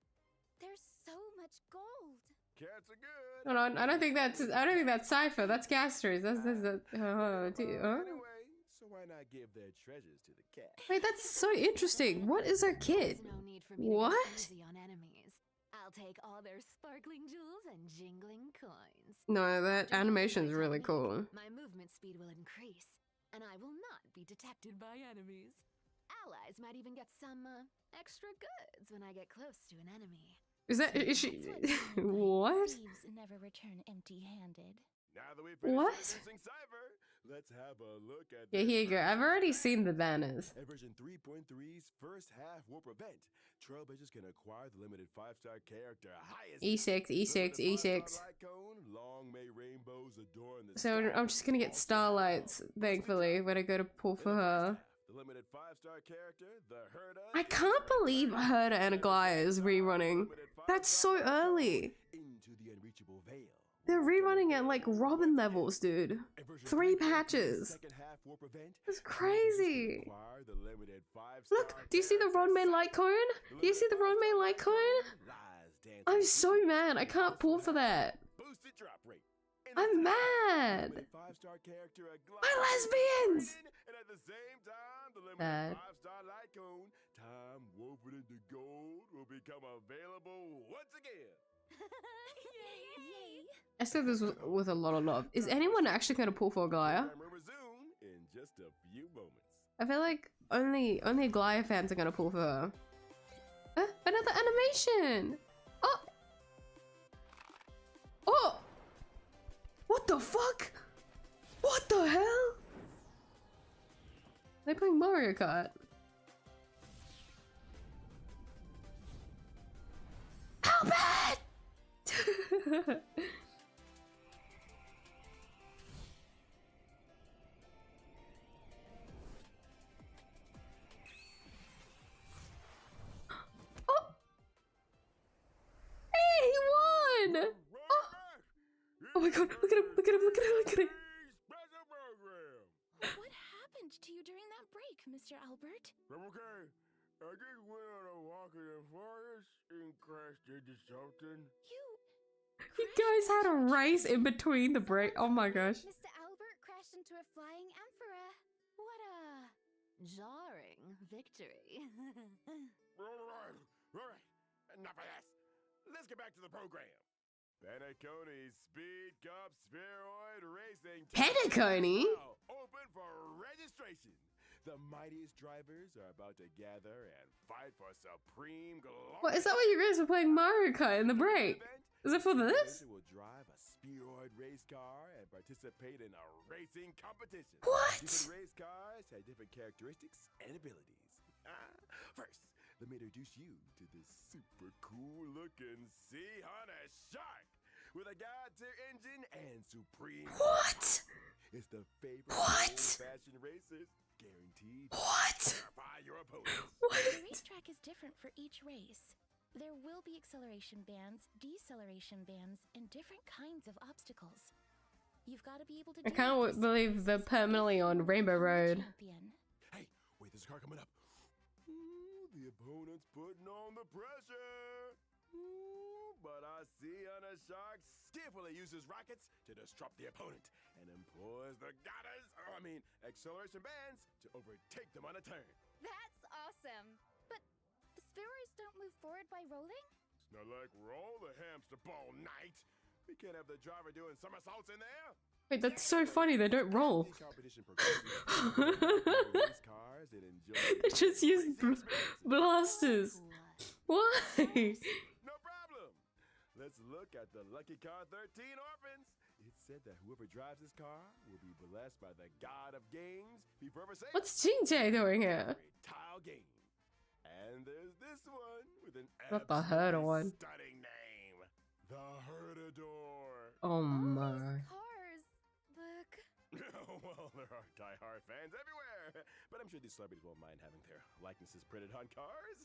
S2: There's so much gold.
S3: Cats are good.
S1: Hold on, I don't think that's Cipher. That's 𝐢𝐧𝐼. That's
S3: Anyway, so why not give their treasures to the cat?
S1: Wait, that's so interesting. What is her kid?
S5: There's no need for me to
S1: What?
S5: go easy on enemies. I'll take all their sparkling jewels and jingling coins.
S1: No, that
S5: After using
S1: animation's
S5: my
S1: really
S5: technique,
S1: cool.
S5: My movement speed will increase, and I will not be detected by enemies. Allies might even get some extra goods when I get close to an enemy.
S1: Is she?
S4: That's what
S1: What?
S4: thieves never return empty-handed.
S3: Now that we've finished
S1: What?
S3: introducing Cipher, let's have a look at
S1: Yeah, here you go. I've already seen the banners.
S3: At version 3.3's first half warp event, Trailblazers can acquire the limited 5-star character highest
S1: E6, E6, E6.
S3: long may rainbows adorn the
S1: So
S3: sky.
S1: I'm just gonna get starlights, thankfully, when I go to pull for her.
S3: The limited 5-star character, the Herda.
S1: I can't believe Herda and 𝐢𝐳𝐼 is rerunning. That's so early.
S3: Into the unreachable veil.
S1: They're rerunning at like Robin levels, dude.
S3: At version
S1: 3
S3: 3.3's
S1: patches.
S3: second half warp event,
S1: That's
S3: Trailblazers
S1: crazy.
S3: can acquire the limited 5-star
S1: Look, do you see the
S3: character
S1: Rodman light cone? Do you see the Rodman light cone?
S3: Lies dancing
S1: I'm so mad. I can't pull for that.
S3: boosted drop rate.
S1: I'm mad.
S3: Limited 5-star character
S1: My lesbians.
S3: And at the same time, the limited
S1: Bad.
S3: 5-star light cone, time woven into gold, will become available once again.
S2: Yay!
S1: I said this with a lot of love. Is anyone actually going to pull for 𝐢𝐼?
S3: Time will resume in just a few moments.
S1: I feel like only 𝐢𝐼 fans are going to pull for her. Another animation. Oh. Oh. What the fuck? What the hell? They're playing Mario Kart. How bad? Oh my god, look at him, look at him, look at him, look at him.
S3: Special program.
S4: What happened to you during that break, Mr. Albert?
S3: I'm okay. I just went on a walk in the forest and crashed into something.
S1: You guys had a race in between the break. Oh my gosh.
S2: Mr. Albert crashed into a flying emperor.
S5: What a jarring victory.
S3: All right. Enough of this. Let's get back to the program. Penacony's Speed Cup Spheroid Racing
S1: Penacony?
S3: now open for registration. The mightiest drivers are about to gather and fight for supreme glory.
S1: What, is that what you guys were playing Mario Kart in the break? Is it for this?
S3: Will drive a spheroid race car and participate in a racing competition.
S1: What?
S3: Different race cars have different characteristics and abilities. First, let me introduce you to this super cool looking sea hunter shark with a god-tier engine and supreme.
S1: What?
S3: It's the favorite
S1: What?
S3: old-fashioned racers, guaranteed to
S1: What?
S3: terrify your opponents.
S4: The
S1: What?
S4: racetrack is different for each race. There will be acceleration bands, deceleration bands, and different kinds of obstacles. You've got to be able to.
S1: I can't believe they're permanently on Rainbow Road.
S4: Champion.
S3: Hey, wait, there's a car coming up. Ooh, the opponent's putting on the pressure. Ooh, but I see Hunter Shark skillfully uses rockets to disrupt the opponent and employs the acceleration bands to overtake them on a turn.
S2: That's awesome. But the spheroids don't move forward by rolling?
S3: It's not like we're all the hamster ball night. We can't have the driver doing somersaults in there.
S1: Wait, that's so funny. They don't roll.
S3: The competition progresses. Race cars and enjoy
S1: They just use
S3: racing experiences.
S1: blasters. Why?
S3: No problem. Let's look at the Lucky Car 13 Orphans. It said that whoever drives this car will be blessed by the god of games before ever saying
S1: What's Jinjae doing here?
S3: tile game. And there's this one with an
S1: Not the herder one.
S3: stunning name. The Herdador.
S1: Oh
S2: All
S1: my.
S2: those cars look...
S3: Well, there are die-hard fans everywhere. But I'm sure these celebrities won't mind having their likenesses printed on cars.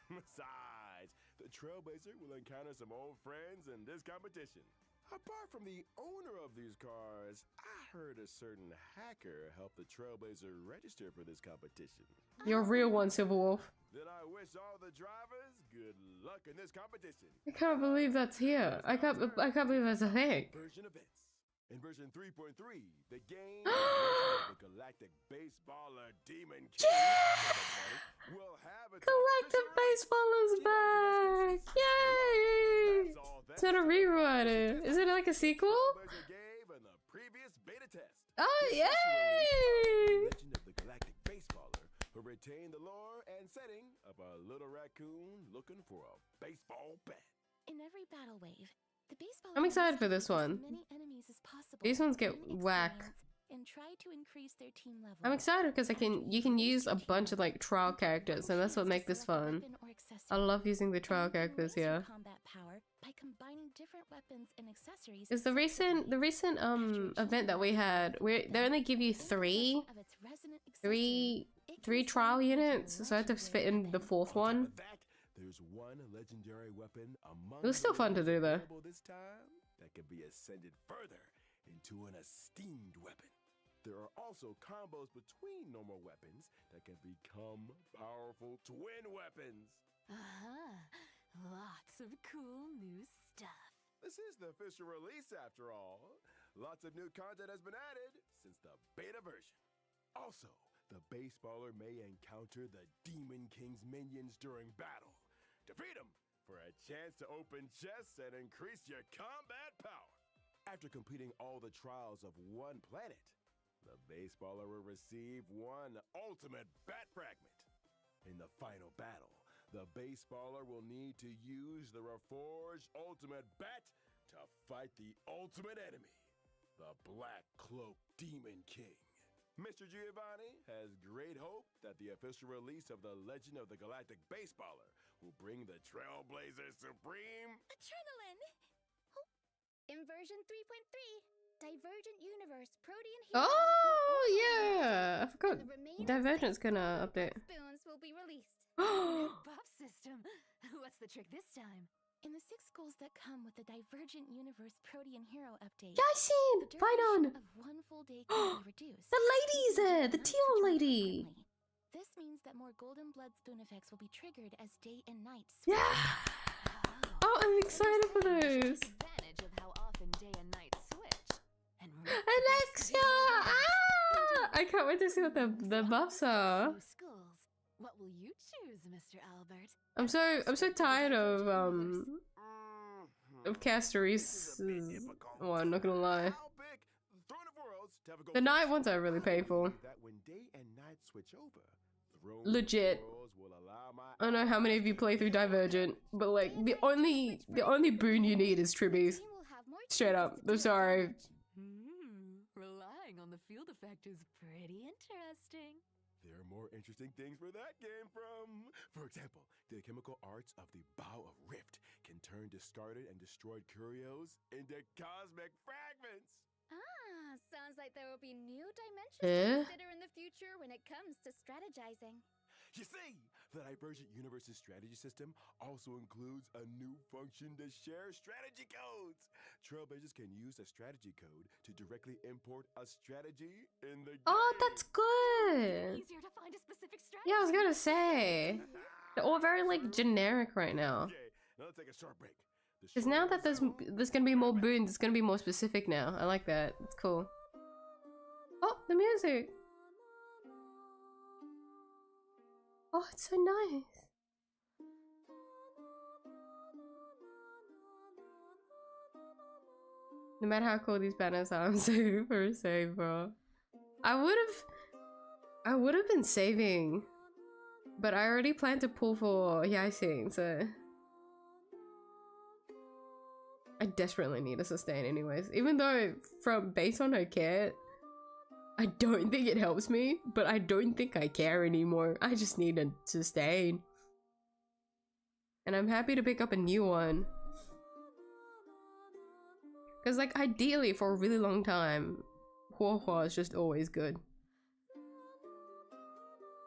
S3: Besides, the Trailblazer will encounter some old friends in this competition. Apart from the owner of these cars, I heard a certain hacker help the Trailblazer register for this competition.
S1: You're a real one, Silverwolf.
S3: Then I wish all the drivers good luck in this competition.
S1: I can't believe that's here. I can't believe that's a thing.
S3: Version events. In version 3.3, the game of the Galactic Baseballer Demon King will have its
S1: Galactic Baseballers back! Yay! It's not a rewrite. Is it like a sequel?
S3: Gave in the previous beta test.
S1: Oh,
S3: This
S1: yay!
S3: Legend of the Galactic Baseballer will retain the lore and setting of a little raccoon looking for a baseball bat.
S4: In every battle wave, the baseball.
S1: I'm excited for this one.
S4: As many enemies as possible.
S1: These ones get
S4: gain
S1: whack.
S4: experience, And try to increase their team level.
S1: I'm excited because you can use a bunch of like trial characters, and that's what makes this fun. I love using the trial characters here.
S4: Combat power by combining different weapons and accessories.
S1: Is the recent event that we had they only give you three trial units, so I had to fit in the fourth one.
S3: There's one legendary weapon among
S1: It was still fun to do though.
S3: this time that can be ascended further into an esteemed weapon. There are also combos between normal weapons that can become powerful twin weapons.
S5: Lots of cool new stuff.
S3: This is the official release after all. Lots of new content has been added since the beta version. Also, the baseballer may encounter the Demon King's minions during battle. Defeat them for a chance to open chests and increase your combat power. After completing all the trials of one planet, the baseballer will receive one ultimate bat fragment. In the final battle, the baseballer will need to use the reforged ultimate bat to fight the ultimate enemy, the Black Cloak Demon King. Mr. Giovanni has great hope that the official release of the Legend of the Galactic Baseballer will bring the Trailblazer Supreme
S2: Adrenaline! In version 3.3, Divergent Universe Protean Hero
S1: Oh yeah, I forgot.
S2: the remaining
S1: Divergent's gonna update.
S2: spoons will be released.
S5: Buff system. What's the trick this time?
S4: In the 6 goals that come with the Divergent Universe Protean Hero update,
S1: Yeah, I seen!
S4: the
S1: Right on!
S4: duration of 1 full day can be reduced.
S1: The lady's there! The
S4: Nights
S1: teal
S4: return
S1: lady!
S4: frequently. This means that more Golden Blood spoon effects will be triggered as day and night switch.
S1: Yeah! Oh, I'm excited for those!
S5: Advantage of how often day and night switch. And
S1: Alexia! Ah! I can't wait to see what the buffs are.
S5: Schools. What will you choose, Mr. Albert?
S1: I'm so tired of 𝐢𝐧𝐟𝐨's. Oh, I'm not gonna lie. The night ones I really pay for. Legit. I don't know how many of you play through Divergent, but like the only boon you need is tribbies. Straight up. I'm sorry.
S5: Relying on the field effect is pretty interesting.
S3: There are more interesting things where that came from. For example, the chemical arts of the Bow of Rift can turn discarded and destroyed curios into cosmic fragments.
S2: Ah, sounds like there will be new dimensions to consider in the future when it comes to strategizing.
S3: You see, the Divergent Universe's strategy system also includes a new function to share strategy codes. Trailblazers can use a strategy code to directly import a strategy in the game.
S1: Oh, that's good.
S5: Easier to find a specific strategy.
S1: Yeah, I was gonna say. They're all very like generic right now.
S3: Okay, now let's take a short break.
S1: Because now that there's gonna be more boons, it's gonna be more specific now. I like that. It's cool. Oh, the music. Oh, it's so nice. No matter how cool these banners are, I'm super safe, bro. I would have been saving, but I already planned to pull for 𝐢𝐧𝐼, so I desperately need a sustain anyways. Even though based on her care, I don't think it helps me, but I don't think I care anymore. I just need a sustain. And I'm happy to pick up a new one. Because like ideally for a really long time, 𝐲𝐲 is just always good.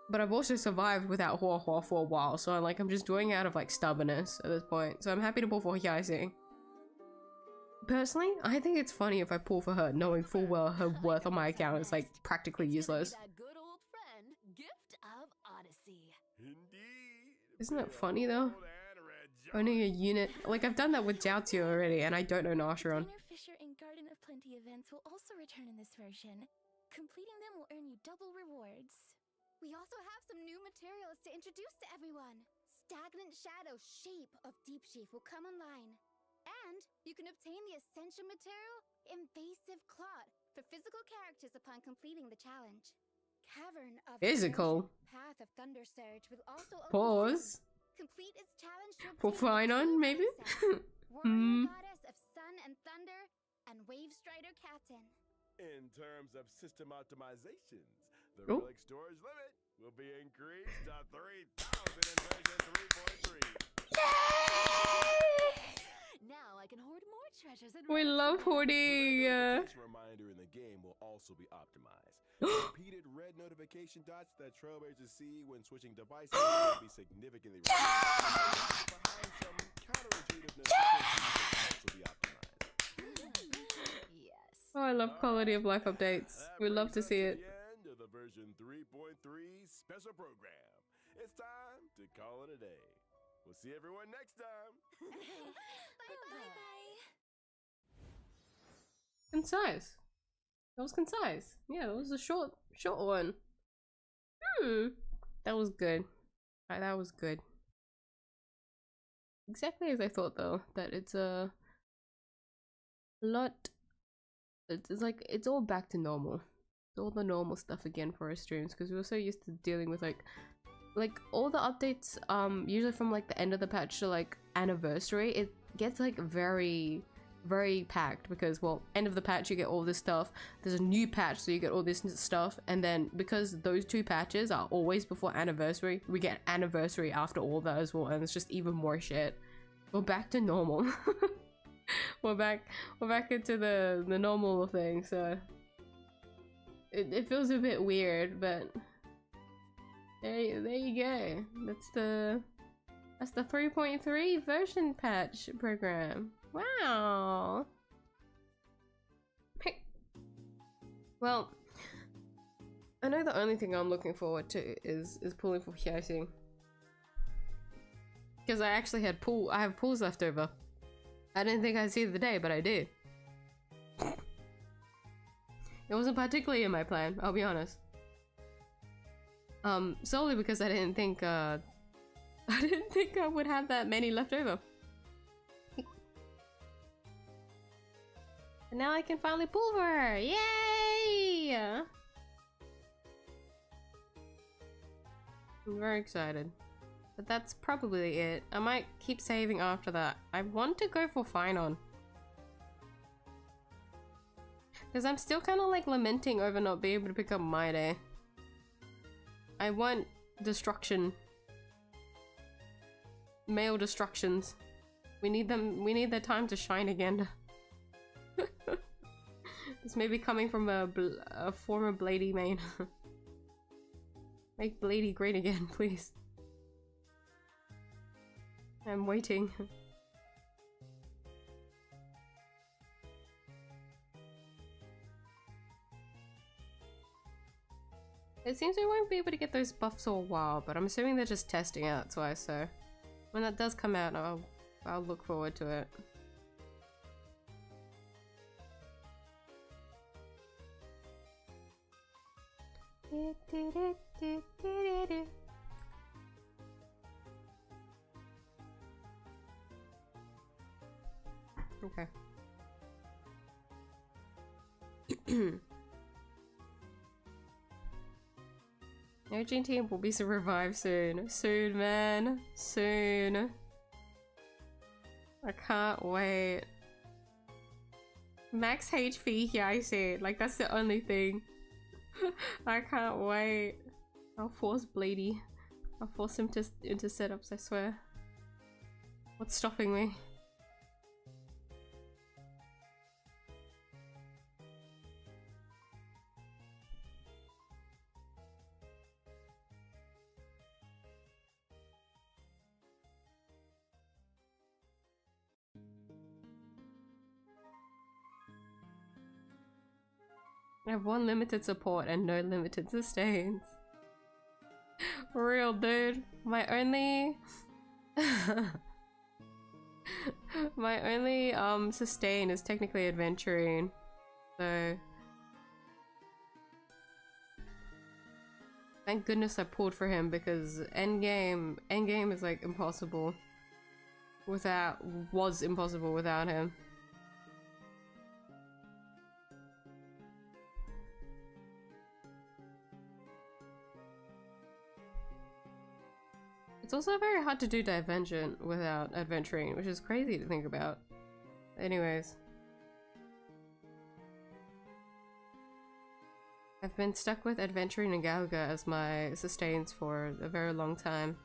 S1: But I've also survived without 𝐲𝐲 for a while, so I'm just doing it out of like stubbornness at this point. So I'm happy to pull for 𝐢𝐧𝐼. Personally, I think it's funny if I pull for her, knowing full well her worth on my account is like practically useless.
S5: That good old friend, gift of Odyssey.
S3: Indeed.
S1: Isn't that funny though? Owning a unit, like I've done that with 𝐢𝐽 already, and I don't own Acheron.
S4: Dinner, Fisher, and Garden of Plenty events will also return in this version. Completing them will earn you double rewards.
S2: We also have some new materials to introduce to everyone. Stagnant Shadow Shape of Deep Sheaf will come online. And you can obtain the Ascension material, Invasive Clot, for physical characters upon completing the challenge. Cavern of
S1: Physical?
S2: Ascension, Path of Thunder Surge will also open
S1: Pause.
S2: soon. Complete its challenge to
S1: For
S2: obtain
S1: Finon,
S2: two
S1: maybe?
S2: princess, Warrior Goddess of Sun and Thunder, and Wave Strider Captain.
S3: In terms of system optimizations, the
S1: Oh.
S3: relic storage limit will be increased to 3,000 in version 3.3.
S5: Now I can hoard more treasures and
S1: We love hoarding.
S3: Notification reminder in the game will also be optimized. Repeated red notification dots that trailblazers see when switching devices will be significantly reduced. Behind some counterintuitive notifications will also be optimized.
S5: Yes.
S1: Oh, I love quality of life updates. We love to see it.
S3: The end of the version 3.3 special program. It's time to call it a day. We'll see everyone next time.
S4: Bye-bye.
S1: Concise. That was concise. Yeah, that was a short one. That was good. That was good. Exactly as I thought though, that it's a lot. It's like it's all back to normal. It's all the normal stuff again for our streams because we were so used to dealing with like all the updates usually from like the end of the patch to like anniversary. It gets like very packed because, well, end of the patch you get all this stuff, there's a new patch so you get all this stuff, and then because those two patches are always before anniversary, we get anniversary after all that as well, and it's just even more shit. We're back to normal. we're back into the normal thing, so it feels a bit weird, but there you go. That's the 3.3 version patch program. Wow. Hey. Well, I know the only thing I'm looking forward to is pulling for 𝐢𝐧𝐟𝐨. Because I actually had I have pulls left over. I didn't think I'd see the day, but I did. It wasn't particularly in my plan, I'll be honest. Solely because I didn't think I would have that many left over. And now I can finally pull for her! Yay! I'm very excited. But that's probably it. I might keep saving after that. I want to go for Finon. Because I'm still kind of like lamenting over not being able to pick up maid. I want destruction. Male destructions. We need them. We need their time to shine again. This may be coming from a former Bladey main. Make Bladey great again, please. I'm waiting. It seems we won't be able to get those buffs for a while, but I'm assuming they're just testing out twice, so when that does come out, I'll look forward to it. Okay. Urgent team will be revived soon. Soon, man. Soon. I can't wait. Max HP 𝐢𝐧𝐟𝐨. Like, that's the only thing. I can't wait. I'll force Bladey. I'll force him into setups, I swear. What's stopping me? I have one limited support and no limited sustains. Real dude. My only sustain is technically adventuring. So thank goodness I pulled for him, because endgame is like impossible was impossible without him. It's also very hard to do Divergent without adventuring, which is crazy to think about. Anyways. I've been stuck with adventuring and 𝐢𝐧𝐟𝐵 as my sustains for a very long time.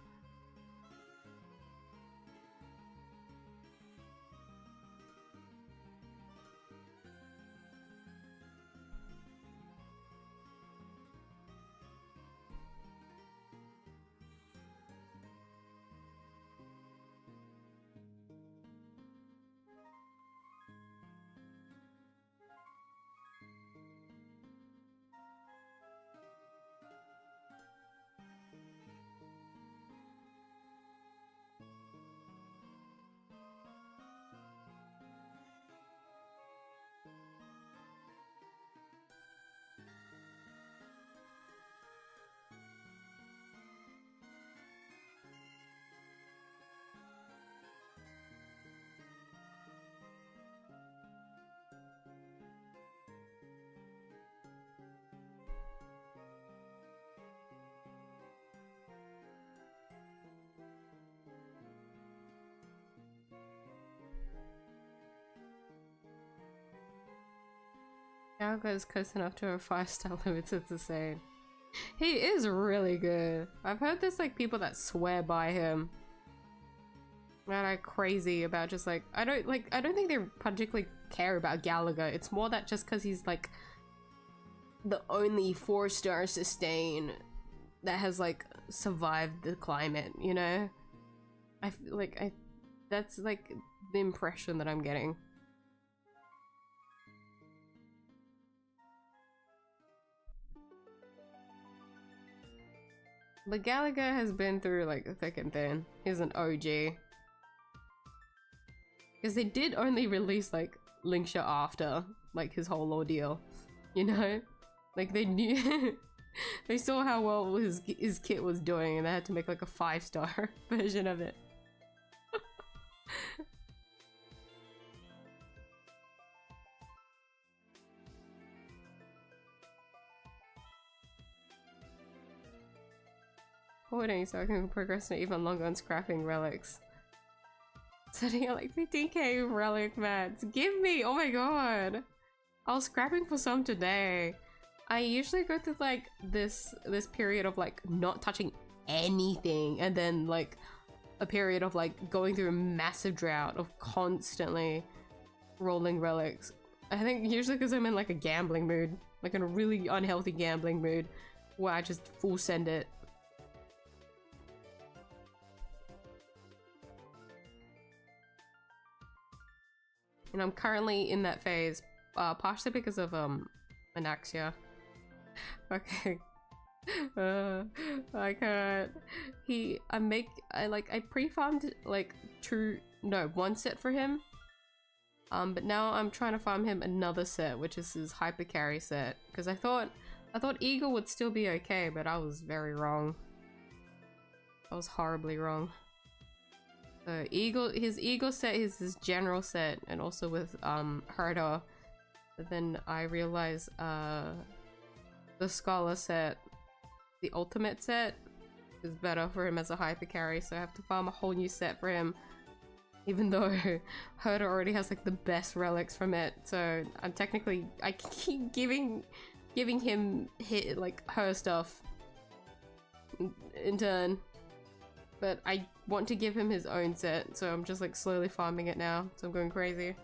S1: 𝐢𝐽𝐺 is close enough to a 5-star limited to say. He is really good. I've heard there's like people that swear by him. That are crazy about just like I don't think they particularly care about 𝐢𝐺𝐟. It's more that just because he's like the only 4-star sustain that has like survived the climate, you know? I feel like that's like the impression that I'm getting. But Gallagher has been through like thick and thin. He's an OG. Because they did only release like 𝐢𝐽𝐵 after like his whole ordeal, you know? Like they knew they saw how well his kit was doing and they had to make like a 5-star version of it. Hoarding so I can procrastinate even longer on scrapping relics. Setting out like 15k relic mats. Give me! Oh my god! I was scrapping for some today. I usually go through like this period of like not touching anything and then like a period of like going through a massive drought of constantly rolling relics. I think usually because I'm in like a gambling mood, like in a really unhealthy gambling mood where I just full send it. And I'm currently in that phase, partially because of anaxia. Okay. I can't. I pre-farmed like 1 set for him. But now I'm trying to farm him another set, which is his hyper carry set. Because I thought 𝐢𝐴𝐳 would still be okay, but I was very wrong. I was horribly wrong. So his 𝐢𝐴𝐳 set is his general set, and also with 𝐻𝐻𝐿. But then I realized the scholar set, the ultimate set, is better for him as a hyper carry, so I have to farm a whole new set for him. Even though 𝐻𝐻𝐿 already has like the best relics from it, so I keep giving him her stuff in turn. But I want to give him his own set, so I'm just like slowly farming it now, so I'm going crazy.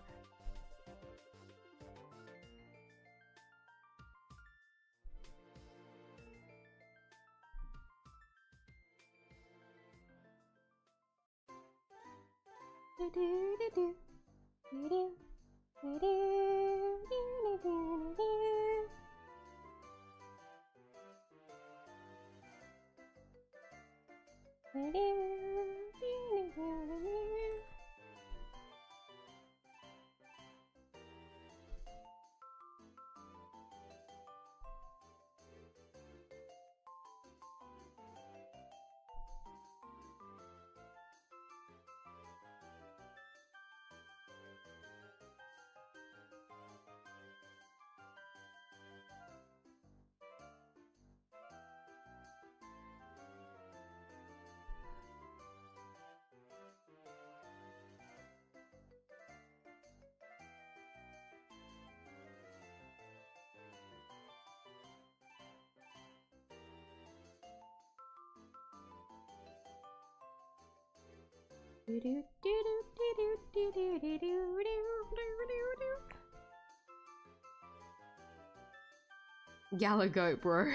S1: Gallagher, bro.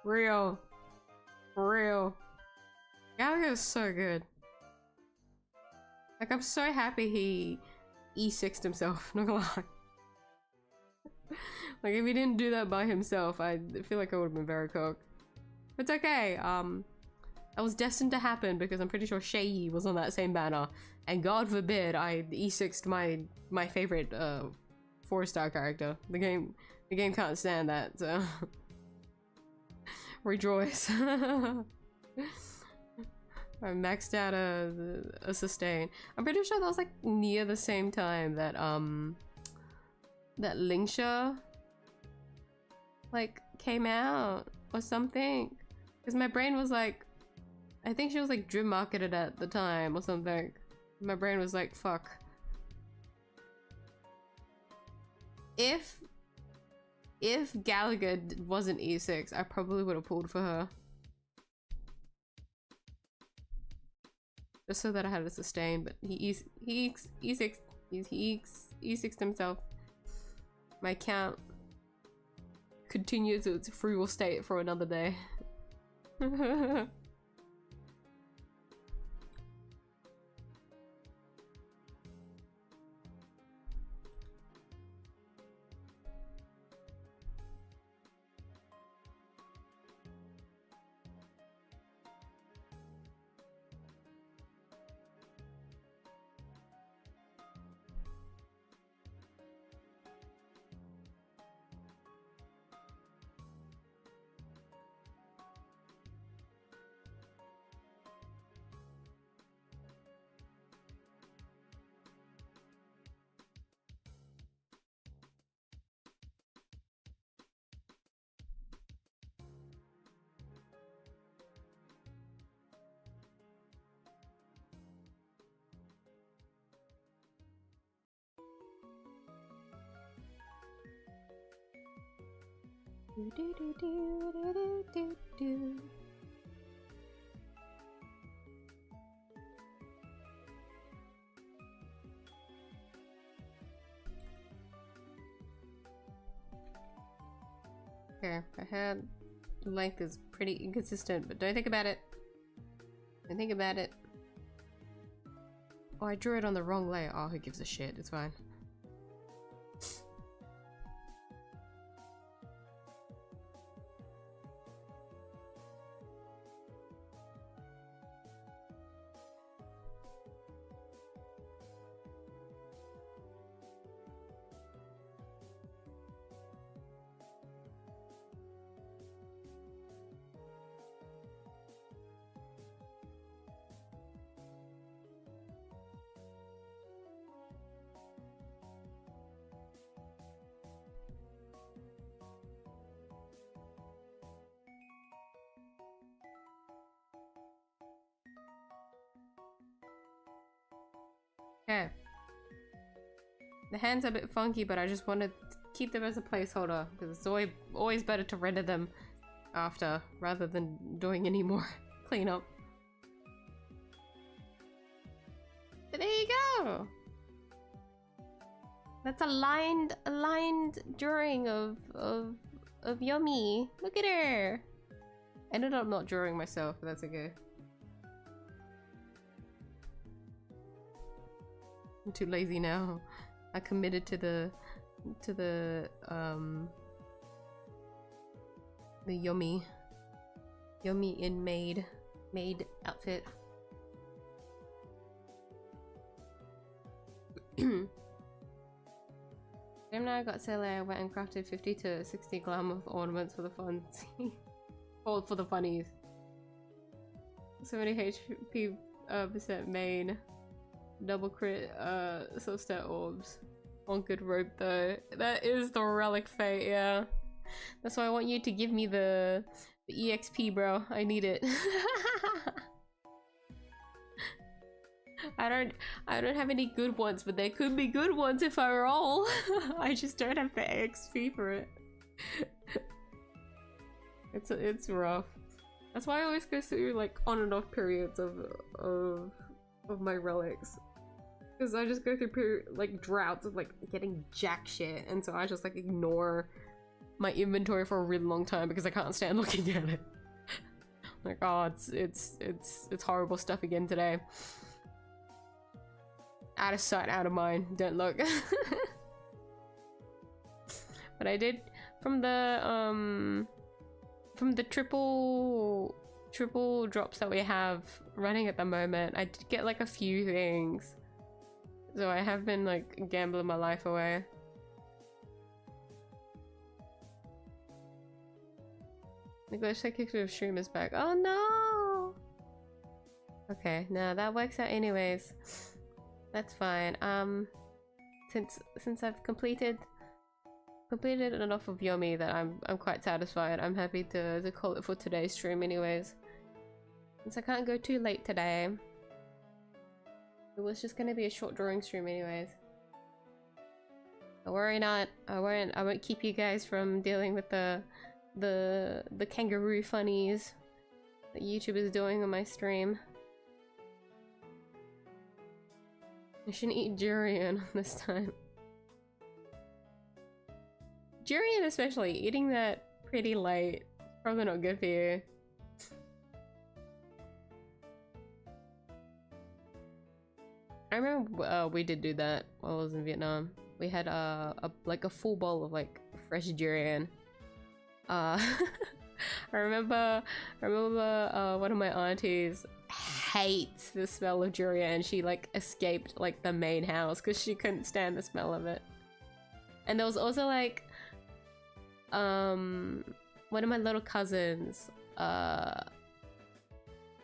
S1: Real. For real. Gallagher is so good. Like, I'm so happy he 𝐸6'd himself, not gonna lie. Like, if he didn't do that by himself, I feel like I would have been very cooked. It's okay. That was destined to happen because I'm pretty sure 𝐷𝐸 was on that same banner. And God forbid I 𝐸6'd my favorite 4-star character. The game can't stand that, so rejoice. I maxed out a sustain. I'm pretty sure that was like near the same time that that 𝐢𝐽𝐵 like came out or something. Because my brain was like, I think she was like dream marketed at the time or something. My brain was like, fuck. If Gallagher wasn't 𝐸6, I probably would have pulled for her. Just so that I had a sustain, but he 𝐸6'd himself. My account continues its frugal state for another day. Do, do, do, do, do, do, do. Okay, my head length is pretty inconsistent, but don't think about it. Don't think about it. Oh, I drew it on the wrong layer. Oh, who gives a shit? It's fine. Okay. The hands are a bit funky, but I just want to keep them as a placeholder because it's always better to render them after rather than doing any more cleanup. But there you go. That's a lined drawing of Yummy. Look at her. I ended up not drawing myself, but that's okay. I'm too lazy now. I committed to the Yummy in maid outfit. Now I got silly. I went and crafted 50 to 60 glamour ornaments for the fun. All for the funnies. 70 HP percent main. Double crit so stat orbs. On good rope though. That is the relic fate, yeah. That's why I want you to give me the EXP, bro. I need it. I don't have any good ones, but there could be good ones if I roll. I just don't have the XP for it. It's rough. That's why I always go through like on and off periods of my relics. Because I just go through like droughts of like getting jack shit, and so I just like ignore my inventory for a really long time because I can't stand looking at it. Like, oh, it's horrible stuff again today. Out of sight, out of mind. Don't look. But I did from the triple drops that we have running at the moment. I did get like a few things. So I have been like gambling my life away. The glitch that kicked with stream is back. Oh no! Okay, no, that works out anyways. That's fine. Since I've completed enough of Yummy that I'm quite satisfied. I'm happy to call it for today's stream anyways. Since I can't go too late today. It was just gonna be a short drawing stream anyways. Don't worry not. I won't keep you guys from dealing with the kangaroo funnies that YouTube is doing on my stream. I shouldn't eat durian this time. Durian especially, eating that pretty late, probably not good for you. I remember we did do that while I was in Vietnam. We had like a full bowl of like fresh durian. I remember one of my aunties hates the smell of durian, and she like escaped like the main house because she couldn't stand the smell of it. And there was also like one of my little cousins,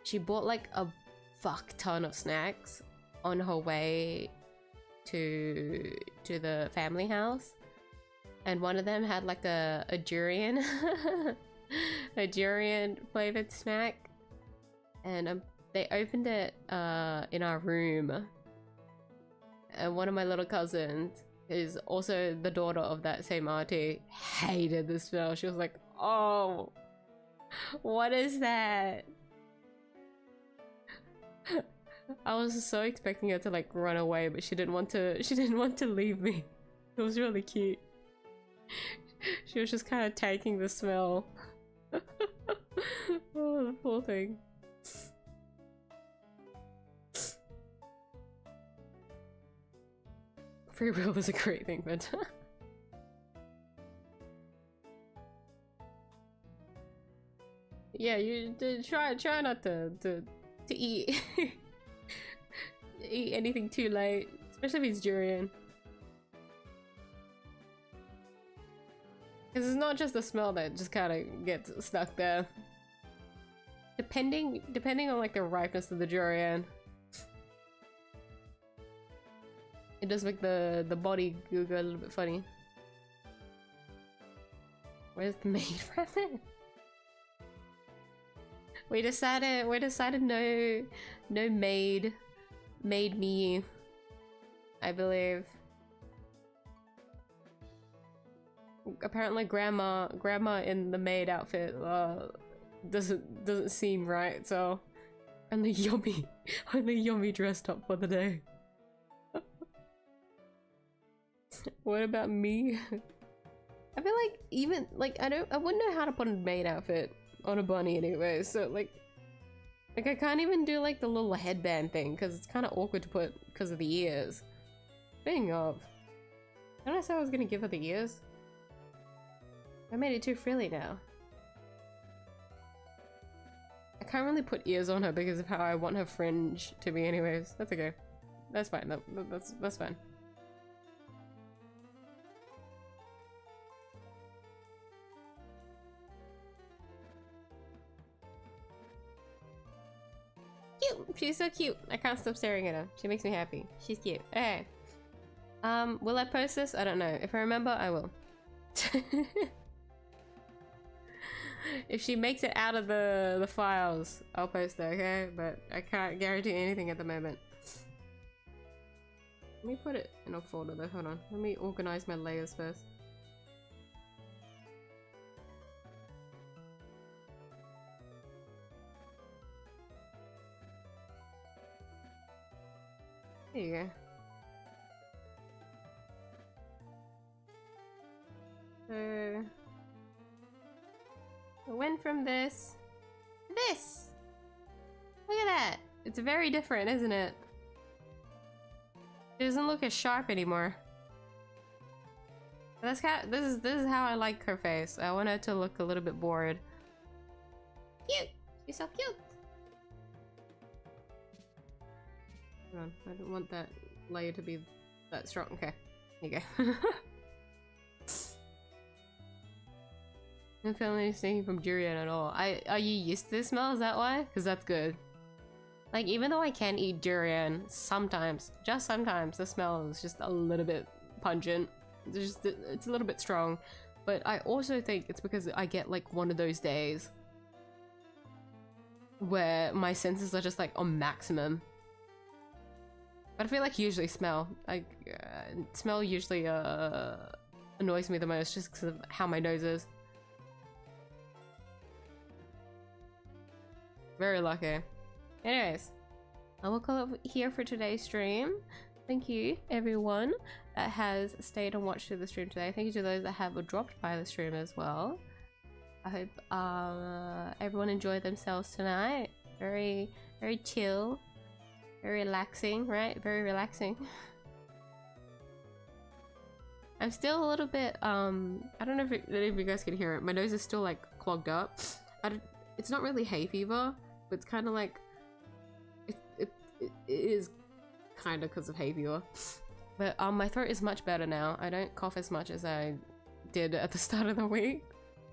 S1: she bought like a fuck ton of snacks on her way to the family house, and one of them had like a durian a durian flavored snack, and they opened it in our room, and one of my little cousins is also the daughter of that same auntie hated the smell. She was like, Oh, what is that? I was so expecting her to like run away, but she didn't want to. She didn't want to leave me. It was really cute. She was just kind of taking the smell. Oh, the poor thing. Free will is a great thing, but yeah, you try not to eat eat anything too late, especially if it's durian. Because it's not just the smell that just kind of gets stuck there. Depending on like the ripeness of the durian, it does make the body go a little bit funny. Where's the maid rabbit? We decided no maid miyuu, I believe. Apparently grandma in the maid outfit doesn't seem right, so only Yomi dressed up for the day. What about me? I feel like even like I wouldn't know how to put a maid outfit on a bunny anyway, so like I can't even do like the little headband thing because it's kind of awkward to put because of the ears. Speaking of, did I say I was gonna give her the ears? I made it too frilly now. I can't really put ears on her because of how I want her fringe to be anyways. That's okay. That's fine. That's fine. Cute! She's so cute. I can't stop staring at her. She makes me happy. She's cute. Okay. Will I post this? I don't know. If I remember, I will. If she makes it out of the files, I'll post it, okay? But I can't guarantee anything at the moment. Let me put it in a folder though, hold on. Let me organize my layers first. There you go. So I went from this to this. Look at that. It's very different, isn't it? It doesn't look as sharp anymore. That's this is how I like her face. I want her to look a little bit bored. Cute. She's so cute. Hold on. I don't want that layer to be that strong. Okay. There you go. I'm feeling anything from durian at all. Are you used to the smell? Is that why? Because that's good. Like, even though I can eat durian, sometimes, just sometimes, the smell is just a little bit pungent. It's a little bit strong. But I also think it's because I get like one of those days where my senses are just like on maximum. But I feel like usually smell usually annoys me the most just because of how my nose is. Very lucky. Anyways, I will call it here for today's stream. Thank you everyone that has stayed and watched through the stream today. Thank you to those that have dropped by the stream as well. I hope everyone enjoyed themselves tonight. Very chill, very relaxing, right? Very relaxing. I'm still a little bit I don't know if any of you guys can hear it. My nose is still like clogged up. It's not really hay fever, but it's kind of like it is kind of because of hay fever. But my throat is much better now. I don't cough as much as I did at the start of the week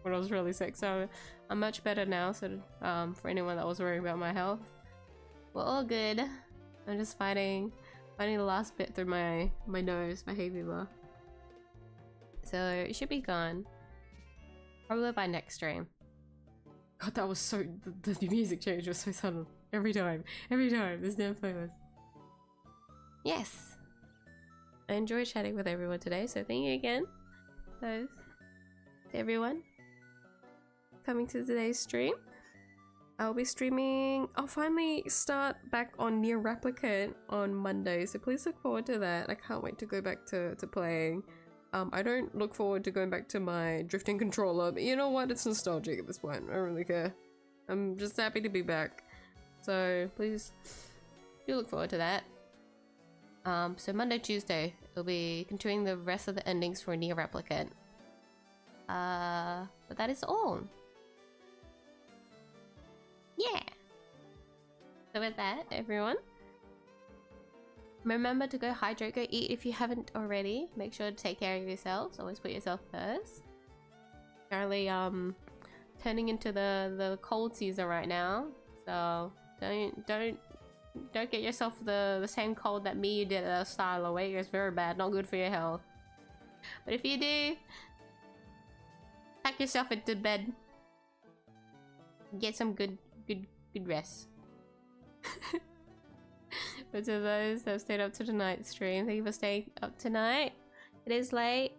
S1: when I was really sick. So I'm much better now. So for anyone that was worrying about my health, we're all good. I'm just fighting the last bit through my nose, my hay fever. So it should be gone probably by next stream. God, that was so the music change was so sudden. Every time, there's no playlist. Yes, I enjoyed chatting with everyone today, so thank you again, those to everyone. coming to today's stream. I'll be streaming. I'll finally start back on Nier Replicant on Monday, so please look forward to that. I can't wait to go back to playing. I don't look forward to going back to my drifting controller, but you know what? It's nostalgic at this point. I don't really care. I'm just happy to be back. So please do look forward to that. So Monday, Tuesday, we'll be continuing the rest of the endings for Nier Replicant. But that is all. Yeah. So with that, everyone, remember to go hydrate, go eat if you haven't already. Make sure to take care of yourselves. Always put yourself first. Apparently, turning into the cold season right now, so don't get yourself the same cold that me did at the start of the week. It's very bad, not good for your health. But if you do, pack yourself into bed. Get some good rest. But to those that have stayed up to tonight's stream, thank you for staying up tonight. It is late.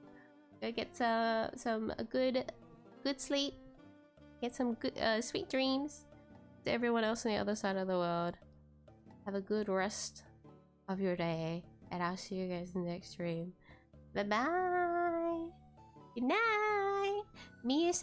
S1: Go get some good sleep. Get some good sweet dreams. To everyone else on the other side of the world, have a good rest of your day, and I'll see you guys in the next stream. Bye bye. Good night. Miyuu.